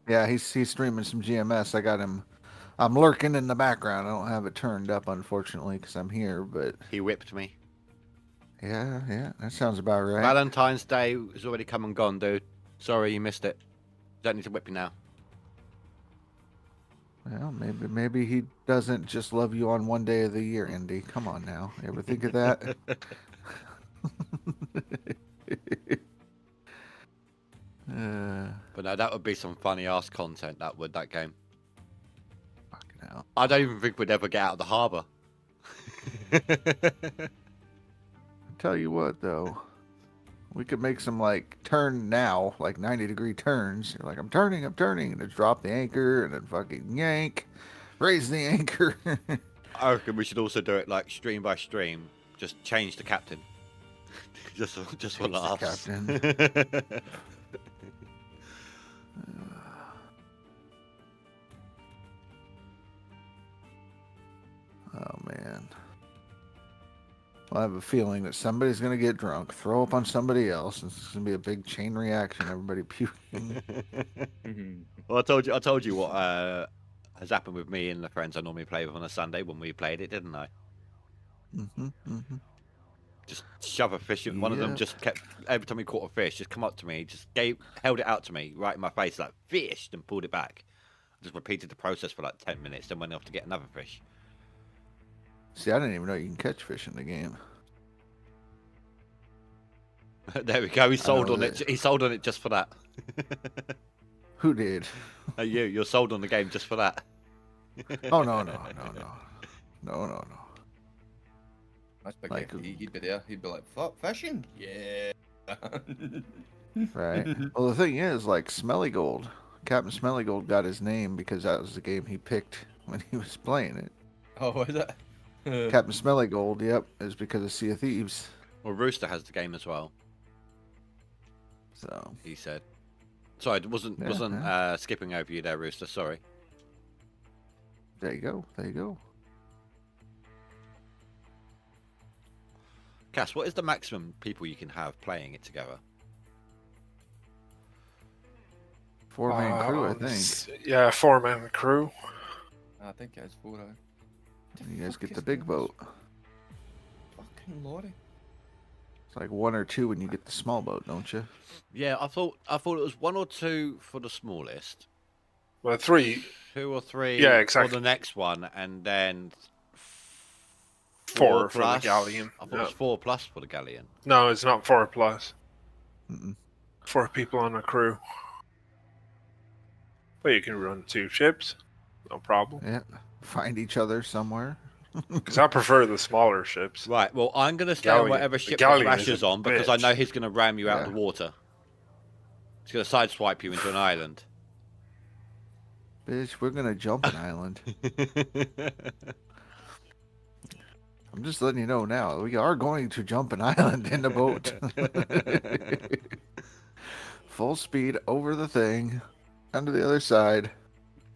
Yeah, he's streaming some GMS. I got him. I'm lurking in the background. I don't have it turned up, unfortunately, because I'm here. But He whipped me. yeah, that sounds about right. Valentine's Day is already come and gone, dude. Sorry you missed it. Don't need to whip you now. Well, maybe he doesn't just love you on one day of the year, Indy. Come on now. You ever think of that? But no, that would be some funny ass content. That game. Fucking hell. I don't even think we'd ever get out of the harbour. tell you what, though. We could make some, like, turn now, like 90-degree turns. You're like, I'm turning, and then drop the anchor, and then fucking yank, raise the anchor. I reckon we should also do it like stream by stream. Just change the captain. just for Change the laughs. captain. Oh, man. Well, I have a feeling that somebody's going to get drunk, throw up on somebody else, and it's going to be a big chain reaction. Everybody puking. Well, I told you what has happened with me and the friends I normally play with on a Sunday when we played it, didn't I? Just shove a fish in. One of them just kept, every time he caught a fish, just come up to me, just held it out to me right in my face, like, fish, and pulled it back. Just repeated the process for like 10 minutes, then went off to get another fish. See, I didn't even know you can catch fish in the game. There we go. He sold on it. He sold on it just for that. Who did? You're sold on the game just for that. Oh, no. That's big. Like, He'd be there. He'd be like, "Fuck fishing, yeah." Right. Well, the thing is, like, Smelly Gold, Captain Smelly Gold got his name because that was the game he picked when he was playing it. Oh, was it? Captain Smelly Gold, yep, is because of Sea of Thieves. Well, Rooster has the game as well. So He said. Sorry, wasn't skipping over you there, Rooster. Sorry. there you go. Cass, what is the maximum people you can have playing it together? 4-man crew, I think. Yeah, 4-man crew. I think it's 4. You guys get the big boat. Fucking lorry. It's like 1 or 2 when you get the small boat, don't you? Yeah, I thought it was 1 or 2 for the smallest. Well, 3. 2 or 3 Yeah, exactly. for the next one, and then 4 for the plus. galleon. I thought it was 4 plus for the galleon. No, it's not 4 plus. Mm-mm. 4 people on a crew. But you can run 2 ships. No problem. Yeah. Find each other somewhere. Because I prefer the smaller ships. Right, well, I'm going to stay on Galleon. whatever The ship galleon that is Thrasher's a on, because I bitch. know he's going to ram you out of Yeah. the water. He's going to sideswipe you into an island. Bitch, we're gonna jump an island. I'm just letting you know now. We are going to jump an island in the boat. Full speed over the thing, under the other side.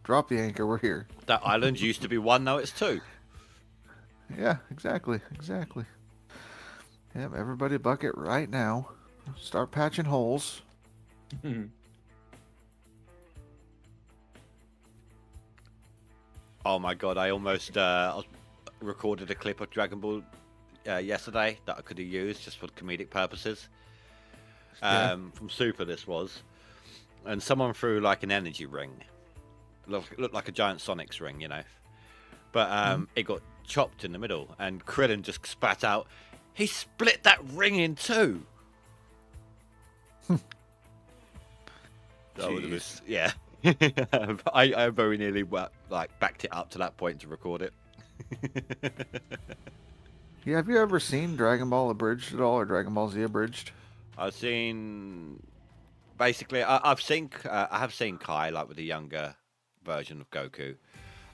Drop the anchor. We're here. That island used to be 1, now it's 2. Yeah, exactly. Yep, everybody bucket right now. Start patching holes. Oh my god, I almost recorded a clip of Dragon Ball yesterday that I could have used just for comedic purposes. From Super, this was. And someone threw like an energy ring. Looked like a giant Sonic's ring, you know. But it got chopped in the middle, and Krillin just spat out, "He split that ring in 2." That was, yeah. I very nearly backed it up to that point to record it. Yeah, have you ever seen Dragon Ball Abridged at all, or Dragon Ball Z Abridged? I've seen, basically, I have seen Kai, like with the younger version of Goku,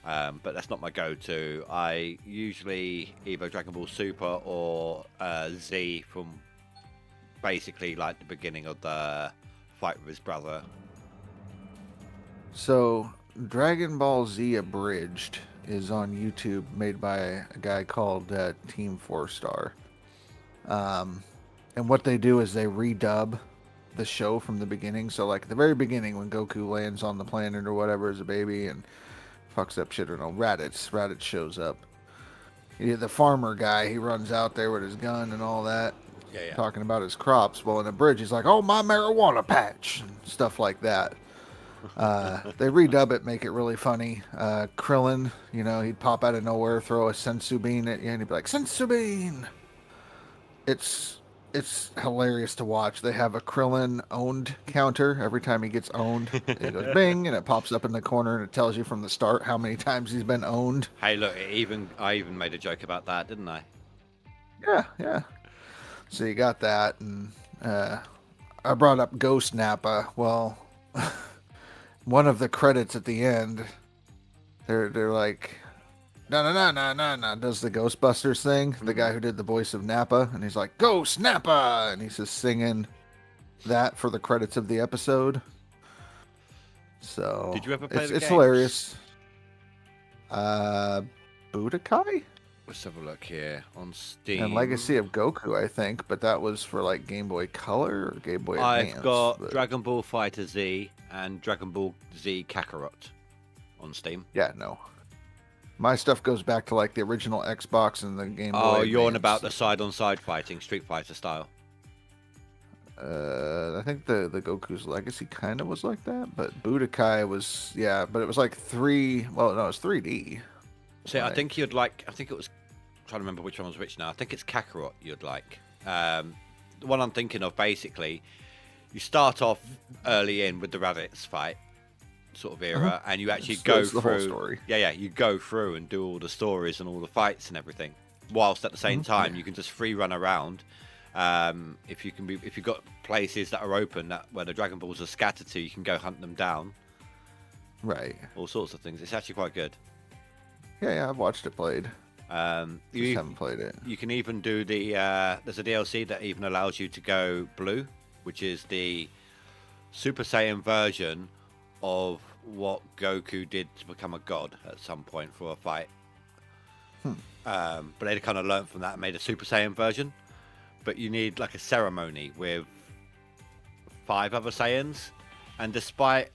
but that's not my go-to. I usually either Dragon Ball Super or Z from basically like the beginning of the fight with his brother. So, Dragon Ball Z Abridged is on YouTube, made by a guy called Team 4-Star. And what they do is they redub the show from the beginning. So, like, at the very beginning, when Goku lands on the planet or whatever as a baby and fucks up shit or no, Raditz shows up. The farmer guy, he runs out there with his gun and all that, Yeah. talking about his crops. Well, in the bridge, he's like, "Oh, my marijuana patch," and stuff like that. They redub it, make it really funny. Krillin, he'd pop out of nowhere, throw a sensu bean at you, and he'd be like, "Sensu bean!" It's hilarious to watch. They have a Krillin owned counter. Every time he gets owned, it goes bing, and it pops up in the corner, and it tells you from the start how many times he's been owned. Hey, look, I even made a joke about that, didn't I? Yeah. So you got that, and I brought up Ghost Nappa. Well, one of the credits at the end, they're like, no, does the Ghostbusters thing. The guy who did the voice of Nappa, and he's like, Ghost Nappa, and he's just singing that for the credits of the episode. So Did you ever play the it's games? hilarious. Budokai Let's have a look here on Steam. and Legacy of Goku, I think, but that was for like Game Boy Color or Game Boy Advance. I've got but... Dragon Ball Fighter Z and Dragon Ball Z Kakarot on Steam. Yeah, no. My stuff goes back to like the original Xbox and the Game Boy. Oh, you're on Advance. about the side-on-side fighting, Street Fighter style. I think the Goku's Legacy kind of was like that, but Budokai was, yeah, but it was like it was 3D. See, Like, I think it was, I'm trying to remember which one was which now. I think it's Kakarot you'd like. The one I'm thinking of, basically, you start off early in with the Raditz fight sort of era, and you actually go the through. whole story. Yeah, you go through and do all the stories and all the fights and everything. Whilst at the same time, you can just free run around. If you've got places that are open where the Dragon Balls are scattered to, you can go hunt them down. Right. All sorts of things. It's actually quite good. Yeah, I've watched it played. You haven't played it. You can even do there's a DLC that even allows you to go blue, which is the Super Saiyan version of what Goku did to become a god at some point for a fight. But they kind of learned from that and made a Super Saiyan version. But you need like a ceremony with 5 other Saiyans, and despite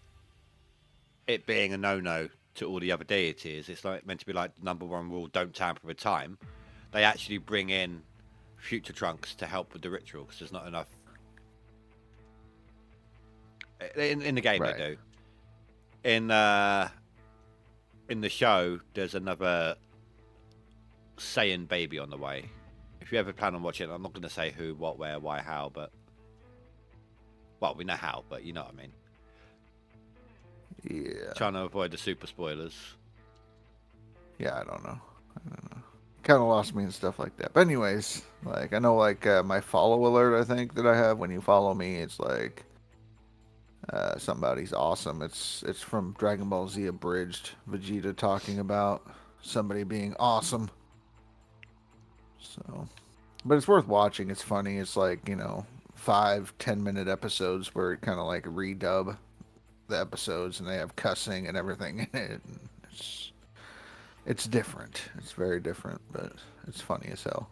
it being a no-no to all the other deities, it's like meant to be like the #1 rule: don't tamper with time. They actually bring in future Trunks to help with the ritual because there's not enough in the game. Right. They do. In the show, there's another Saiyan baby on the way. If you ever plan on watching it, I'm not going to say who, what, where, why, how, but well, we know how, but you know what I mean. Yeah. Trying to avoid the super spoilers. Yeah, I don't know. Kind of lost me and stuff like that. But anyways, like I know, like my follow alert, I think that I have when you follow me, it's like somebody's awesome. It's from Dragon Ball Z Abridged. Vegeta talking about somebody being awesome. So, but it's worth watching. It's funny. It's like 5-10 minute episodes where it kind of like redub the episodes and they have cussing and everything in it. And it's different. It's very different, but it's funny as hell.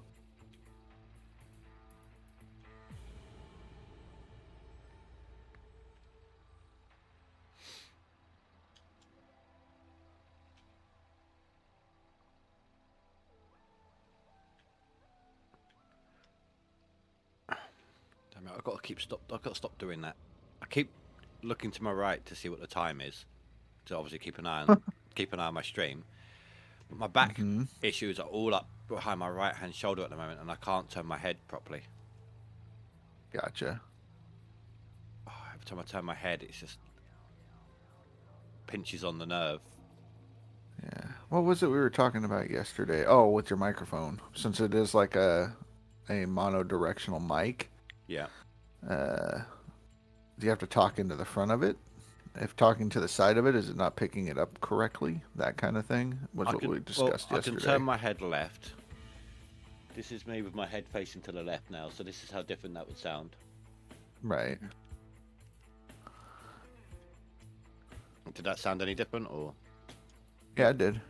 Damn it, I've got to stop doing that. I keep looking to my right to see what the time is, to obviously keep an eye on my stream. But my back issues are all up behind my right hand shoulder at the moment, and I can't turn my head properly. Gotcha. Oh, every time I turn my head, it's just pinches on the nerve. Yeah. What was it we were talking about yesterday? Oh, with your microphone. Since it is like a monodirectional mic. Yeah. Do you have to talk into the front of it? If talking to the side of it, is it not picking it up correctly? That kind of thing was what we discussed yesterday. I can turn my head left. This is me with my head facing to the left now, so this is how different that would sound. Right. Did that sound any different, or? Yeah, it did.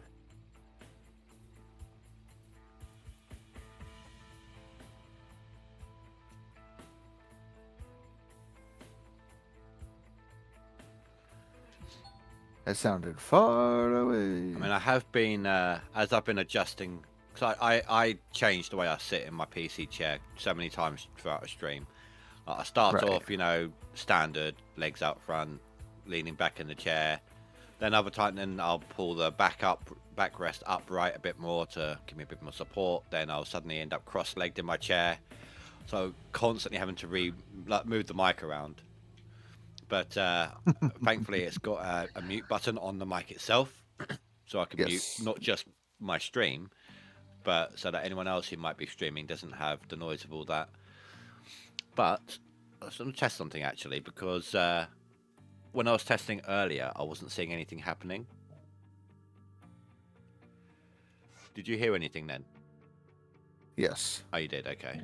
It sounded far away. I mean, I have been, as I've been adjusting, because I changed the way I sit in my PC chair so many times throughout a stream. Like I start off, standard, legs out front, leaning back in the chair. Then other time, then I'll pull the backrest upright a bit more to give me a bit more support. Then I'll suddenly end up cross-legged in my chair. So constantly having to move the mic around. But thankfully, it's got a mute button on the mic itself, so I can mute not just my stream, but so that anyone else who might be streaming doesn't have the noise of all that. But I was going to test something actually, because when I was testing earlier, I wasn't seeing anything happening. Did you hear anything then? Yes. Oh, you did. Okay.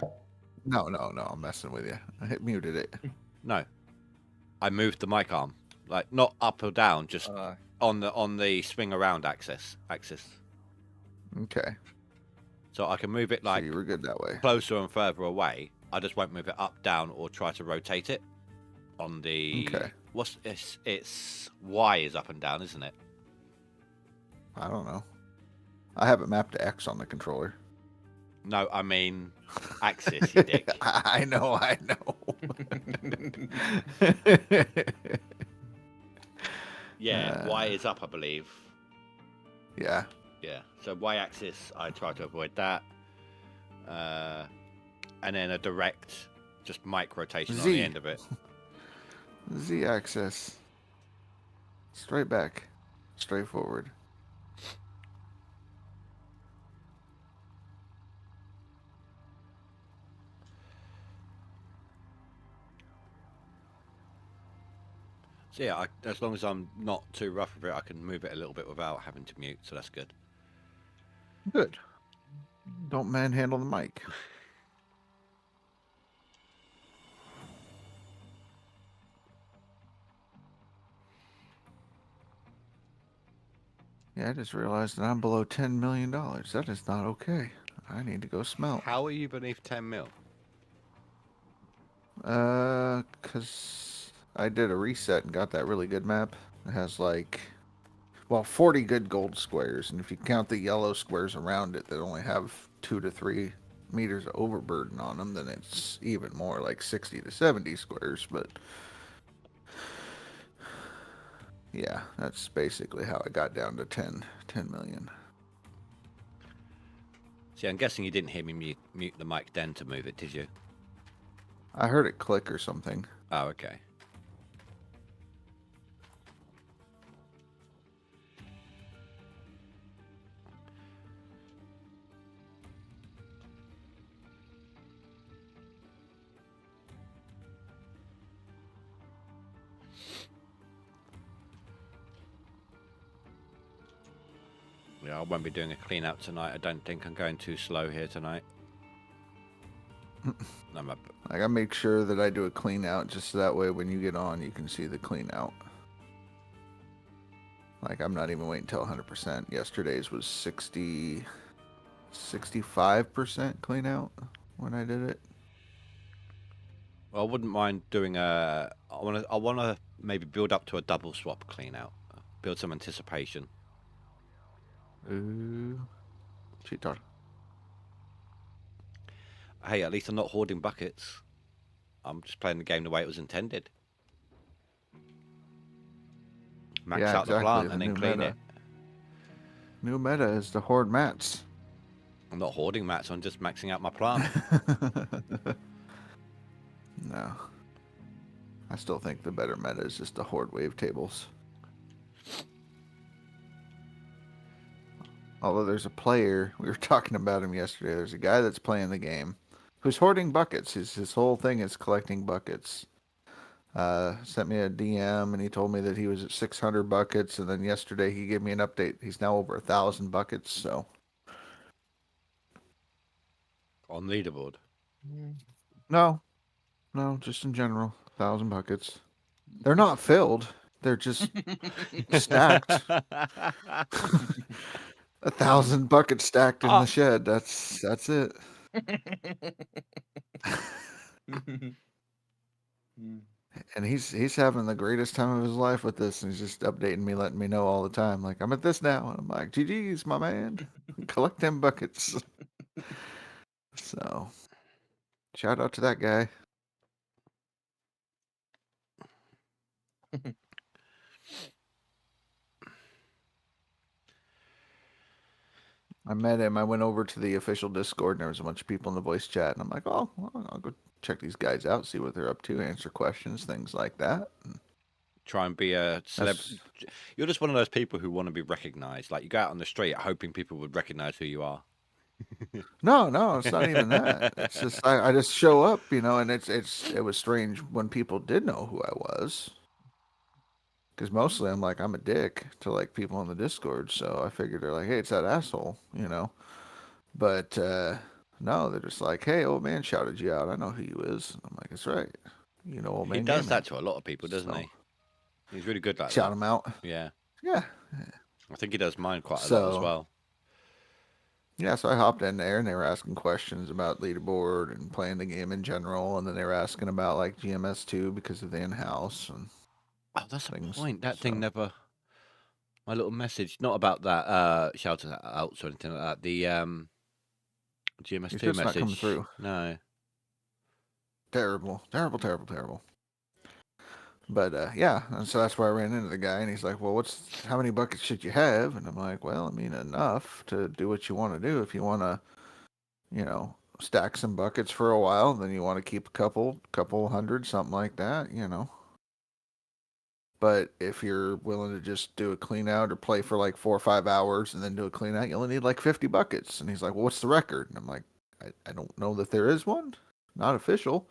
No, I'm messing with you. I muted it. No, I moved the mic arm, like not up or down, just Uh, on the swing around axis. Okay. So I can move it So like you were good that way. closer and further away. I just won't move it up, down, or try to rotate it. On the Okay. what's it's Y is up and down, isn't it? I don't know. I have it mapped to X on the controller. No, I mean axis, you dick. I know. Yeah, Y is up, I believe. Yeah. Yeah, so Y axis, I try to avoid that. And then a direct, just mic rotation on the end of it. Z axis. Straight back. Straight forward. So yeah, as long as I'm not too rough with it, I can move it a little bit without having to mute, so that's good. Good. Don't manhandle the mic. Yeah, I just realized that I'm below $10 million. That is not okay. I need to go smelt. How are you beneath 10 mil? Because I did a reset and got that really good map. It has like, 40 good gold squares, and if you count the yellow squares around it that only have 2 to 3 meters of overburden on them, then it's even more, like 60 to 70 squares. But yeah, that's basically how I got down to 10 million. See, I'm guessing you didn't hear me mute the mic then to move it, did you? I heard it click or something. Oh, okay. Yeah, I won't be doing a clean out tonight. I don't think I'm going too slow here tonight. Like, I make sure that I do a clean out just so that way when you get on, you can see the clean out. Like, I'm not even waiting until 100%. Yesterday's was 65% clean out when I did it. Well, I wouldn't mind doing I want to maybe build up to a double swap clean out. Build some anticipation. Ooh. Cheater. Hey, at least I'm not hoarding buckets. I'm just playing the game the way it was intended. Max out the plant and then clean it. New meta is to hoard mats. I'm not hoarding mats, I'm just maxing out my plant. No. I still think the better meta is just to hoard wave tables. Although there's a player, we were talking about him yesterday, there's a guy that's playing the game who's hoarding buckets. His whole thing is collecting buckets. Sent me a DM and he told me that he was at 600 buckets, and then yesterday he gave me an update. He's now over 1,000 buckets. So On leaderboard? No, just in general, 1,000 buckets. They're not filled. They're just stacked. 1,000 buckets stacked in the shed. That's it. And he's having the greatest time of his life with this, and he's just updating me, letting me know all the time. Like, I'm at this now, and I'm like, GG's, my man. Collect them buckets. So, shout out to that guy. I met him. I went over to the official Discord, and there was a bunch of people in the voice chat, and I'm like, oh, well, I'll go check these guys out, see what they're up to, answer questions, things like that. And try and be a celebrity. You're just one of those people who want to be recognized. Like, you go out on the street hoping people would recognize who you are. No, it's not even that. It's just I just show up, you know, and it was strange when people did know who I was. Because mostly I'm a dick to like people on the Discord, so I figured they're like, hey, it's that asshole, you know. But no, they're just like, hey, old man shouted you out. I know who you is. I'm like, that's right. You know, old He man does gaming. that to a lot of people, doesn't So, he? He's really good like shout that. him out. Yeah. Yeah. I think he does mine quite a lot as So well. yeah, so I hopped in there and they were asking questions about leaderboard and playing the game in general, and then they were asking about like GMS2 because of the in-house and Oh, that's a things. point. That thing So never. My little message, not about that shout outs or anything like that. The you're GMS2 sure it's not coming message. through. No. Terrible, terrible, terrible, terrible. But yeah, and so that's why I ran into the guy, and he's like, "Well, how many buckets should you have?" And I'm like, "Well, I mean, enough to do what you want to do. If you want to, you know, stack some buckets for a while, then you want to keep a couple hundred, something like that, you know. But if you're willing to just do a clean out or play for like 4 or 5 hours and then do a clean out, you only need like 50 buckets." And he's like, "Well, what's the record?" And I'm like, I don't know that there is one, not official."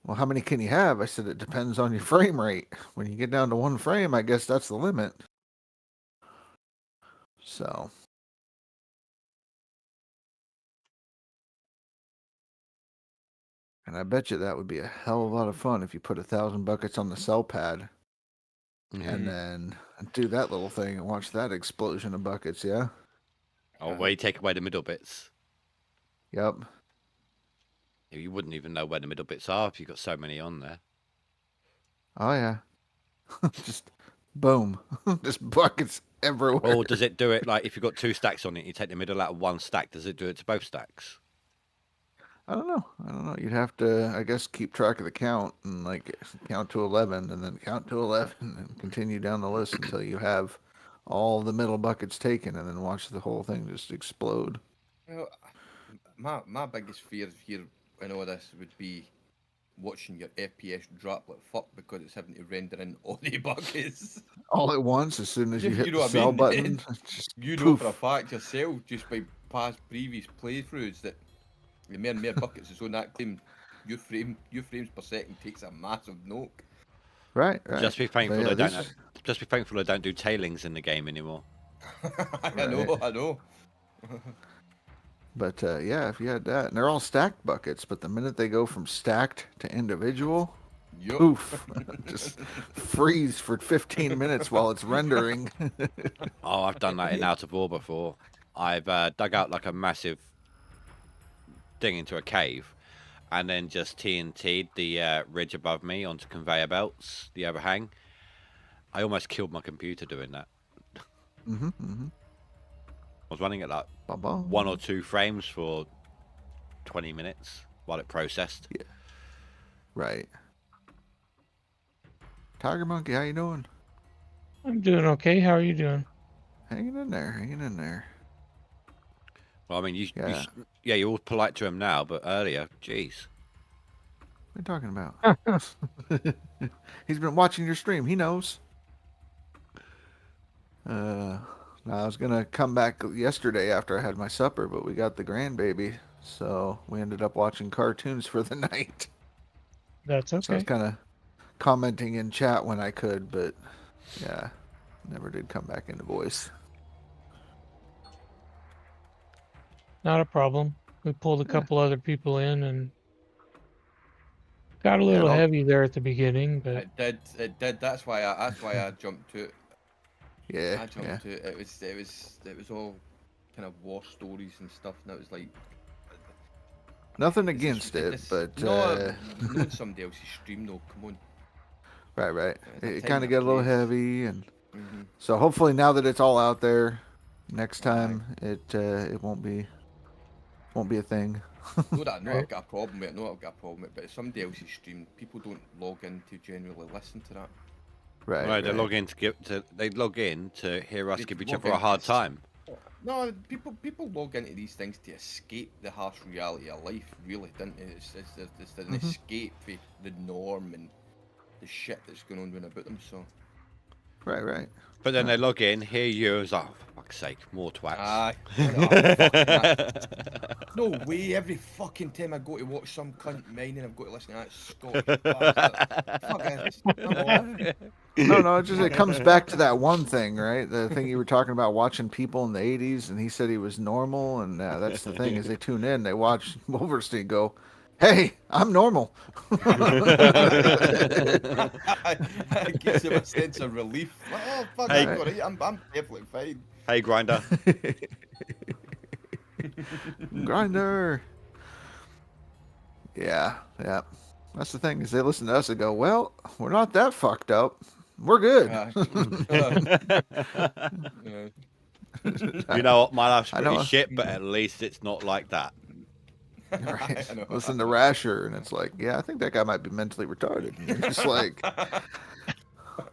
"Well, how many can you have?" I said, "It depends on your frame rate. When you get down to one frame, I guess that's the limit." So, and I bet you that would be a hell of a lot of fun if you put 1,000 buckets on the cell pad and then do that little thing and watch that explosion of buckets, yeah? Oh, where you take away the middle bits. Yep. You wouldn't even know where the middle bits are if you've got so many on there. Oh, yeah. Just boom. Just buckets everywhere. Or does it do it like if you've got 2 stacks on it, you take the middle out of 1 stack, does it do it to both stacks? I don't know. You'd have to, I guess, keep track of the count and like count to 11 and then count to 11 and continue down the list until you have all the middle buckets taken and then watch the whole thing just explode. Well, my biggest fear here in all this would be watching your FPS drop like fuck because it's having to render in all the buckets. All at once, as soon as you hit You know the what I sell mean? button, just You know poof. for a fact yourself, just by past previous playthroughs, that the more and more buckets is on that claim, your frames per second takes a massive knock. Right. Just be So, thankful yeah, they don't. these, Just be thankful they don't do tailings in the game anymore. I know. But yeah, if you had that, and they're all stacked buckets, but the minute they go from stacked to individual, Yup. poof, just freeze for 15 minutes while it's rendering. Oh, I've done that in Out of War before. I've dug out like a massive thing into a cave, and then just TNT'd the ridge above me onto conveyor belts, the overhang. I almost killed my computer doing that. I was running at like Ba-bum. 1 or 2 frames for 20 minutes while it processed. Yeah. Right. Tiger Monkey, how you doing? I'm doing okay. How are you doing? Hanging in there. Well, I mean, Yeah. you're all polite to him now, but earlier, jeez. What are you talking about? He's been watching your stream. He knows. I was gonna come back yesterday after I had my supper, but we got the grandbaby, so we ended up watching cartoons for the night. That's okay. So I was kind of commenting in chat when I could, but yeah, never did come back into voice. Not a problem. We pulled a couple other people in and got a little heavy there at the beginning, but It did. That's why I jumped to it. Yeah, I jumped to it. It was all kind of war stories and stuff, and it was like nothing against it, but not somebody else's stream though. Come on. right. The It time kind of and get a little place. heavy, and so hopefully now that it's all out there, next time it won't be a thing. No, that I've got a problem with it. No, I've got a problem with it. But it's somebody else's stream. People don't log in to generally listen to that. Right. They log in to hear us They give each log other a in hard to time. No, people log into these things to escape the harsh reality of life. Really, don't they? It's an escape from the norm and the shit that's going on about them. So Right. But then they log in, hear you, and it's like, oh, for fuck's sake, more twats. Aye. Oh, fucking no way, every fucking time I go to watch some cunt mining, I've got to listen to that Scottish bastard. Fuck this. I'm off. No, it comes back to that one thing, right? The thing you were talking about, watching people in the 80s, and he said he was normal, and that's the thing, is they tune in, they watch Wolverstein go, hey, I'm normal. It gives him a sense of relief. Oh, fuck, Hey. I'm perfectly fine. Hey, Grinder. Grinder. Yeah. That's the thing, is they listen to us and go, well, we're not that fucked up. We're good. You know what? My life's I pretty know. shit, but at least it's not like that. Right. Listen to Rasher, and it's like, yeah, I think that guy might be mentally retarded. And you're just like,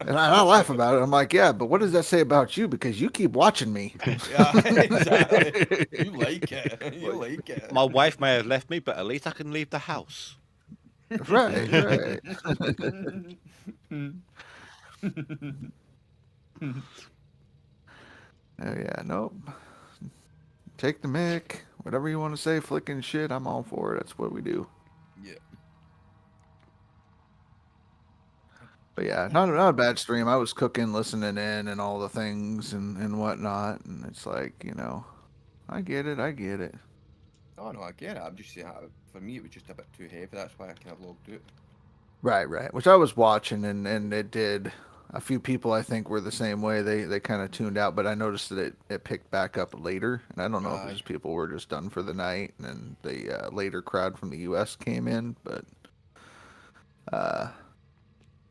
and I laugh about it. I'm like, yeah, but what does that say about you? Because you keep watching me. Yeah, exactly. You like it. You like it. My wife may have left me, but at least I can leave the house. Right. Oh yeah, nope. Take the mic, whatever you want to say, flicking shit. I'm all for it. That's what we do. Yeah. But yeah, not a bad stream. I was cooking, listening in, and all the things and whatnot. And it's like, I get it. Oh no, I get it. I'm just saying, for me, it was just a bit too heavy. That's why I kind of logged out. Right. Which I was watching, and it did. A few people, I think, were the same way. They kind of tuned out, but I noticed that it picked back up later. And I don't know if it was people were just done for the night, and then the later crowd from the U.S. came in. But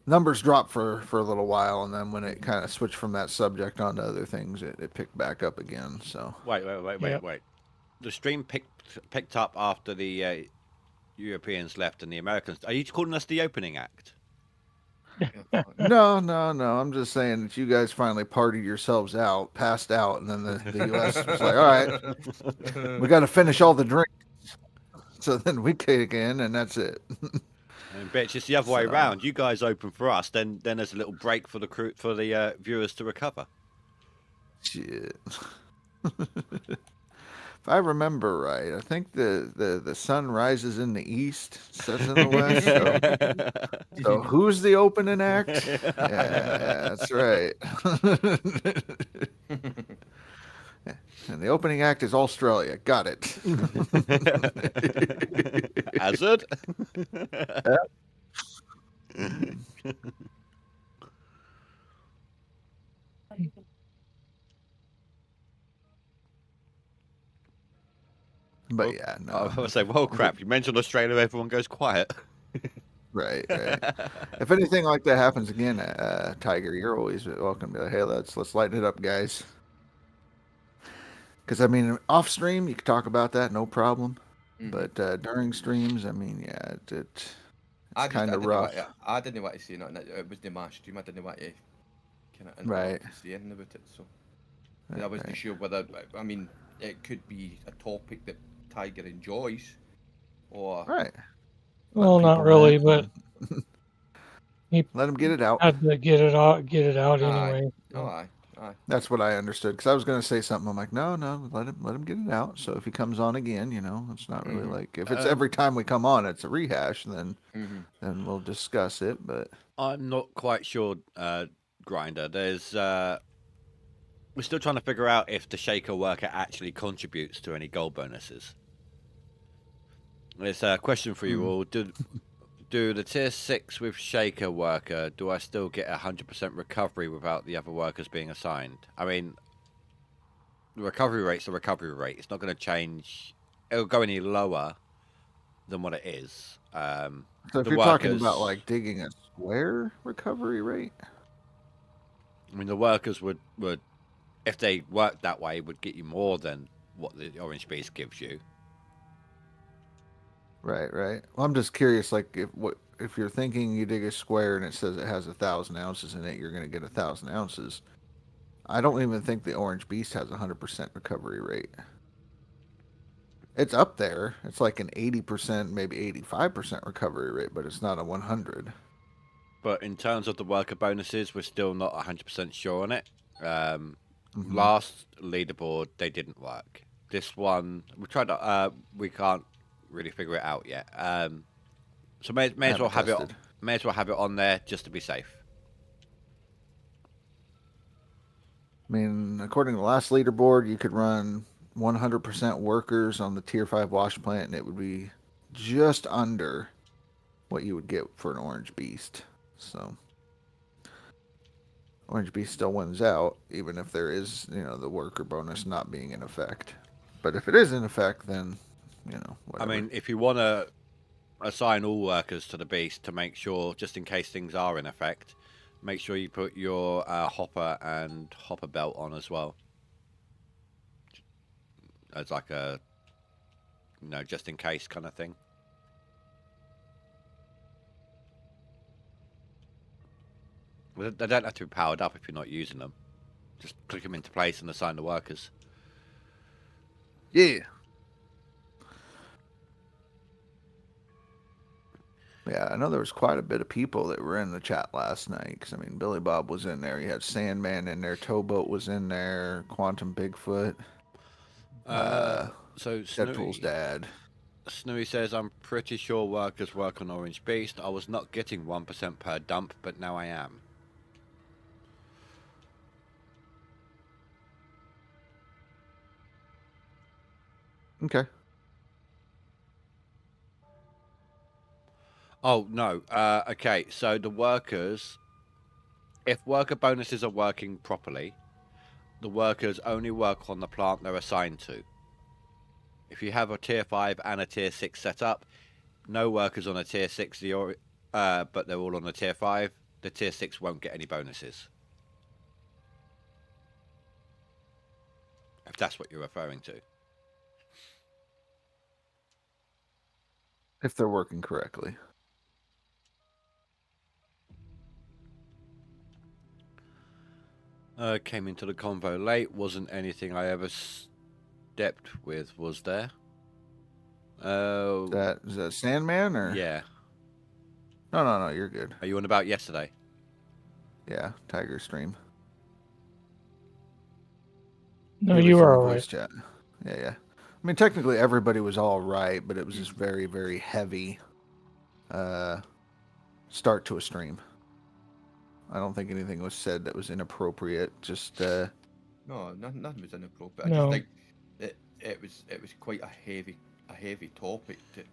numbers dropped for a little while, and then when it kind of switched from that subject onto other things, it picked back up again. So Wait. The stream picked up after the Europeans left and the Americans. Are you calling us the opening act? No. I'm just saying that you guys finally partied yourselves out, passed out, and then the U.S. was like, all right, we got to finish all the drinks. So then we kick in, and that's it. And bitch, it's the other way around. You guys open for us, then there's a little break for the viewers to recover. Shit. If I remember right, I think the sun rises in the east, sets in the west. So who's the opening act? Yeah, that's right. And the opening act is Australia. Got it. Hazard. But yeah, no. I was going to say, well, crap. You mentioned Australia, everyone goes quiet. Right. If anything like that happens again, Tiger, you're always welcome to be like, hey, let's lighten it up, guys. Because I mean, off stream you can talk about that, no problem. But during streams, I mean, yeah, it's kind of rough. I didn't want to say nothing. It was the my stream. I didn't want to kind of say anything about it. So I wasn't sure whether. I mean, it could be a topic that Tiger enjoys, or Well, not really, but let him get it out. Had to get it out anyway. Aye. That's what I understood. Because I was going to say something. I'm like, no, let him get it out. So if he comes on again, it's not really like if it's every time we come on, it's a rehash. Then we'll discuss it. But I'm not quite sure, Grinder. There's we're still trying to figure out if the Shaker worker actually contributes to any gold bonuses. It's a question for you all. Do the tier 6 with Shaker worker, do I still get 100% recovery without the other workers being assigned? I mean, the recovery rate's the recovery rate. It's not going to change. It'll go any lower than what it is. So if you're talking about like digging a square recovery rate? I mean, the workers would if they worked that way, would get you more than what the orange beast gives you. Right. Well, I'm just curious, like if you're thinking you dig a square and it says it has 1,000 ounces in it, you're going to get 1,000 ounces. I don't even think the orange beast has 100% recovery rate. It's up there. It's like an 80%, maybe 85% recovery rate, but it's not a 100. But in terms of the worker bonuses, we're still not 100% sure on it. Mhm. Last leaderboard, they didn't work. This one, we tried to, we can't really figure it out yet. So may as well have tested. it. May as well have it on there just to be safe. I mean, according to the last leaderboard, you could run 100% workers on the tier 5 wash plant, and it would be just under what you would get for an orange beast. So orange beast still wins out, even if there is, the worker bonus not being in effect. But if it is in effect, then, whatever. I mean, if you want to assign all workers to the beast to make sure, just in case things are in effect, make sure you put your hopper and hopper belt on as well. As like a, just in case kind of thing. Well, they don't have to be powered up if you're not using them. Just click them into place and assign the workers. Yeah. Yeah, I know there was quite a bit of people that were in the chat last night. Because, I mean, Billy Bob was in there. You had Sandman in there. Towboat was in there. Quantum Bigfoot. So Deadpool's dad. Snooey says, I'm pretty sure workers work on Orange Beast. I was not getting 1% per dump, but now I am. Okay. Oh, no. Okay, so the workers, if worker bonuses are working properly, the workers only work on the plant they're assigned to. If you have a tier 5 and a tier 6 set up, no workers on a tier 6, but they're all on a tier 5, the tier 6 won't get any bonuses. If that's what you're referring to. If they're working correctly. Came into the convo late. Wasn't anything I ever stepped with, was there? Is that Sandman or? Yeah. No, you're good. Are you on about yesterday? Yeah, Tiger stream. No, He you was in were the all voice right. chat. Yeah. I mean, technically everybody was all right, but it was just very, very heavy start to a stream. I don't think anything was said that was inappropriate. Just No, nothing was inappropriate. I No. just think it was quite a heavy topic to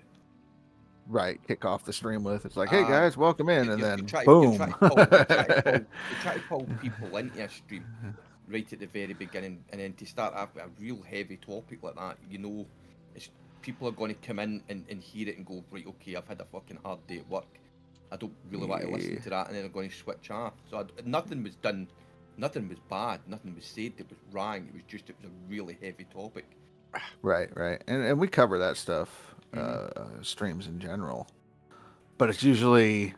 right, kick off the stream with. It's like, hey guys, welcome in, and then boom. boom. You try to pull people into a stream right at the very beginning, and then to start off with a real heavy topic like that, people are going to come in and hear it and go, right, okay, I've had a fucking hard day at work. I don't really want to listen to that, and then they're going to switch off. So nothing was done, nothing was bad, nothing was said that was wrong. It was a really heavy topic. Right, and we cover that stuff, streams in general, but it's usually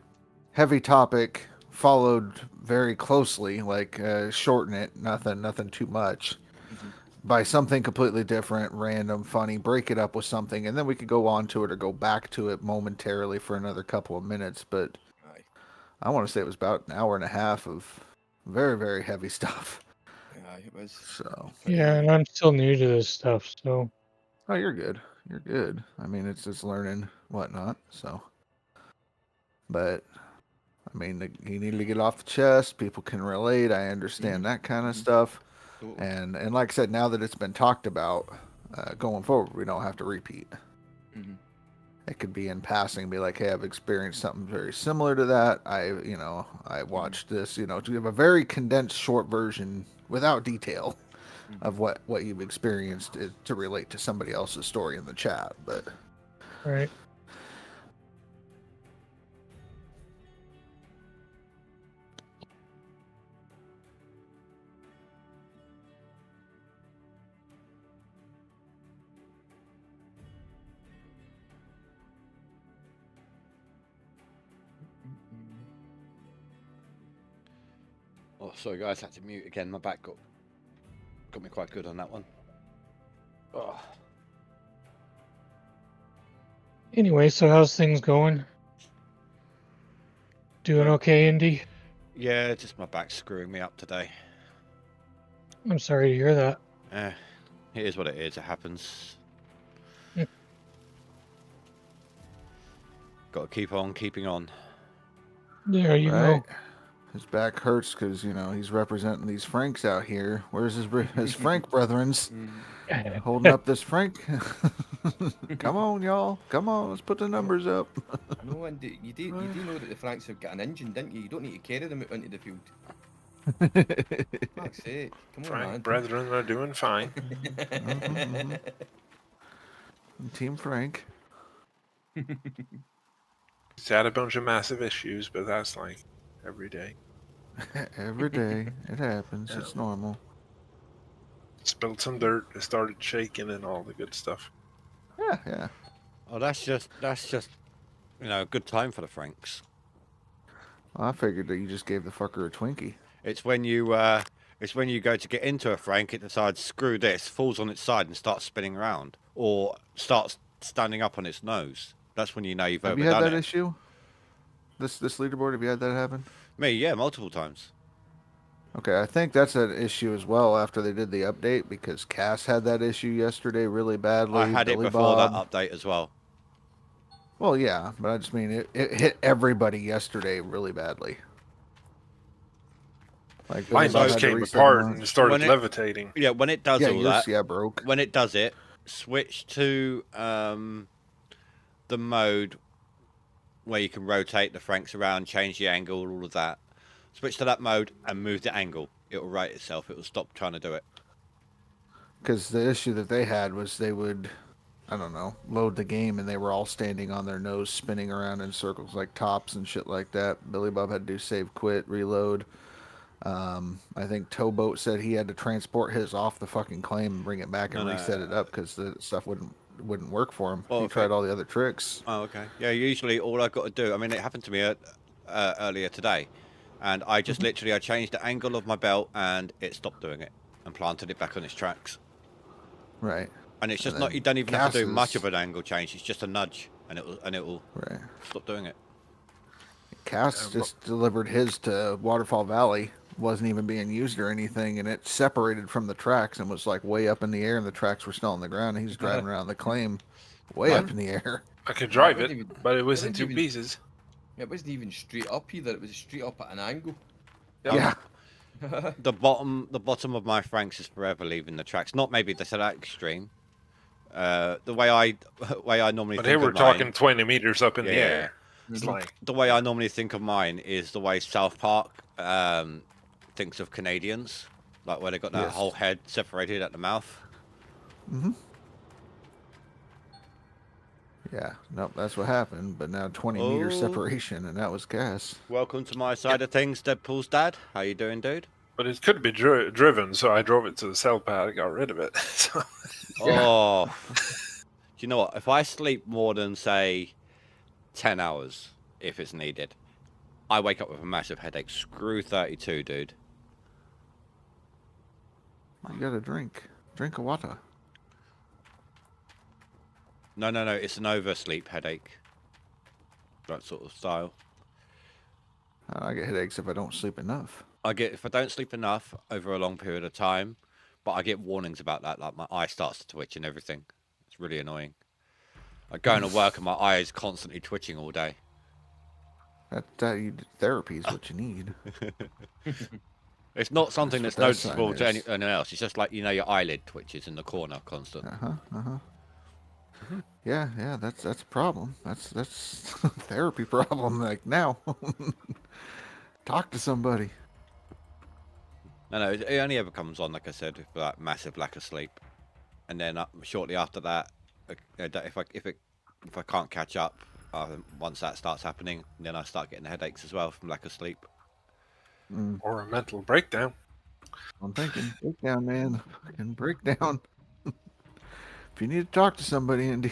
heavy topic followed very closely, like shorten it, nothing too much, by something completely different, random, funny, break it up with something, and then we could go on to it or go back to it momentarily for another couple of minutes. But I want to say it was about an hour and a half of very, very heavy stuff. Yeah, it was. So Yeah, and I'm still new to this stuff, so. Oh, you're good. You're good. I mean, it's just learning whatnot. So, but I mean, you need to get off the chest. People can relate. I understand that kind of stuff. And like I said, now that it's been talked about, going forward, we don't have to repeat. It could be in passing, be like, hey, I've experienced something very similar to that. I watched this, to have a very condensed short version without detail of what you've experienced to relate to somebody else's story in the chat. But right. Oh, sorry guys, I had to mute again. My back got me quite good on that one. Oh. Anyway, so how's things going? Doing okay, Indy? Yeah, just my back's screwing me up today. I'm sorry to hear that. It is what it is. It happens. Mm. Got to keep on keeping on. There you Right? go. His back hurts because, you know, he's representing these Franks out here. Where's his Frank brethrens? Holding up this Frank. Come on, y'all. Come on, let's put the numbers up. No, and you do know that the Franks have got an engine, didn't you? You don't need to carry them out into the field. Fuck's sake. Come on, Frank man. brethren are doing fine. Team Frank. He's had a bunch of massive issues, but that's like every day. Every day. It happens. Yeah. It's normal. Spilled some dirt, it started shaking and all the good stuff. Yeah, yeah. Oh, that's just you know, a good time for the Franks. Well, I figured that you just gave the fucker a Twinkie. It's when you go to get into a Frank, it decides screw this, falls on its side and starts spinning around, or starts standing up on its nose. That's when you know you've Have you overdone had that it. issue? This leaderboard, have you had that happen? Me, yeah, multiple times. Okay, I think that's an issue as well after they did the update because Cass had that issue yesterday really badly. I had Billy it before Bob. that update as well. Well, yeah, but I just mean it hit everybody yesterday really badly. Like Mine Billy Bob just had to came reset apart mine. and started When it- levitating. Yeah, when it does Yeah, all yours that, broke. when it does it, switch to the mode where you can rotate the Franks around, change the angle, all of that. Switch to that mode and move the angle. It will right itself. It will stop trying to do it. Because the issue that they had was they would, I don't know, load the game and they were all standing on their nose, spinning around in circles like tops and shit like that. Billy Bob had to do save, quit, reload. I think Towboat said he had to transport his off the fucking claim and bring it back and reset it up because the stuff wouldn't work for him. Well, he tried all the other tricks. Oh, okay. Yeah, usually all I've got to do, I mean, it happened to me earlier today, and I just literally, I changed the angle of my belt and it stopped doing it and planted it back on its tracks. Right. And it's just And not, then you don't even have to do much Cass's- of an angle change. It's just a nudge and it will Right. stop doing it. Cass just delivered his to Waterfall Valley. Wasn't even being used or anything, and it separated from the tracks and was like way up in the air, and the tracks were still on the ground. And he's driving around the claim way up in the air. I could drive It it, wasn't even- but it was it in wasn't two even- pieces. It wasn't even straight up either. It was straight up at an angle. Yeah. The bottom of my Franks is forever leaving the tracks. Not maybe to that extreme. The way I normally But think here we're of mine, talking 20 meters up in the Yeah. air. It's like, the way I normally think of mine is the way South Park thinks of Canadians, like where they got that Yes. whole head separated at the mouth. Yeah. Nope, that's what happened. But now 20 meter Oh. separation, and that was Cass. Welcome to my side of things, Deadpool's dad. How you doing, dude? but it could be driven, so I drove it to the cell pad and got rid of it. So, Oh, do you know what? If I sleep more than say 10 hours, if it's needed, I wake up with a massive headache. Screw 32, dude. You got to drink. Drink of water. No, it's an oversleep headache. That sort of style. I get headaches if I don't sleep enough. If I don't sleep enough over a long period of time, but I get warnings about that, like my eye starts to twitch and everything. It's really annoying. Like going to work and my eye is constantly twitching all day. Therapy is what you need. It's not something That's that's what that noticeable to sign is. anyone else. It's just like, you know, your eyelid twitches in the corner constantly. Yeah, that's a problem. That's a therapy problem. Like now, talk to somebody. No, it only ever comes on, like I said, for that massive lack of sleep, and then shortly after that, if I can't catch up, once that starts happening, then I start getting headaches as well from lack of sleep. or a mental breakdown. I'm thinking breakdown, man. Fucking breakdown. If you need to talk to somebody, Andy,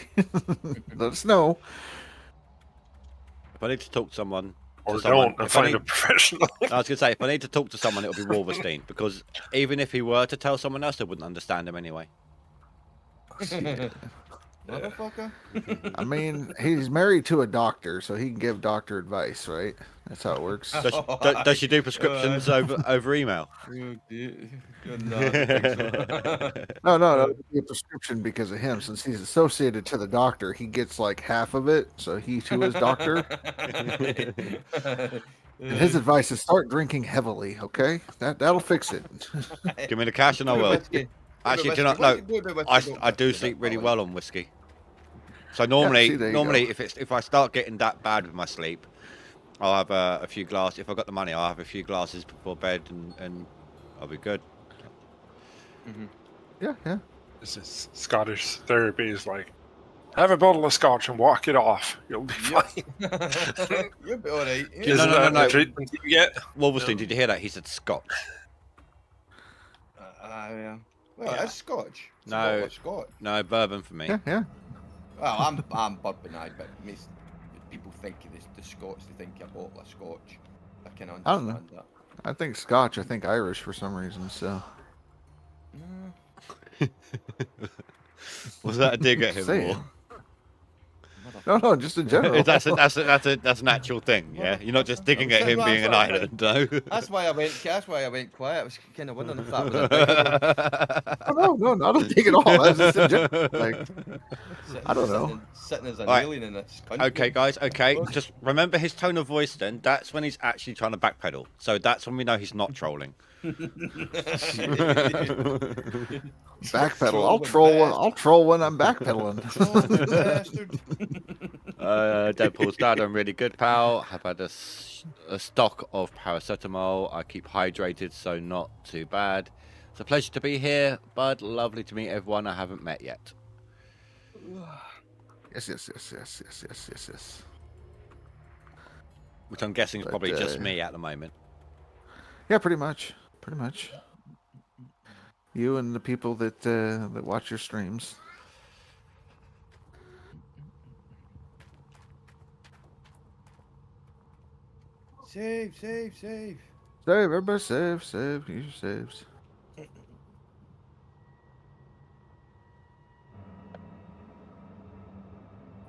let us know. If I need to talk to someone, Or someone, don't, and if I find a need- professional. I was gonna say, if I need to talk to someone, it'll be Wolverstein, because even if he were to tell someone else, they wouldn't understand him anyway. motherfucker. I mean, he's married to a doctor, so he can give doctor advice, right? That's how it works. Does she do prescriptions over email? Oh, dear. No, I don't think so. No, it'd be a prescription because of him. Since he's associated to the doctor, he gets like half of it, so he too is doctor. And his advice is start drinking heavily, okay? That'll fix it. Give me the cash and I will. Actually, do you not know? I do sleep really well on whiskey. So normally, see, there you go. if I start getting that bad with my sleep, I'll have a few glasses. If I've got the money, I'll have a few glasses before bed, and I'll be good. Yeah. This is Scottish therapy is like, have a bottle of scotch and walk it off. You'll be fine. You'll be alright. Isn't that the treatment you get? Wolverstein, did you hear that? He said Scotch. Yeah. Wait, that's Scotch. It's a No. bottle of Scotch. No, bourbon for me. Yeah. Well, I'm bourbon-eyed, but people think the Scots, they think a bottle of Scotch. I can I don't know. understand that. I think Scotch. I think Irish for some reason. So Was that a dig at him? Saying. No, just in general. That's an actual thing. Yeah, you're not just digging at him being an island. No. That's why I went quiet. I was kind of wondering if that was a thing. No, not a dig at all. That's just in general. Like, I don't know. Sitting as an Right. alien in this country. Okay, guys. Okay, just remember his tone of voice. Then that's when he's actually trying to backpedal. So that's when we know he's not trolling. Backpedal. I'll troll when I'm backpedaling. Deadpool's dad, I'm really good, pal. Have had a stock of paracetamol. I keep hydrated, so not too bad. It's a pleasure to be here, bud. Lovely to meet everyone I haven't met yet. Yes. Which I'm guessing is But, probably just me at the moment. Yeah, pretty much. You and the people that watch your streams. Save. Save, everybody save. Use your saves.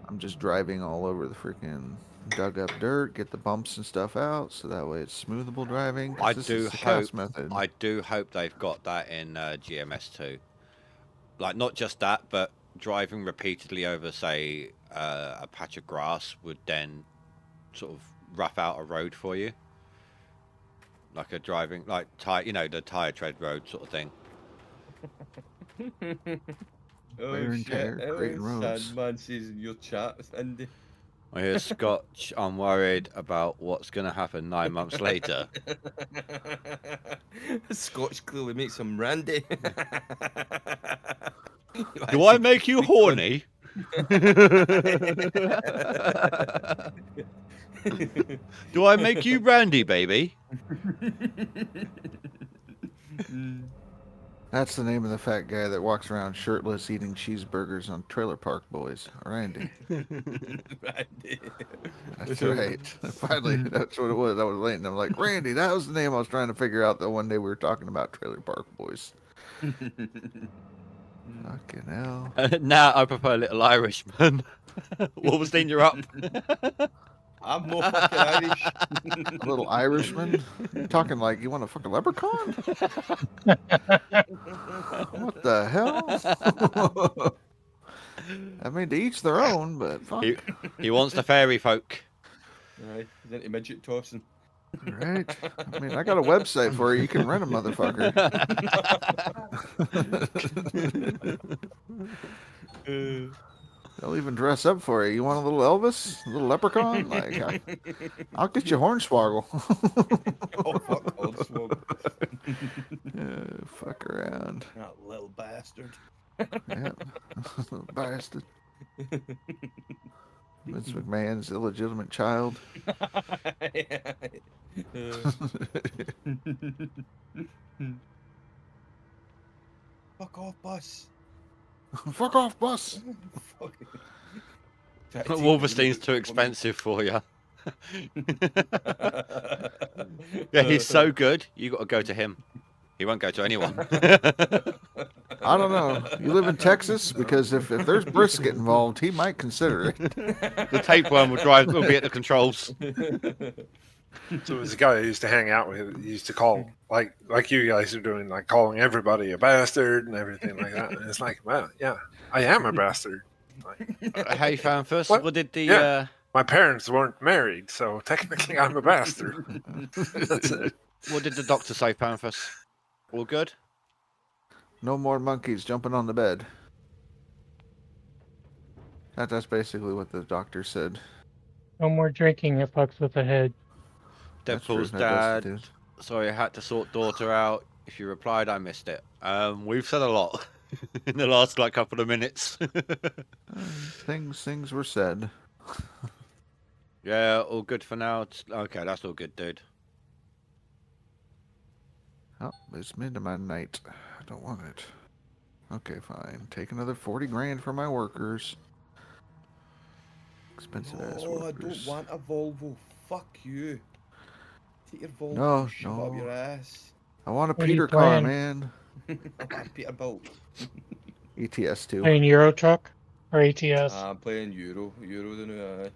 I'm just driving all over the freaking dug up dirt, get the bumps and stuff out, so that way it's smoothable driving. 'cause I this do is the cast hope. method. I do hope they've got that in GMS too. Like not just that, but driving repeatedly over, say, a patch of grass would then sort of rough out a road for you. Like a driving, like the tire tread road sort of thing. Wear and tear, creating roads. Man says in your chat, Andy. I hear Scotch. I'm worried about what's going to happen 9 months later. Scotch clearly makes some randy. Do I make you horny? Do I make you randy, baby? That's the name of the fat guy that walks around shirtless eating cheeseburgers on Trailer Park Boys. Randy. Randy. That's right. Finally, that's what it was. I was late and I'm like, Randy, that was the name I was trying to figure out the one day we were talking about Trailer Park Boys. Fucking hell. Now I prefer Little Irishman. Wolverstein, you're up. I'm more fucking Irish. A little Irishman? You're talking like you want to fuck a leprechaun? What the hell? I mean, to each their own, but fuck. He wants the fairy folk. Right, he's into midget tossing. Right? I mean, I got a website for you. You can rent a motherfucker. They'll even dress up for you. You want a little Elvis? A little leprechaun? Like, I'll get you Hornswoggle. Oh, fuck, Hornswoggle. Fuck around. That little bastard. Yeah. Bastard. Vince McMahon's illegitimate child. Fuck off, bus. Fuck off, bus. Wolverstein's too expensive for you. Yeah, he's so good. You got to go to him. He won't go to anyone. I don't know. You live in Texas? Because if there's brisket involved, he might consider it. The tapeworm will be at the controls. So it was a guy I used to hang out with. He used to call like you guys are doing, like calling everybody a bastard and everything like that. And it's like, well, yeah, I am a bastard. Like, How you found first? What? What did the? Yeah. My parents weren't married, so technically I'm a bastard. That's it. What did the doctor say, Panthers? All good? No more monkeys jumping on the bed. That's basically what the doctor said. No more drinking at Pucks with the Head. That's true, Deadpool's that does dad. it. Sorry, I had to sort daughter out. If you replied, I missed it. We've said a lot in the last couple of minutes. Things were said. Yeah, all good for now. Okay, that's all good, dude. Oh, it's midnight. I don't want it. Okay, fine. Take another 40 grand for my workers. Expensive ass Oh, I workers. don't want a Volvo. Fuck you. Take your Volvo No, and shove up no. your ass. I want a What are you Peter car, playing? man. I want a Peterbilt. ETS 2. Playing Euro Truck or ATS? I'm playing Euro. Euro the new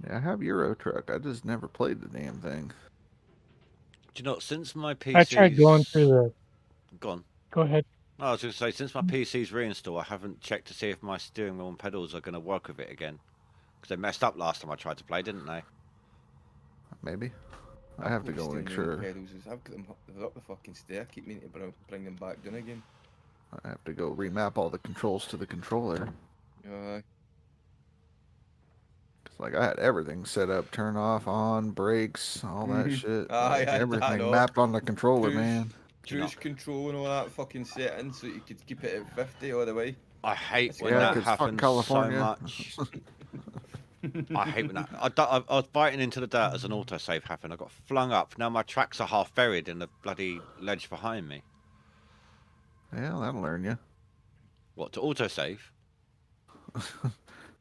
Yeah, I have Euro Truck. I just never played the damn thing. Do you know, since my PC... I tried going through the. Gone. Go ahead. No, I was going to say, since my PC's reinstalled, I haven't checked to see if my steering wheel and pedals are going to work with it again. Because they messed up last time I tried to play, didn't they? Maybe. I have to go make sure. I've got them up the fucking stair. Keep meaning to bring them back down again. I have to go remap all the controls to the controller. Like I had everything set up, turn off, on, brakes, all that shit. Like, everything mapped on the controller, man. Cruise control and all that fucking settings so you could keep it at 50 all the way. I hate when that happens so much. I hate when that. I was biting into the dirt as an autosave happened. I got flung up. Now my tracks are half buried in the bloody ledge behind me. Yeah, that'll learn you. What, to autosave?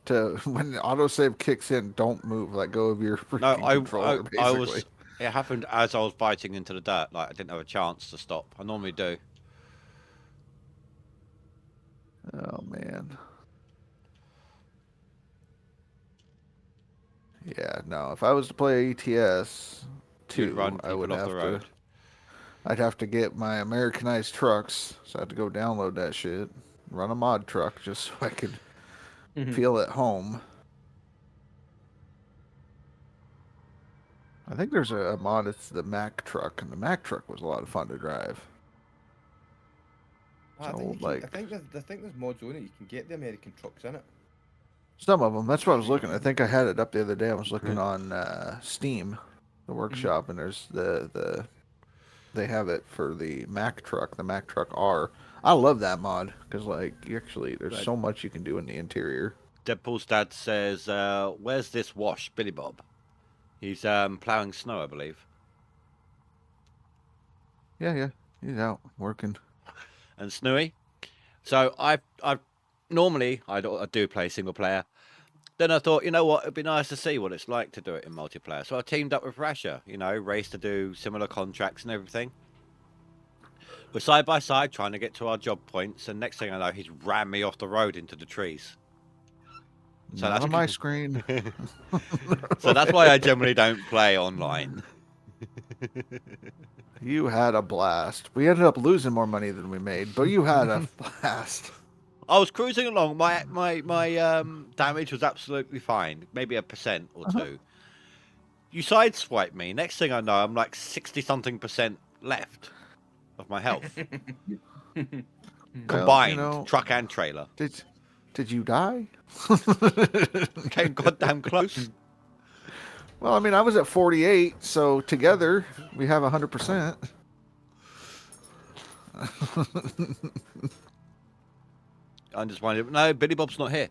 When the autosave kicks in, don't move. Let go of your freaking controller, basically. I was. It happened as I was biting into the dirt. Like I didn't have a chance to stop. I normally do. Oh man. Yeah, no. If I was to play ETS 2, I would have to. I'd have to get my Americanized trucks, so I have to go download that shit, run a mod truck just so I could feel at home. I think there's a mod. It's the Mack truck, and the Mack truck was a lot of fun to drive. I think there's mods on it. You can get the American trucks in it. Some of them. That's what I was looking. I think I had it up the other day. I was looking on Steam, the workshop, and there's they have it for the Mack truck, the Mack truck R. I love that mod because there's so much you can do in the interior. Deadpool's dad says, "Where's this wash, Billy Bob?" He's ploughing snow, I believe. Yeah, he's out working. And Snowy. So I normally I do play single player. Then I thought, you know what, it'd be nice to see what it's like to do it in multiplayer. So I teamed up with Rasher, race to do similar contracts and everything. We're side by side trying to get to our job points, and next thing I know, he's rammed me off the road into the trees. So that's on my screen. So that's why I generally don't play online. You had a blast. We ended up losing more money than we made, but you had a blast. I was cruising along. My damage was absolutely fine. Maybe 1% or 2. You sideswipe me. Next thing I know, I'm like 60-something% left of my health. Combined, truck and trailer. Did you die? Came goddamn close. Well, I mean, I was at 48, so together we have 100%. I'm just wondering. No, Billy Bob's not here.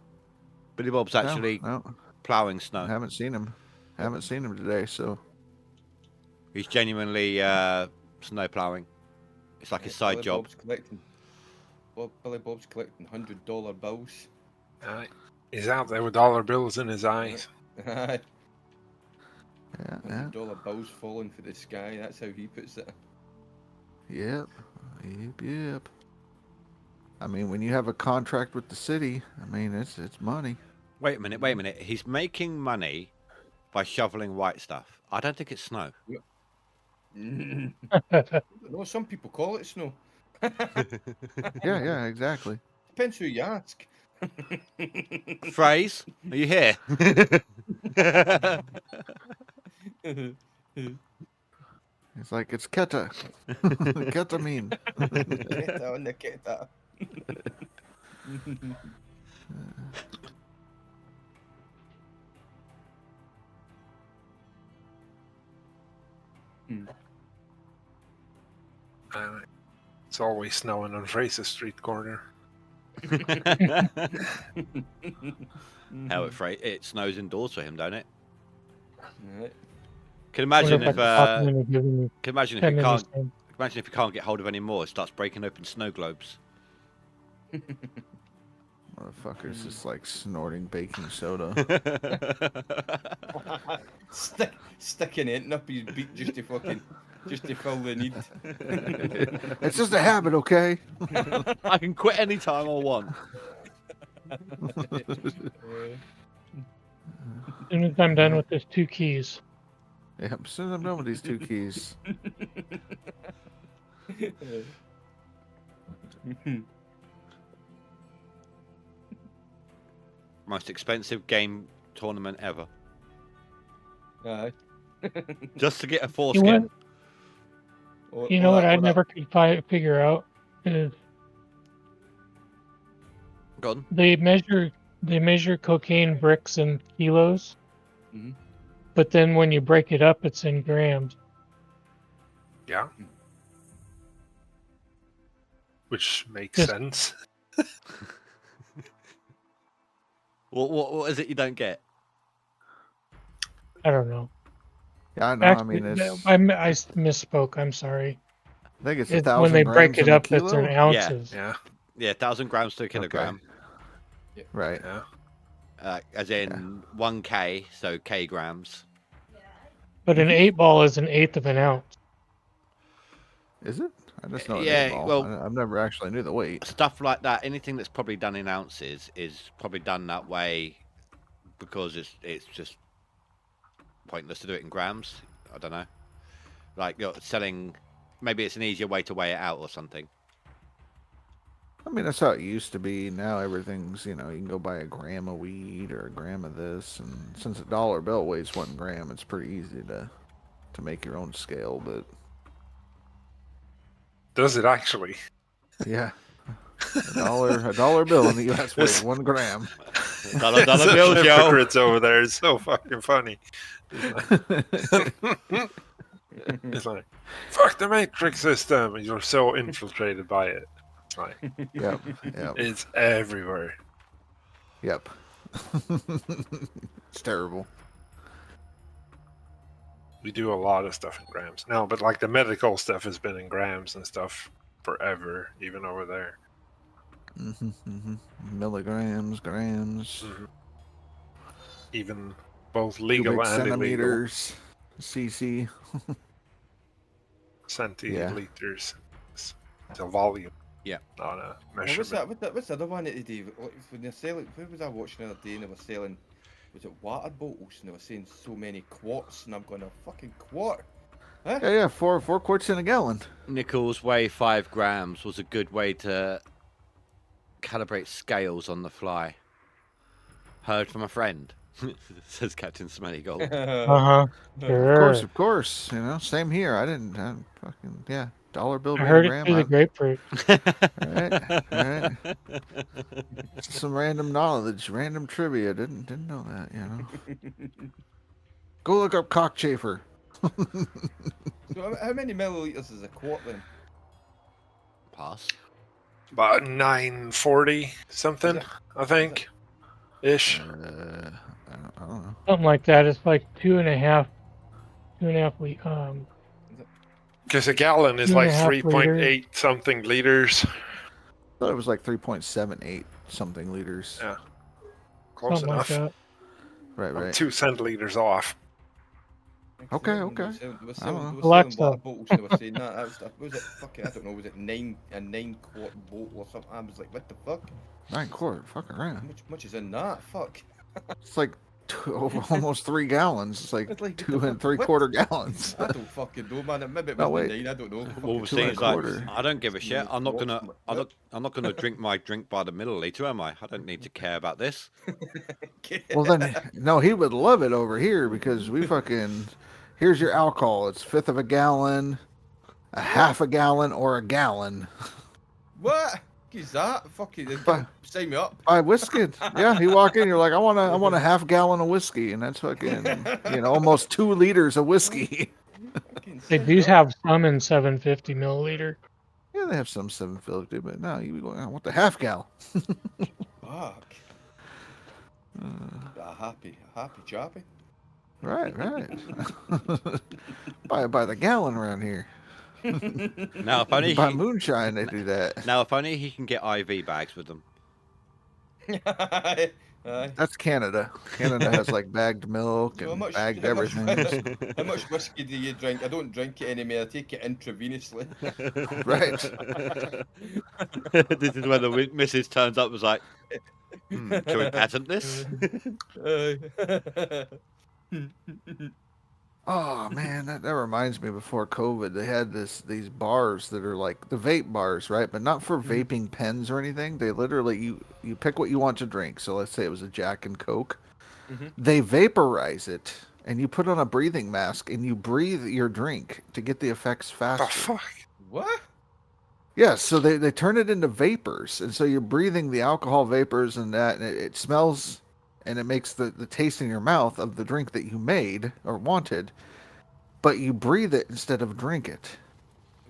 Billy Bob's actually ploughing snow. I haven't seen him. Today, so he's genuinely snow ploughing. It's like his side job. Billy Bob's collecting $100 bills. He's out there with dollar bills in his eyes. Yeah, yeah. $100 bills falling for the sky. That's how he puts it. Yep. Yep. I mean, when you have a contract with the city, I mean, it's money. Wait a minute. He's making money by shoveling white stuff. I don't think it's snow. No, some people call it snow. Yeah, exactly. Depends who you ask. Phrase, are you here? It's like it's keta. Ketamine. Keta on the keta. It's always snowing on Fraser Street corner. Hell, it snows indoors for him, don't it? Right. Can imagine Wonder if I could talk him into giving me can imagine if 10 you minutes can't imagine if you can't get hold of any more, it starts breaking open snow globes. Motherfucker's just like snorting baking soda. Sticking it up his beak just to fill the need. It's just a habit, okay? I can quit any time I want. as soon as I'm done with this 2 keys. Yeah, as soon as I'm done with these 2 keys. Most expensive game tournament ever. Aye. Just to get a You foreskin. know what I never could figure out is Go on. they measure cocaine bricks in kilos, Mhm. but then when you break it up, it's in grams. Yeah. Which makes Just- sense. What is it you don't get? I don't know. Yeah, I know. Actually, I mean, it's. I misspoke. I'm sorry. I think it's It's 1,000 when they break grams it in a up, it's in kilo? ounces. Yeah. Yeah, 1,000 grams to a kilogram. Right. Yeah. As in 1K, so K grams. But an 8-ball is an eighth of an ounce. Is it? I just know Yeah, an 8-ball. well- I've never actually knew the weight. Stuff like that, anything that's probably done in ounces is probably done that way because it's just pointless to do it in grams. I don't know. Like you're selling, maybe it's an easier way to weigh it out or something. I mean, that's how it used to be. Now everything's, you can go buy a gram of weed or a gram of this. And since a dollar bill weighs 1 gram, it's pretty easy to make your own scale. But Does it actually? yeah, a dollar bill in the U.S. weighs 1 gram. Dollar The bill, Joe. hypocrites over there is so fucking funny. It's like, fuck the matrix system. You're so infiltrated by it. It's like, Yep. it's everywhere. Yep. It's terrible. We do a lot of stuff in grams. No, but like the medical stuff has been in grams and stuff forever, even over there. Milligrams, grams, Even both legal cubic and illegal. centimeters, cc. Centiliters. It's a volume. Yeah. Not a What's measurement. that? What's the other one that they do? When they're selling, who was I watching the other day? And they were selling, was it water bottles? And they were saying so many quarts, and I'm going, a fucking quart? Huh? Yeah, 4 quarts in a gallon. Nickels weigh 5 grams was a good way to calibrate scales on the fly. Heard from a friend, says Captain Smelly Gold. Sure. Of course. Same here. I fucking dollar bill. I heard it gram. through the grapefruit. All right. Some random knowledge, random trivia. Didn't know that. Go look up cockchafer. So how many milliliters is a quart then? Pass. About 940 something, I think. Ish. I don't know. Something like that. It's like 2.5 Because a gallon is 2.5 like 3.8 something liters. I thought it was like 3.78 something liters. Yeah. Close something like enough. that. Right. I'm 2 centiliters off. Okay, They okay. were selling I don't know. Alexa. water bottles and they were saying that. That was it fucking, I don't know, was it a 9-quart bottle or something? I was like, what the fuck? 9 quart, fuck around. How much is in that? Fuck. It's like almost 3 gallons. It's like It's like, what 2 the fuck? 3/4 gallons. I don't fucking know, man. Maybe it No, was wait. 9. I don't know. Well, the Two thing and is, a like, quarter. I don't give a shit. I'm not gonna, What? I'm not gonna drink my drink by the milliliter, am I? I don't need to care about this. Well, then, no, he would love it over here because we fucking. Here's your alcohol. It's 1/5 of a gallon, a half a gallon, or a gallon. What? Is that? Fucking But- sign me up. Buy whiskey. Yeah, you walk in, you're like, I want a half gallon of whiskey, and that's fucking, almost 2 liters of whiskey. Fucking They sign do me up. have some in 750 milliliter. Yeah, they have some 750, but no, you go, I want the half gallon. Fuck. A happy chappy. Right. Buy the gallon around here. Now, if only Buy he, moonshine, they do that. now if only he can get IV bags with them. Aye. That's Canada. Canada has like bagged milk So and bagged everything. How much whiskey do you drink? I don't drink it anymore. I take it intravenously. Right. This is when the missus turns up and was like, shall we patent this? Oh man, that reminds me. Before COVID, they had these bars that are like the vape bars, right? But not for vaping pens or anything. They literally you pick what you want to drink. So let's say it was a Jack and Coke. They vaporize it, and you put on a breathing mask, and you breathe your drink to get the effects The faster. fuck? What? Yeah, so they turn it into vapors, and so you're breathing the alcohol vapors and that, and it smells, and it makes the taste in your mouth of the drink that you made or wanted, but you breathe it instead of drink it.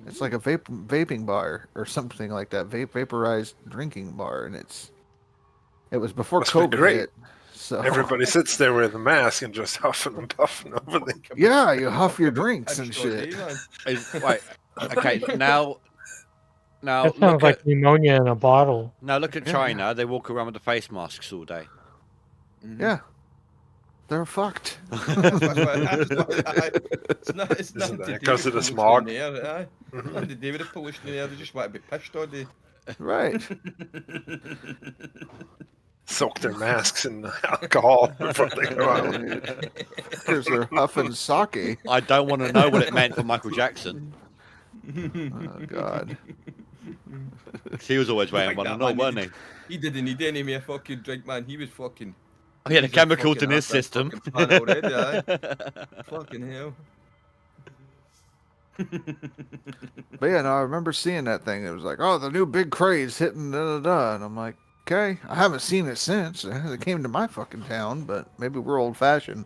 It's like a vaping bar or something like that, vaporized drinking bar, and it was before Must be COVID great. hit. So Everybody sits there with a mask and just huffing and puffing over the. yeah, you huff your drinks and Extra shit. day, man. Wait, okay, now That sounds look like at pneumonia in a bottle. now look at Yeah, China. They walk around with the face masks all day. Yeah, they're fucked. That's why it's not. It's Isn't nothing that to do because with of the pollution smog? in the air, aye. Nothing to do with the pollution in the air. They just want to be pissed all day. Right. Soak their masks in alcohol before they go out. Because they're huffing sake. I don't want to know what it meant for Michael Jackson. Oh God. He was always wearing Like one that, and all, man. wasn't he? He didn't need any more fucking drink, man. He was fucking. Oh, yeah, the He's a chemicals fucking in his after a system. fucking pan already, aye. Fucking hell. But yeah, no, I remember seeing that thing. It was like, oh, the new big craze hitting da da da, and I'm like, okay, I haven't seen it since. It came to my fucking town, but maybe we're old fashioned.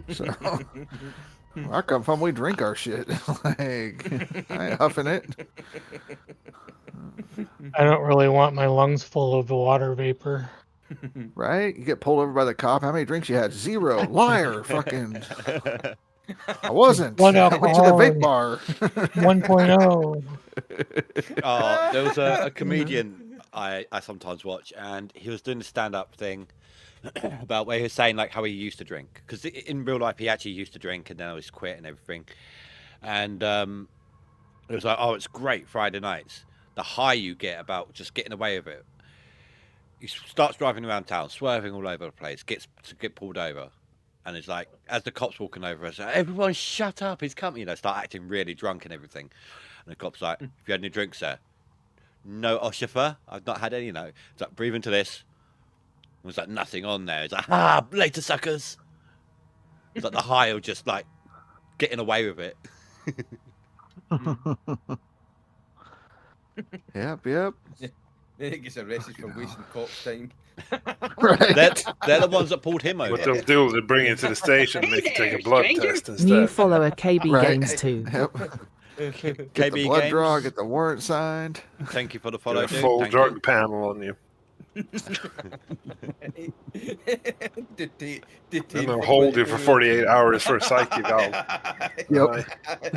So where I come from, we drink our shit. Like, I ain't huffing it. I don't really want my lungs full of water vapor. Right? You get pulled over by the cop. How many drinks you had? 0. Liar. Fucking. I wasn't. One I went to the alcohol. vape bar. 1.0. Oh, there was a comedian I sometimes watch, and he was doing the stand-up thing about where he was saying like how he used to drink, because in real life he actually used to drink, and then he's quit and everything. And it was like, oh, it's great Friday nights. The high you get about just getting away with it. He starts driving around town, swerving all over the place, gets pulled over, and it's like, as the cop's walking over, it's like, everyone shut up, he's coming, start acting really drunk and everything. And the cop's like, have you had any drinks, sir? No, chauffeur, I've not had any, no. It's like, breathe into this. There's like nothing on there. It's like, later, suckers. It's like the high of just like getting away with it. Yep. Then he gets arrested for wasting cop's time. Right. They're the ones that pulled him over. What they'll do is they'll bring you to the station and make you take a blood test New instead. follower KB Right. Games 2. Yep. KB Get the blood Games, draw, get the warrant signed. thank you for the follow, Get a dude. full Thank drug you. panel on you. And they'll hold you for 48 hours for a psych eval. Yep.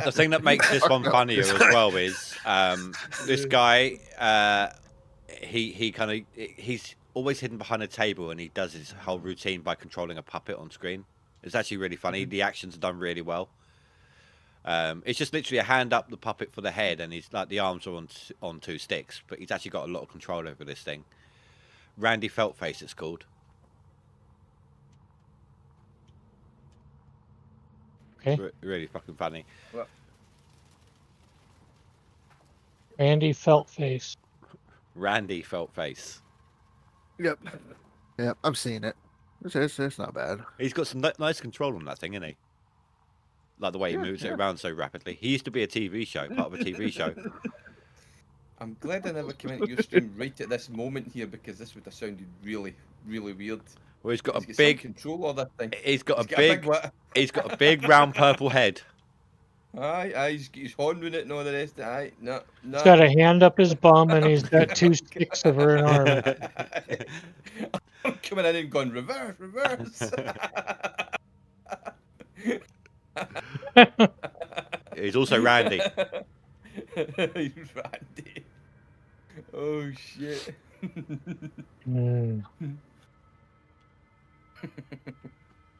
The thing that makes this one funnier as well is this guy. He's always hidden behind a table, and he does his whole routine by controlling a puppet on screen. It's actually really funny. The actions are done really well. It's just literally a hand up the puppet for the head, and he's like the arms are on two sticks, but he's actually got a lot of control over this thing. Randy Feltface, it's called. Okay. It's really fucking funny. Randy Feltface. Randy Feltface. Yep. Yep, I've seen it. It's not bad. He's got some nice control on that thing, isn't he? Like the way he moves it around so rapidly. He used to be a TV show, part of a TV show. I'm glad I never came into your stream right at this moment here, because this would have sounded really, really weird. Well, he's got He's a some big control of that thing. He's got what? He's got a big round purple head. Aye, he's got his horn with it and all the rest. Aye, no. He's got a hand up his bum and he's got 2 sticks over an arm. I'm coming in and going, reverse, reverse. He's also Randy. He's Randy. Oh, shit.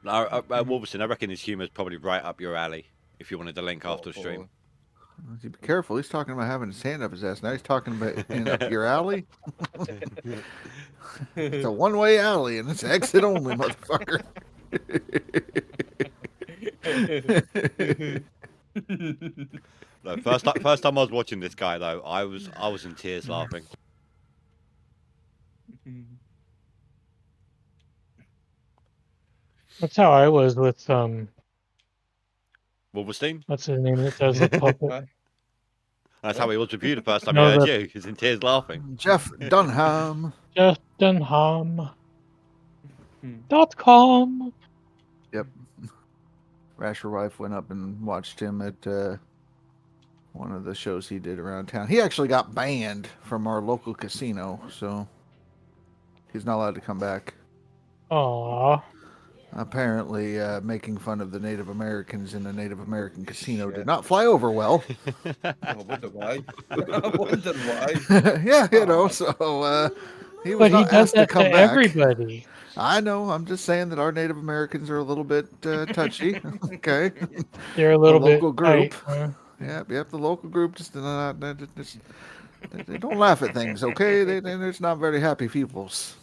Wolverton, I reckon his humour's probably right up your alley if you wanted the link after the stream. Be careful. He's talking about having his hand up his ass. Now he's talking about in up your alley. It's a one-way alley, and it's exit only, motherfucker. No, first time I was watching this guy though, I was in tears laughing. That's how I was with Wolverstein? what's his name that does the puppet? That's how he was with you the first time No, he heard the- you. He's in tears laughing. Jeff Dunham. JustDunham.com. Yep. Rasher wife went up and watched him at one of the shows he did around town. He actually got banned from our local casino, so he's not allowed to come back. Aw. Apparently, making fun of the Native Americans in a Native American casino did not fly over well. I wonder why. I wonder why. Yeah, you know, so he was But he not does asked to that come to back. everybody. I know. I'm just saying that our Native Americans are a little bit touchy. Okay. They're a little local bit group. tight, huh? Yep. The local group just they don't laugh at things. Okay, they're just not very happy peoples.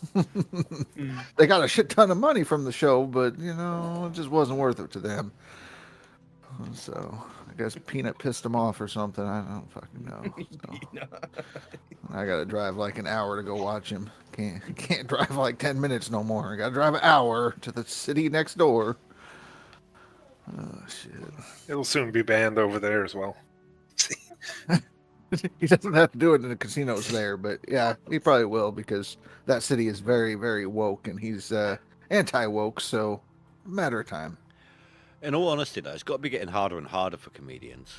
They got a shit ton of money from the show, but you know, it just wasn't worth it to them. So I guess Peanut pissed him off or something. I don't fucking know. So, I gotta drive like an hour to go watch him. Can't drive like 10 minutes no more. I gotta drive an hour to the city next door. Oh shit. It'll soon be banned over there as well. He doesn't have to do it in the casinos there, but yeah, he probably will because that city is very, very woke, and he's anti-woke, so matter of time. In all honesty though, it's got to be getting harder and harder for comedians.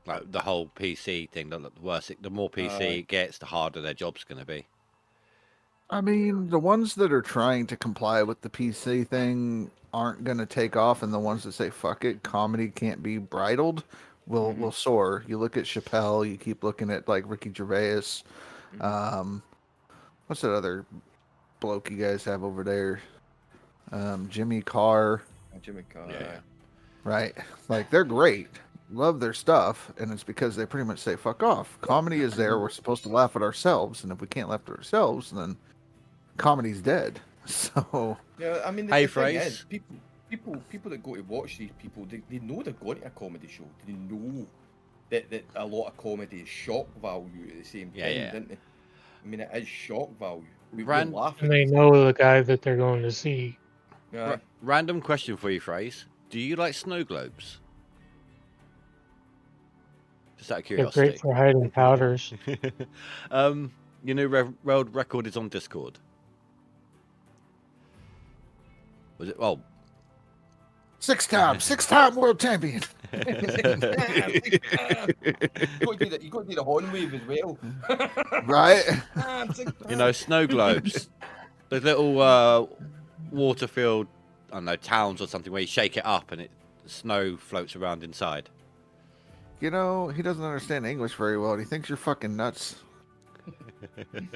Like the whole PC thing, the more PC it gets, the harder their job's going to be. I mean, the ones that are trying to comply with the PC thing aren't going to take off, and the ones that say, fuck it, comedy can't be bridled, will soar. You look at Chappelle, you keep looking at, like, Ricky Gervais. What's that other bloke you guys have over there? Jimmy Carr. Jimmy Carr. Yeah. Right. Like, they're great. Love their stuff, and it's because they pretty much say, fuck off. Comedy is there. We're supposed to laugh at ourselves, and if we can't laugh at ourselves, then comedy's dead. So... Yeah, I mean, Hey, the thing Phrase. is, people that go to watch these people, they know they're going to a comedy show. They know that a lot of comedy is shock value at the same time, Yeah. don't they? I mean, it is shock value. We're Ran- laughing. And they know the guy that they're going to see. Yeah. Random question for you, Phrase. Do you like snow globes? Just out of They're curiosity. great for hiding powders. You know, World Record is on Discord. Was it? Oh, six-time world champion. You got to do the horn wave as well. Right? you know, snow globes. Those little water-filled, I don't know, towns or something where you shake it up and snow floats around inside. You know, he doesn't understand English very well. He thinks you're fucking nuts.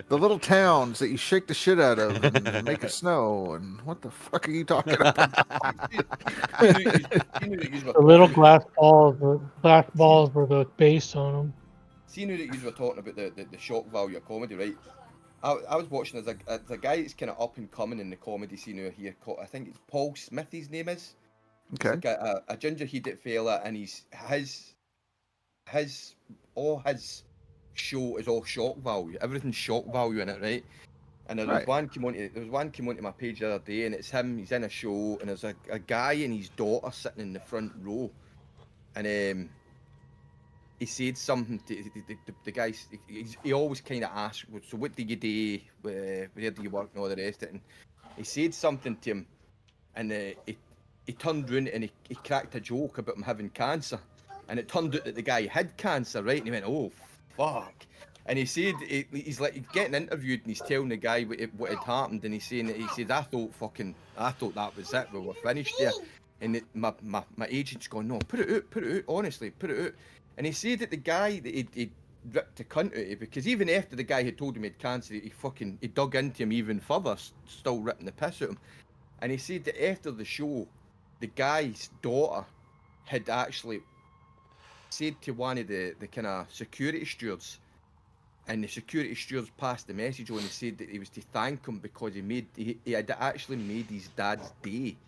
The little towns that you shake the shit out of and make it snow. And what the fuck are you talking about? The little glass balls were the base on them. See, now that you were talking about the shock value of comedy, right? I was watching as a guy that's kind of up and coming in the comedy scene out here. Called, I think it's Paul Smith. His name is. Okay. It's like a ginger-headed fella, and his show is all shock value. Everything's shock value in it, right? And there was one came onto my page the other day, and it's him. He's in a show, and there's a guy and his daughter sitting in the front row, and he said something to the guy. He always kind of asks, "So what do you do? Where do you work?" and all the rest of it. And he said something to him, and he turned round and he cracked a joke about him having cancer, and it turned out that the guy had cancer, right? And he went, "Oh fuck!" And he said he's like getting interviewed, and he's telling the guy what had happened, and he's saying that he said, I thought that was it. We were finished there." And my agent's gone, "No, put it out, honestly, put it out." And he said that the guy that he'd ripped the cunt out of, because even after the guy had told him he had cancer, he dug into him even further, still ripping the piss out of him. And he said that after the show, the guy's daughter had actually said to one of the kind of security stewards, and the security stewards passed the message on and said that he was to thank him because he had actually made his dad's day.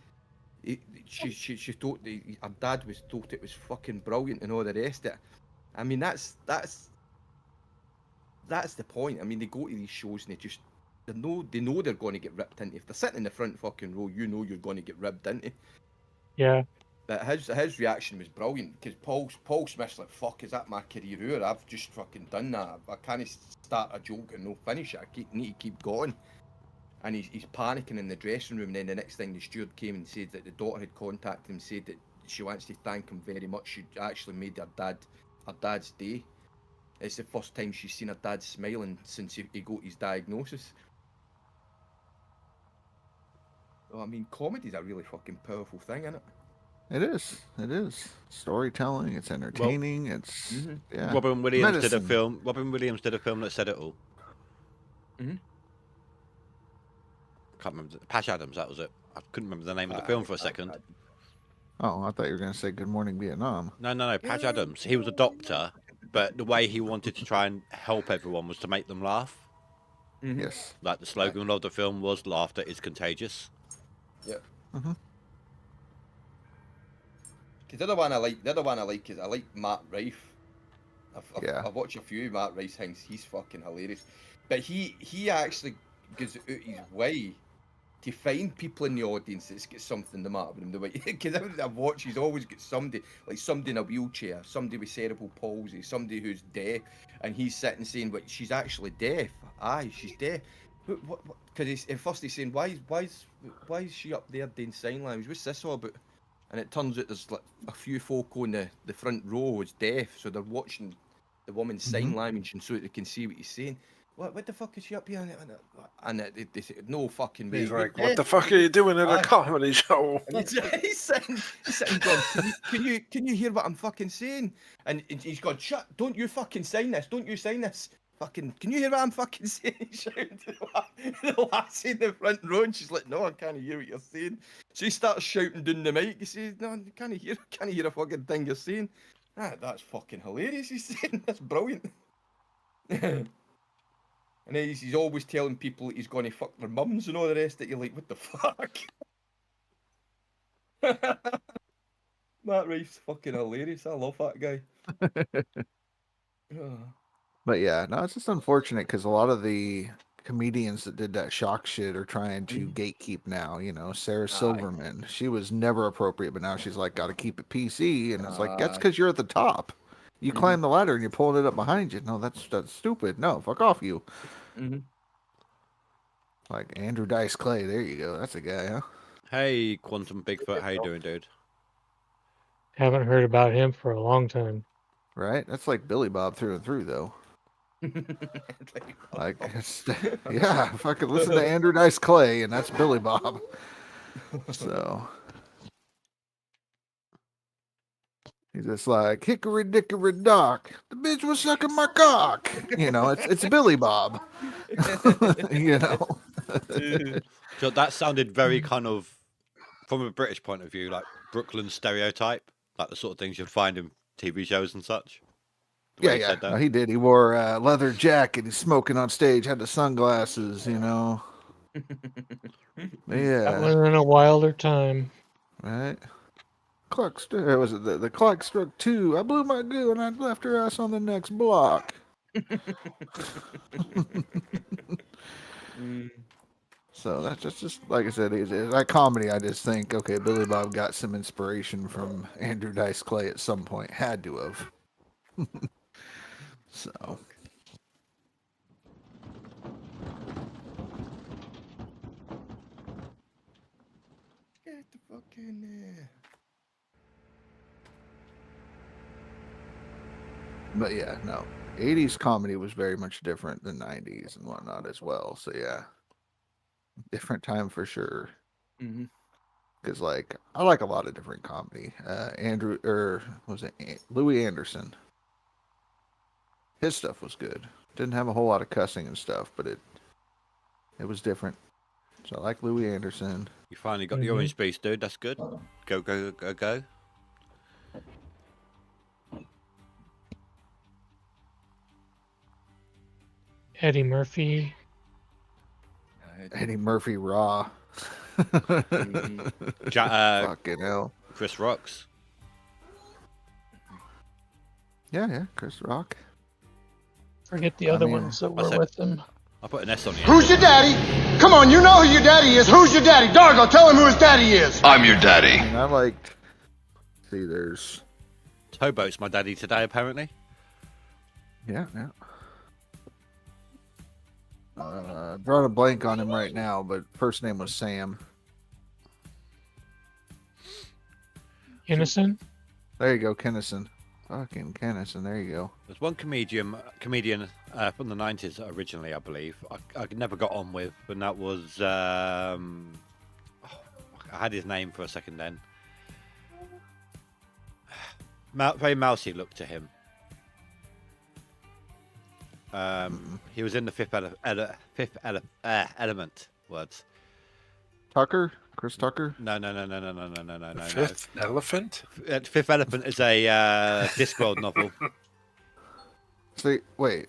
She thought her dad thought it was fucking brilliant and all the rest of it. I mean, that's the point. I mean, they go to these shows and they know they're going to get ripped into. If they're sitting in the front fucking row, you know you're going to get ripped into. Yeah. But his reaction was brilliant, because Paul Smith's like, "Fuck, is that my career over? I've just fucking done that. I can't start a joke and no finish it. I need to keep going." And he's panicking in the dressing room, and then the next thing the steward came and said that the daughter had contacted him, said that she wants to thank him very much. She actually made her dad's day. It's the first time she's seen her dad smiling since he got his diagnosis. Well, I mean, comedy's a really fucking powerful thing, isn't it? It is. It is. Storytelling. It's entertaining. It's yeah. Robin Williams did a Medicine. film. Robin Williams did a film that said it all. Can't remember. Patch Adams. That was it. I couldn't remember the name of the film for a second. Oh, I thought you were going to say Good Morning Vietnam. No. Patch Adams. He was a doctor, but the way he wanted to try and help everyone was to make them laugh. Yes. Like the slogan of the film was "Laughter is contagious." Yeah. Mhm. Because the other one I like is I like Matt Rife. I've watched a few Matt Rife things. He's fucking hilarious. But he actually goes out his way to find people in the audience that's got something the matter with them. The way, because everything I've watched, he's always got somebody in a wheelchair, somebody with cerebral palsy, somebody who's deaf, and he's sitting saying, "But she's actually deaf. Aye, she's deaf." Because at first he's saying, why is she up there doing sign language? What's this all about? And it turns out there's like a few folk on the front row who's deaf, so they're watching the woman's sign language, and so they can see what he's saying. What the fuck is she up here? And they say, "No fucking way." He's like, "What the fuck are you doing in a comedy show?" And he's sitting going, can you hear what I'm fucking saying? And he's gone, "Shut! Don't you fucking sign this! Don't you sign this! Fucking, can you hear what I'm fucking saying?" He's shouting to the lassie in the front row, and she's like, "No, I can't hear what you're saying." So he starts shouting down the mic. He says, "No, you can't hear a fucking thing you're saying." That's fucking hilarious. He's saying that's brilliant. And then he's always telling people that he's going to fuck their mums and all the rest that you're like, what the fuck? Matt Rife's fucking hilarious. I love that guy. But yeah, no, it's just unfortunate because a lot of the comedians that did that shock shit are trying to gatekeep now. You know, Sarah Silverman, she was never appropriate, but now she's like, got to keep it PC. And it's like, that's because you're at the top. You climb the ladder and you're pulling it up behind you. No, that's stupid. No, fuck off you. Like Andrew Dice Clay. There you go. That's a guy, huh? Hey, Quantum Bigfoot. How you doing, dude? Haven't heard about him for a long time. Right? That's like Billy Bob through and through, though. Like, yeah, fucking listen to Andrew Dice Clay, and that's Billy Bob. So, He's just like, hickory dickory dock, the bitch was sucking my cock. You know, it's Billy Bob. You know. So that sounded very kind of, from a British point of view, like Brooklyn stereotype, like the sort of things you'd find in TV shows and such. Yeah. No, he did. He wore a leather jacket. He's smoking on stage, had the sunglasses, you know. Yeah. That was in a wilder time. Right. Clock was it the clock struck 2. I blew my goo and I left her ass on the next block. So that's just like I said, that comedy. I just think, okay, Billy Bob got some inspiration from Andrew Dice Clay at some point. Had to have. So. Get the fuck in there. But yeah, no. 80s comedy was very much different than 90s and whatnot as well. So yeah. Different time for sure. Because like I like a lot of different comedy. Louis Anderson. His stuff was good. Didn't have a whole lot of cussing and stuff, but it was different. So I like Louis Anderson. You finally got the orange piece, dude. That's good. Go. Eddie Murphy. Eddie Murphy raw. Fucking hell. Chris Rocks. Yeah, Chris Rock. Forget the other ones that were with him. I put an S on the end. Who's your daddy? Come on, you know who your daddy is. Who's your daddy? Dargo, tell him who his daddy is. I'm your daddy. I liked. See, there's. Towboat's my daddy today, apparently. Yeah. Drawing a blank on him right now, but first name was Sam. Innocent? There you go, Kennison. Fucking Kennison, there you go. There's one comedian from the 90s originally, I believe. I never got on with, and that was... I had his name for a second then. Very mousy look to him. He was in the Fifth Element. Words. Tucker? Chris Tucker? No. Fifth Elephant? Fifth Elephant is a Discworld novel. See, wait.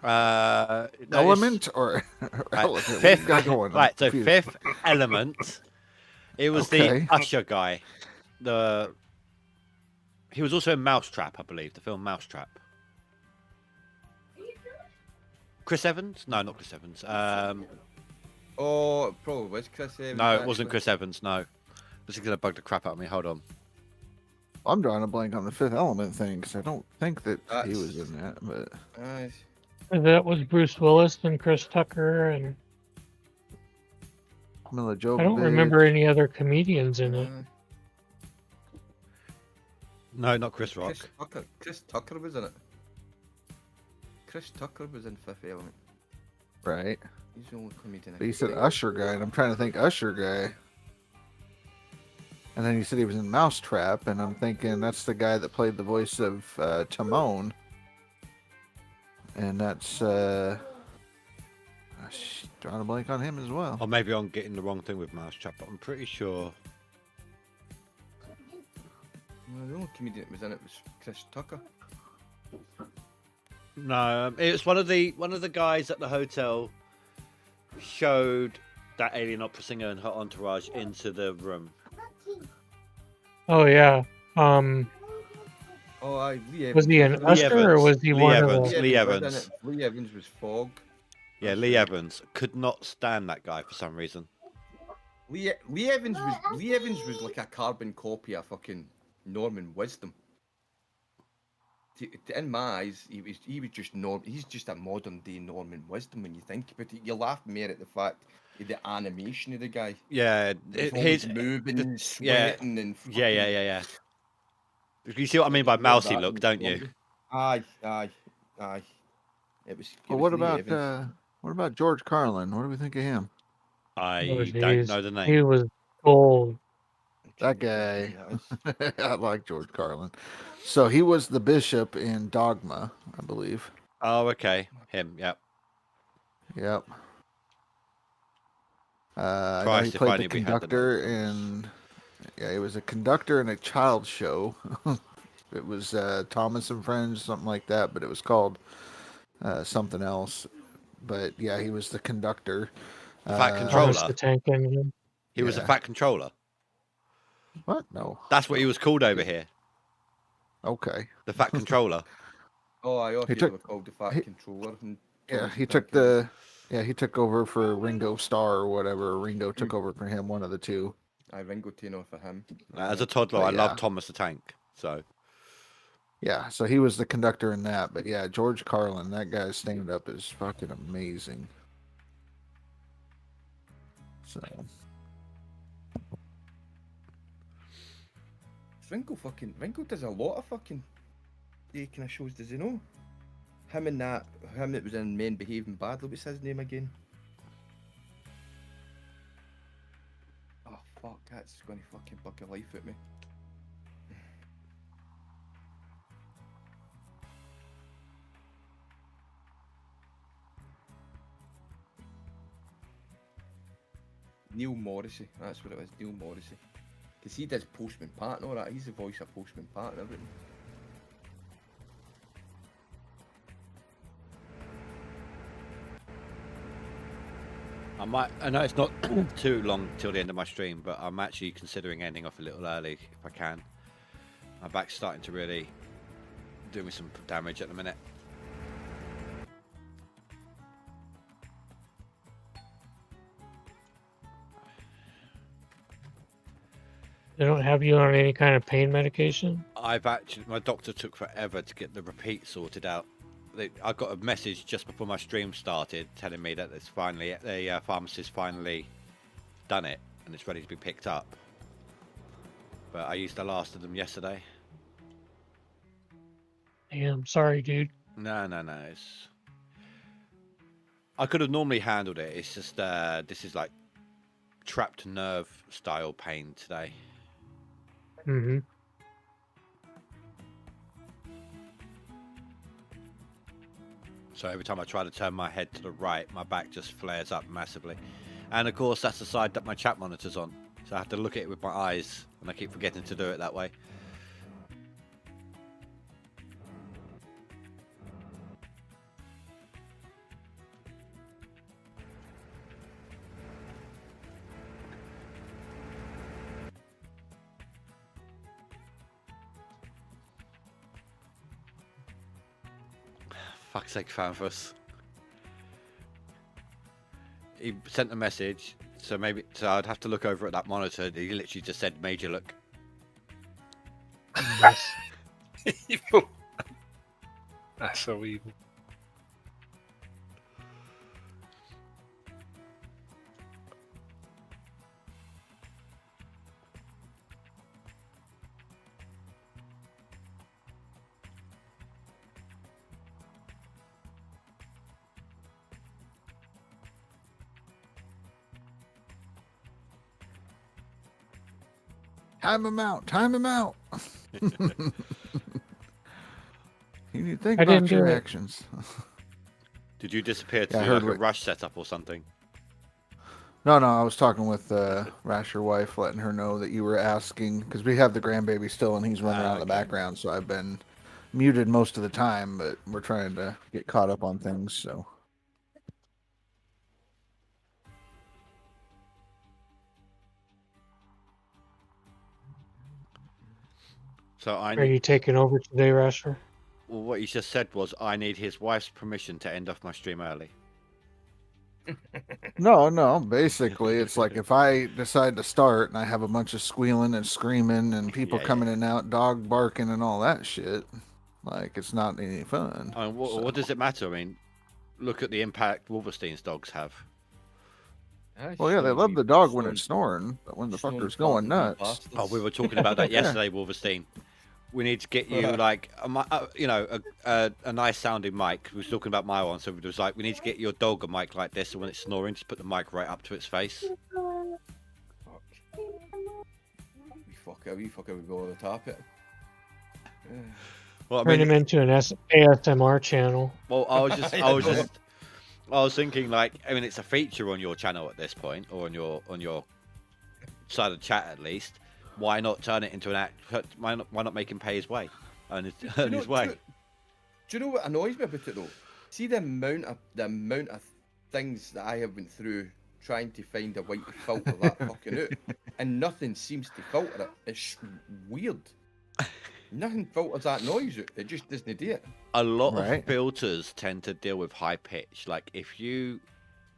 Element or elephant? Fifth, going? Right, so Fifth Element. It was the Usher guy. He was also in Mousetrap, I believe, the film Mousetrap. Chris Evans? No, not Chris Evans. Oh, it probably was Chris Evans. No, it wasn't Chris Evans, no. This is going to bug the crap out of me. Hold on. I'm drawing a blank on the Fifth Element thing because I don't think that he was in that. But that was Bruce Willis and Chris Tucker and Mila Jovovich. I don't remember any other comedians in it. No, not Chris Rock. Chris Tucker was in it. Chris Tucker was in Fifth Element. Right. He's the only comedian. But you said Usher guy, and I'm trying to think Usher guy. And then you said he was in Mousetrap, and I'm thinking that's the guy that played the voice of Timon. And that's drawing a blank on him as well. Or maybe I'm getting the wrong thing with Mousetrap, but I'm pretty sure. No, the only comedian that was in it was Chris Tucker. No, it's one of the guys at the hotel showed that alien opera singer and her entourage into the room. Oh yeah. Lee Evans. Was he an Usher or was he one of the... Lee Evans. Lee Evans was Fog. Yeah, Lee Evans. Could not stand that guy for some reason. Lee Evans was like a carbon copy of fucking Norman Wisdom. In my eyes, he was just he's just a modern day Norman Wisdom when you think about it. You laugh more at the fact of the animation of the guy. Yeah, he's moving, sweating, and yeah. You see what I mean by mousy look, don't you? Aye. It was. Well, what about George Carlin? What do we think of him? I don't know the name. He was gold. That guy. I like George Carlin. So he was the bishop in Dogma, I believe. Oh, okay. Him, yep. Yep. I know he Christ, if played the only we had the conductor notes. in. Yeah, he was a conductor in a child show. It was Thomas and Friends, something like that, but it was called something else. But yeah, he was the conductor. The Fat Thomas Controller. the Tank Engine. He was a Yeah. Fat Controller. What? No. That's what he was called over here. Okay. The Fat Controller. Oh, I He also took- were called the Fat he- Controller. And Yeah, Thomas he the took Tank Engine. he took over for Ringo Starr or whatever. Ringo took over for him, one of the two. I Ringo Tino for him. As a toddler, But I yeah. loved Thomas the Tank. So Yeah, so he was the conductor in that. But yeah, George Carlin, that guy's stand up is fucking amazing. So Ringo does a lot of fucking kind of shows, does he know? Him that was in Men Behaving Badly, what's his name again? Oh fuck, that's gonna fucking buck a life at me. Neil Morrissey, that's what it was, Neil Morrissey. Because he does Postman Pat and all that, he's the voice of Postman Pat and everything. I know it's not too long till the end of my stream, but I'm actually considering ending off a little early if I can. My back's starting to really do me some damage at the minute. They don't have you on any kind of pain medication? My doctor took forever to get the repeat sorted out. I got a message just before my stream started telling me that it's finally the pharmacist finally done it and it's ready to be picked up. But I used the last of them yesterday. Damn, sorry, dude. No. I could have normally handled it. It's just this is like trapped nerve style pain today. Mm-hmm. So every time I try to turn my head to the right, my back just flares up massively. And of course, that's the side that my chat monitor's on. So I have to look at it with my eyes, and I keep forgetting to do it that way. Fuck's sake, Fanfus. He sent a message, so I'd have to look over at that monitor. He literally just said Major Look. Yes. Evil. That's so evil. time him out. Time him out. You need to think I about didn't your do it. actions. Did you disappear to Yeah, I do heard like a what- rush setup or something? No, I was talking with Rasher wife, letting her know that you were asking, because we have the grandbaby still, and he's running around in the Okay. background, so I've been muted most of the time, but we're trying to get caught up on things, so. So Are you taking over today, Rasher? Well, what he just said was, I need his wife's permission to end off my stream early. No, basically, it's like if I decide to start and I have a bunch of squealing and screaming and people Yeah, coming in and out, dog barking and all that shit, like, it's not any fun. I mean, what does it matter? I mean, look at the impact Wolverstein's dogs have. Well, yeah, they love the dog when it's snoring, but when the fucker's going nuts. Oh, we were talking about that Yeah. yesterday, Wolverstein. We need to get you like a nice sounding mic. We were talking about my one, so it was like we need to get your dog a mic like this, so when it's snoring, just put the mic right up to its face. we fucking would go over the top it. Well, I Turn mean, him into an ASMR channel. well, I was Yeah, I was thinking like, I mean, it's a feature on your channel at this point, or on your side of the chat at least. Why not turn it into an act? Why not make him pay his way, earn his way? Do you know what annoys me about it though? See the amount of things that I have went through trying to find a way to filter that fucking out, and nothing seems to filter it. It's weird. Nothing filters that noise out. It just doesn't do it. A lot of filters tend to deal with high pitch. Like if you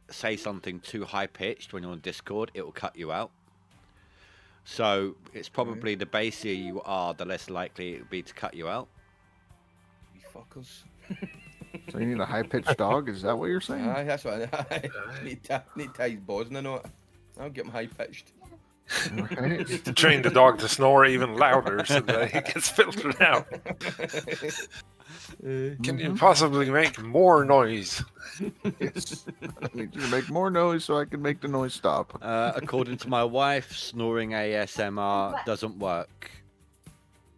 say something too high pitched when you're on Discord, it will cut you out. So it's probably the bassier you are, the less likely it would be to cut you out. You fuckers. So you need a high-pitched dog? Is that what you're saying? Aye, that's what I need to tie his balls in a knot. I'll get him high-pitched. Right. To train the dog to snore even louder so that it gets filtered out. Can you possibly make more noise? Yes. I need you to make more noise so I can make the noise stop. According to my wife, snoring ASMR doesn't work.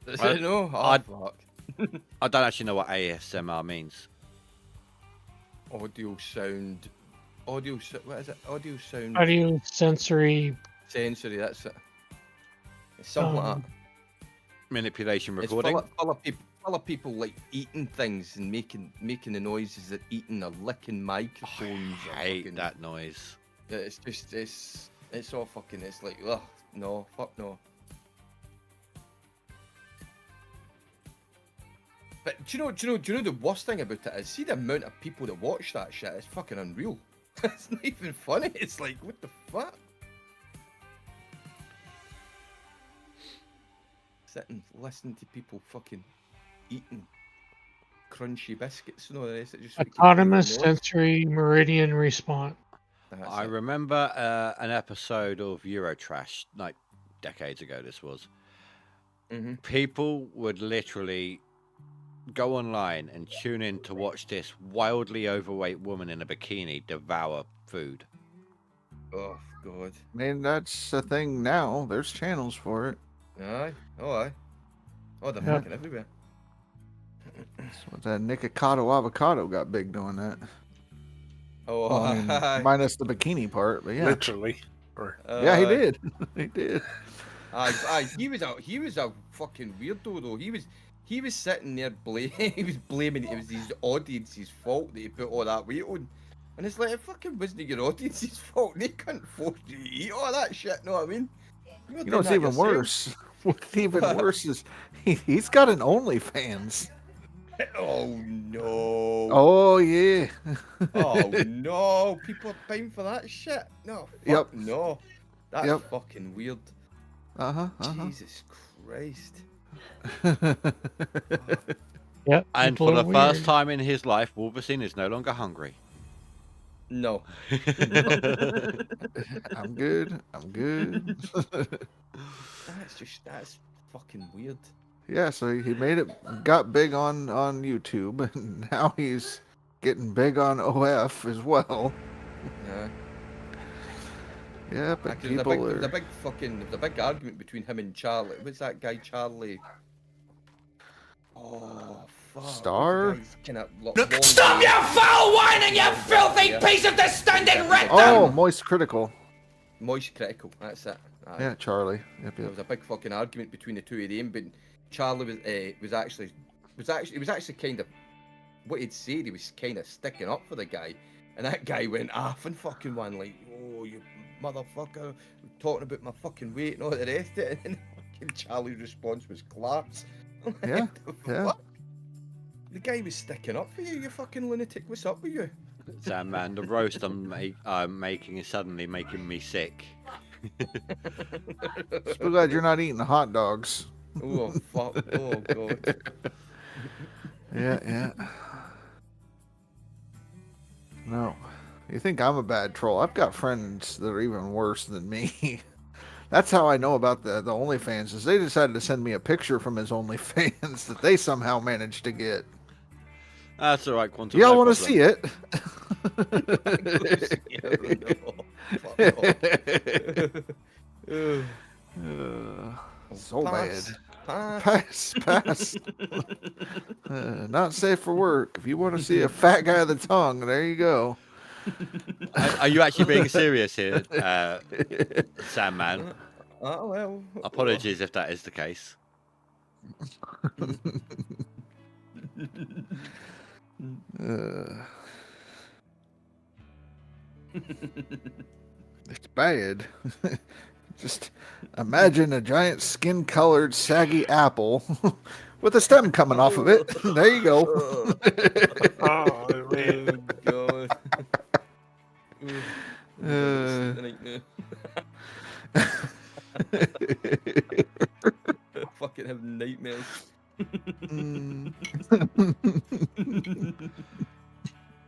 Does I- it no? Oh, I- fuck. I don't actually know what ASMR means. Audio sound. What is it? Audio sound. Audio sensory. Sensory, that's it. It's something like that. Manipulation It's recording. full of people like eating things and making the noises they're eating or licking microphones. I hate that noise. Yeah, it's just it's all fucking. It's like ugh, no, fuck no. But do you know the worst thing about it is, see the amount of people that watch that shit. It's fucking unreal. It's not even funny. It's like what the fuck. Sitting listening to people fucking eating crunchy biscuits and all the rest. It just Autonomous sensory meridian response. I remember an episode of Eurotrash, like decades ago. This was. People would literally go online and tune in to watch this wildly overweight woman in a bikini devour food. Oh god. I mean, that's a thing now. There's channels for it. Aye. Oh aye. Oh, they're Yeah. fucking everywhere. So that Nikocado avocado got big doing that. Oh, Well, I mean, aye. minus the bikini part, but yeah. Literally. Or Yeah, he Aye. did. He did. Aye, he was a fucking weirdo though. He was sitting there he was blaming it was his audience's fault that he put all that weight on. And it's like it fucking wasn't your audience's fault. They couldn't force you to eat all that shit, know what I mean? You know what's even worse? What's even worse is he's got an OnlyFans. Oh no. Oh yeah. Oh no. People are paying for that shit. No. Fuck Yep. no. That's Yep. fucking weird. Jesus Christ. Yep. And people for the are first weird. time in his life, Wolverine is no longer hungry. No. I'm good. I'm good. That's fucking weird. Yeah, so he made it, got big on YouTube, and now he's getting big on OF as well. Yeah. Yeah, but There's people there's are. a big argument between him and Charlie. What's that guy, Charlie? Oh, fuck. Star? Stop your foul whining, you filthy piece of descending rectum! Oh, Moist Critical. Moist Critical, that's it. Aye. Yeah, Charlie. Yep, There yep. was a big fucking argument between the two of them, but Charlie was actually kind of what he'd said. He was kind of sticking up for the guy, and that guy went off and fucking one like, "Oh, you motherfucker, talking about my fucking weight and all the rest of it." And fucking Charlie's response was claps. Yeah, yeah. The guy was sticking up for you, you fucking lunatic. What's up with you? Sam, man, the roast I'm making is suddenly making me sick. So glad you're not eating the hot dogs. Oh fuck! Oh god! Yeah, yeah. No. You think I'm a bad troll? I've got friends that are even worse than me. That's how I know about the OnlyFans, is they decided to send me a picture from his OnlyFans that they somehow managed to get. That's all right, Quantum. Y'all no want to see it? So Pass. bad. Pass. Pass. Not safe for work. If you want to see a fat guy with a tongue, there you go. Are you actually being serious here, Sandman? Well. Apologies if that is the case. It's bad. Just imagine a giant skin-colored, saggy apple with a stem coming off of it. There you go. Oh, man. God. I fucking have nightmares.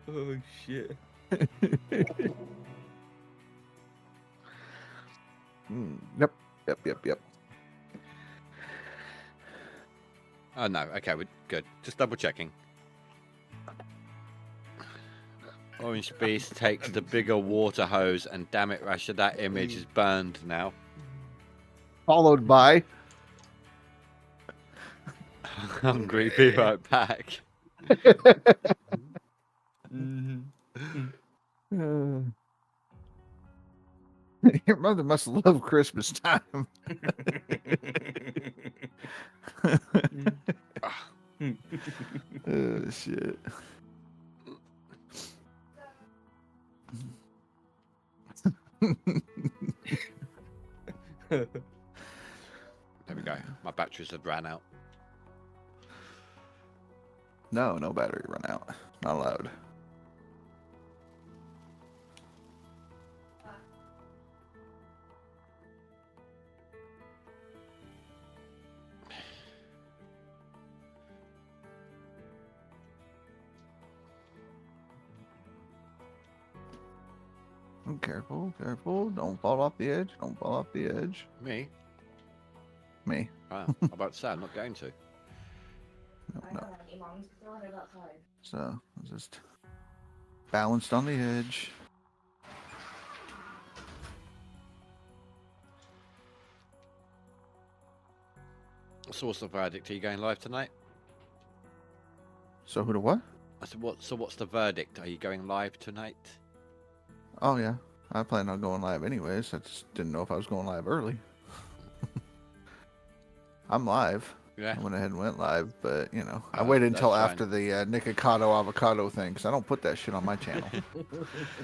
Oh shit. Yep. Oh no, okay, we're good. Just double checking. Orange Beast takes the bigger water hose, and damn it, Rasha, that image is burned now. Followed by Hungry, be right back. Your mother must love Christmas time. Oh shit. There we go. My batteries have ran out. No battery run out. Not allowed. Careful. Don't fall off the edge. Me? Me. I'm about to say, I'm not going to. No. So, just balanced on the edge. So what's the verdict? Are you going live tonight? So who to what? I said, what's the verdict? Are you going live tonight? Oh yeah, I plan on going live anyways. I just didn't know if I was going live early. I'm live. Yeah. I went ahead and went live, but you know, I waited until after the Nikocado avocado thing because I don't put that shit on my channel.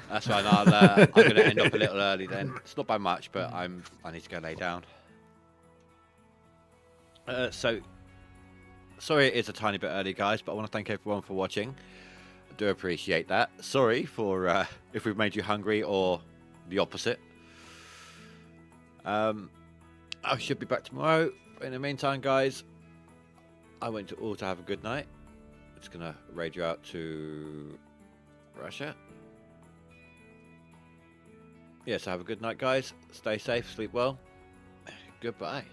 That's fine. I'm going to end up a little early then. It's not by much, but I need to go lay down. So, sorry it is a tiny bit early, guys, but I want to thank everyone for watching. I do appreciate that. Sorry for if we've made you hungry or the opposite. I should be back tomorrow. In the meantime, guys, I want you all to have a good night. It's going to raid you out to Russia. Yeah, so have a good night, guys. Stay safe, sleep well. Goodbye.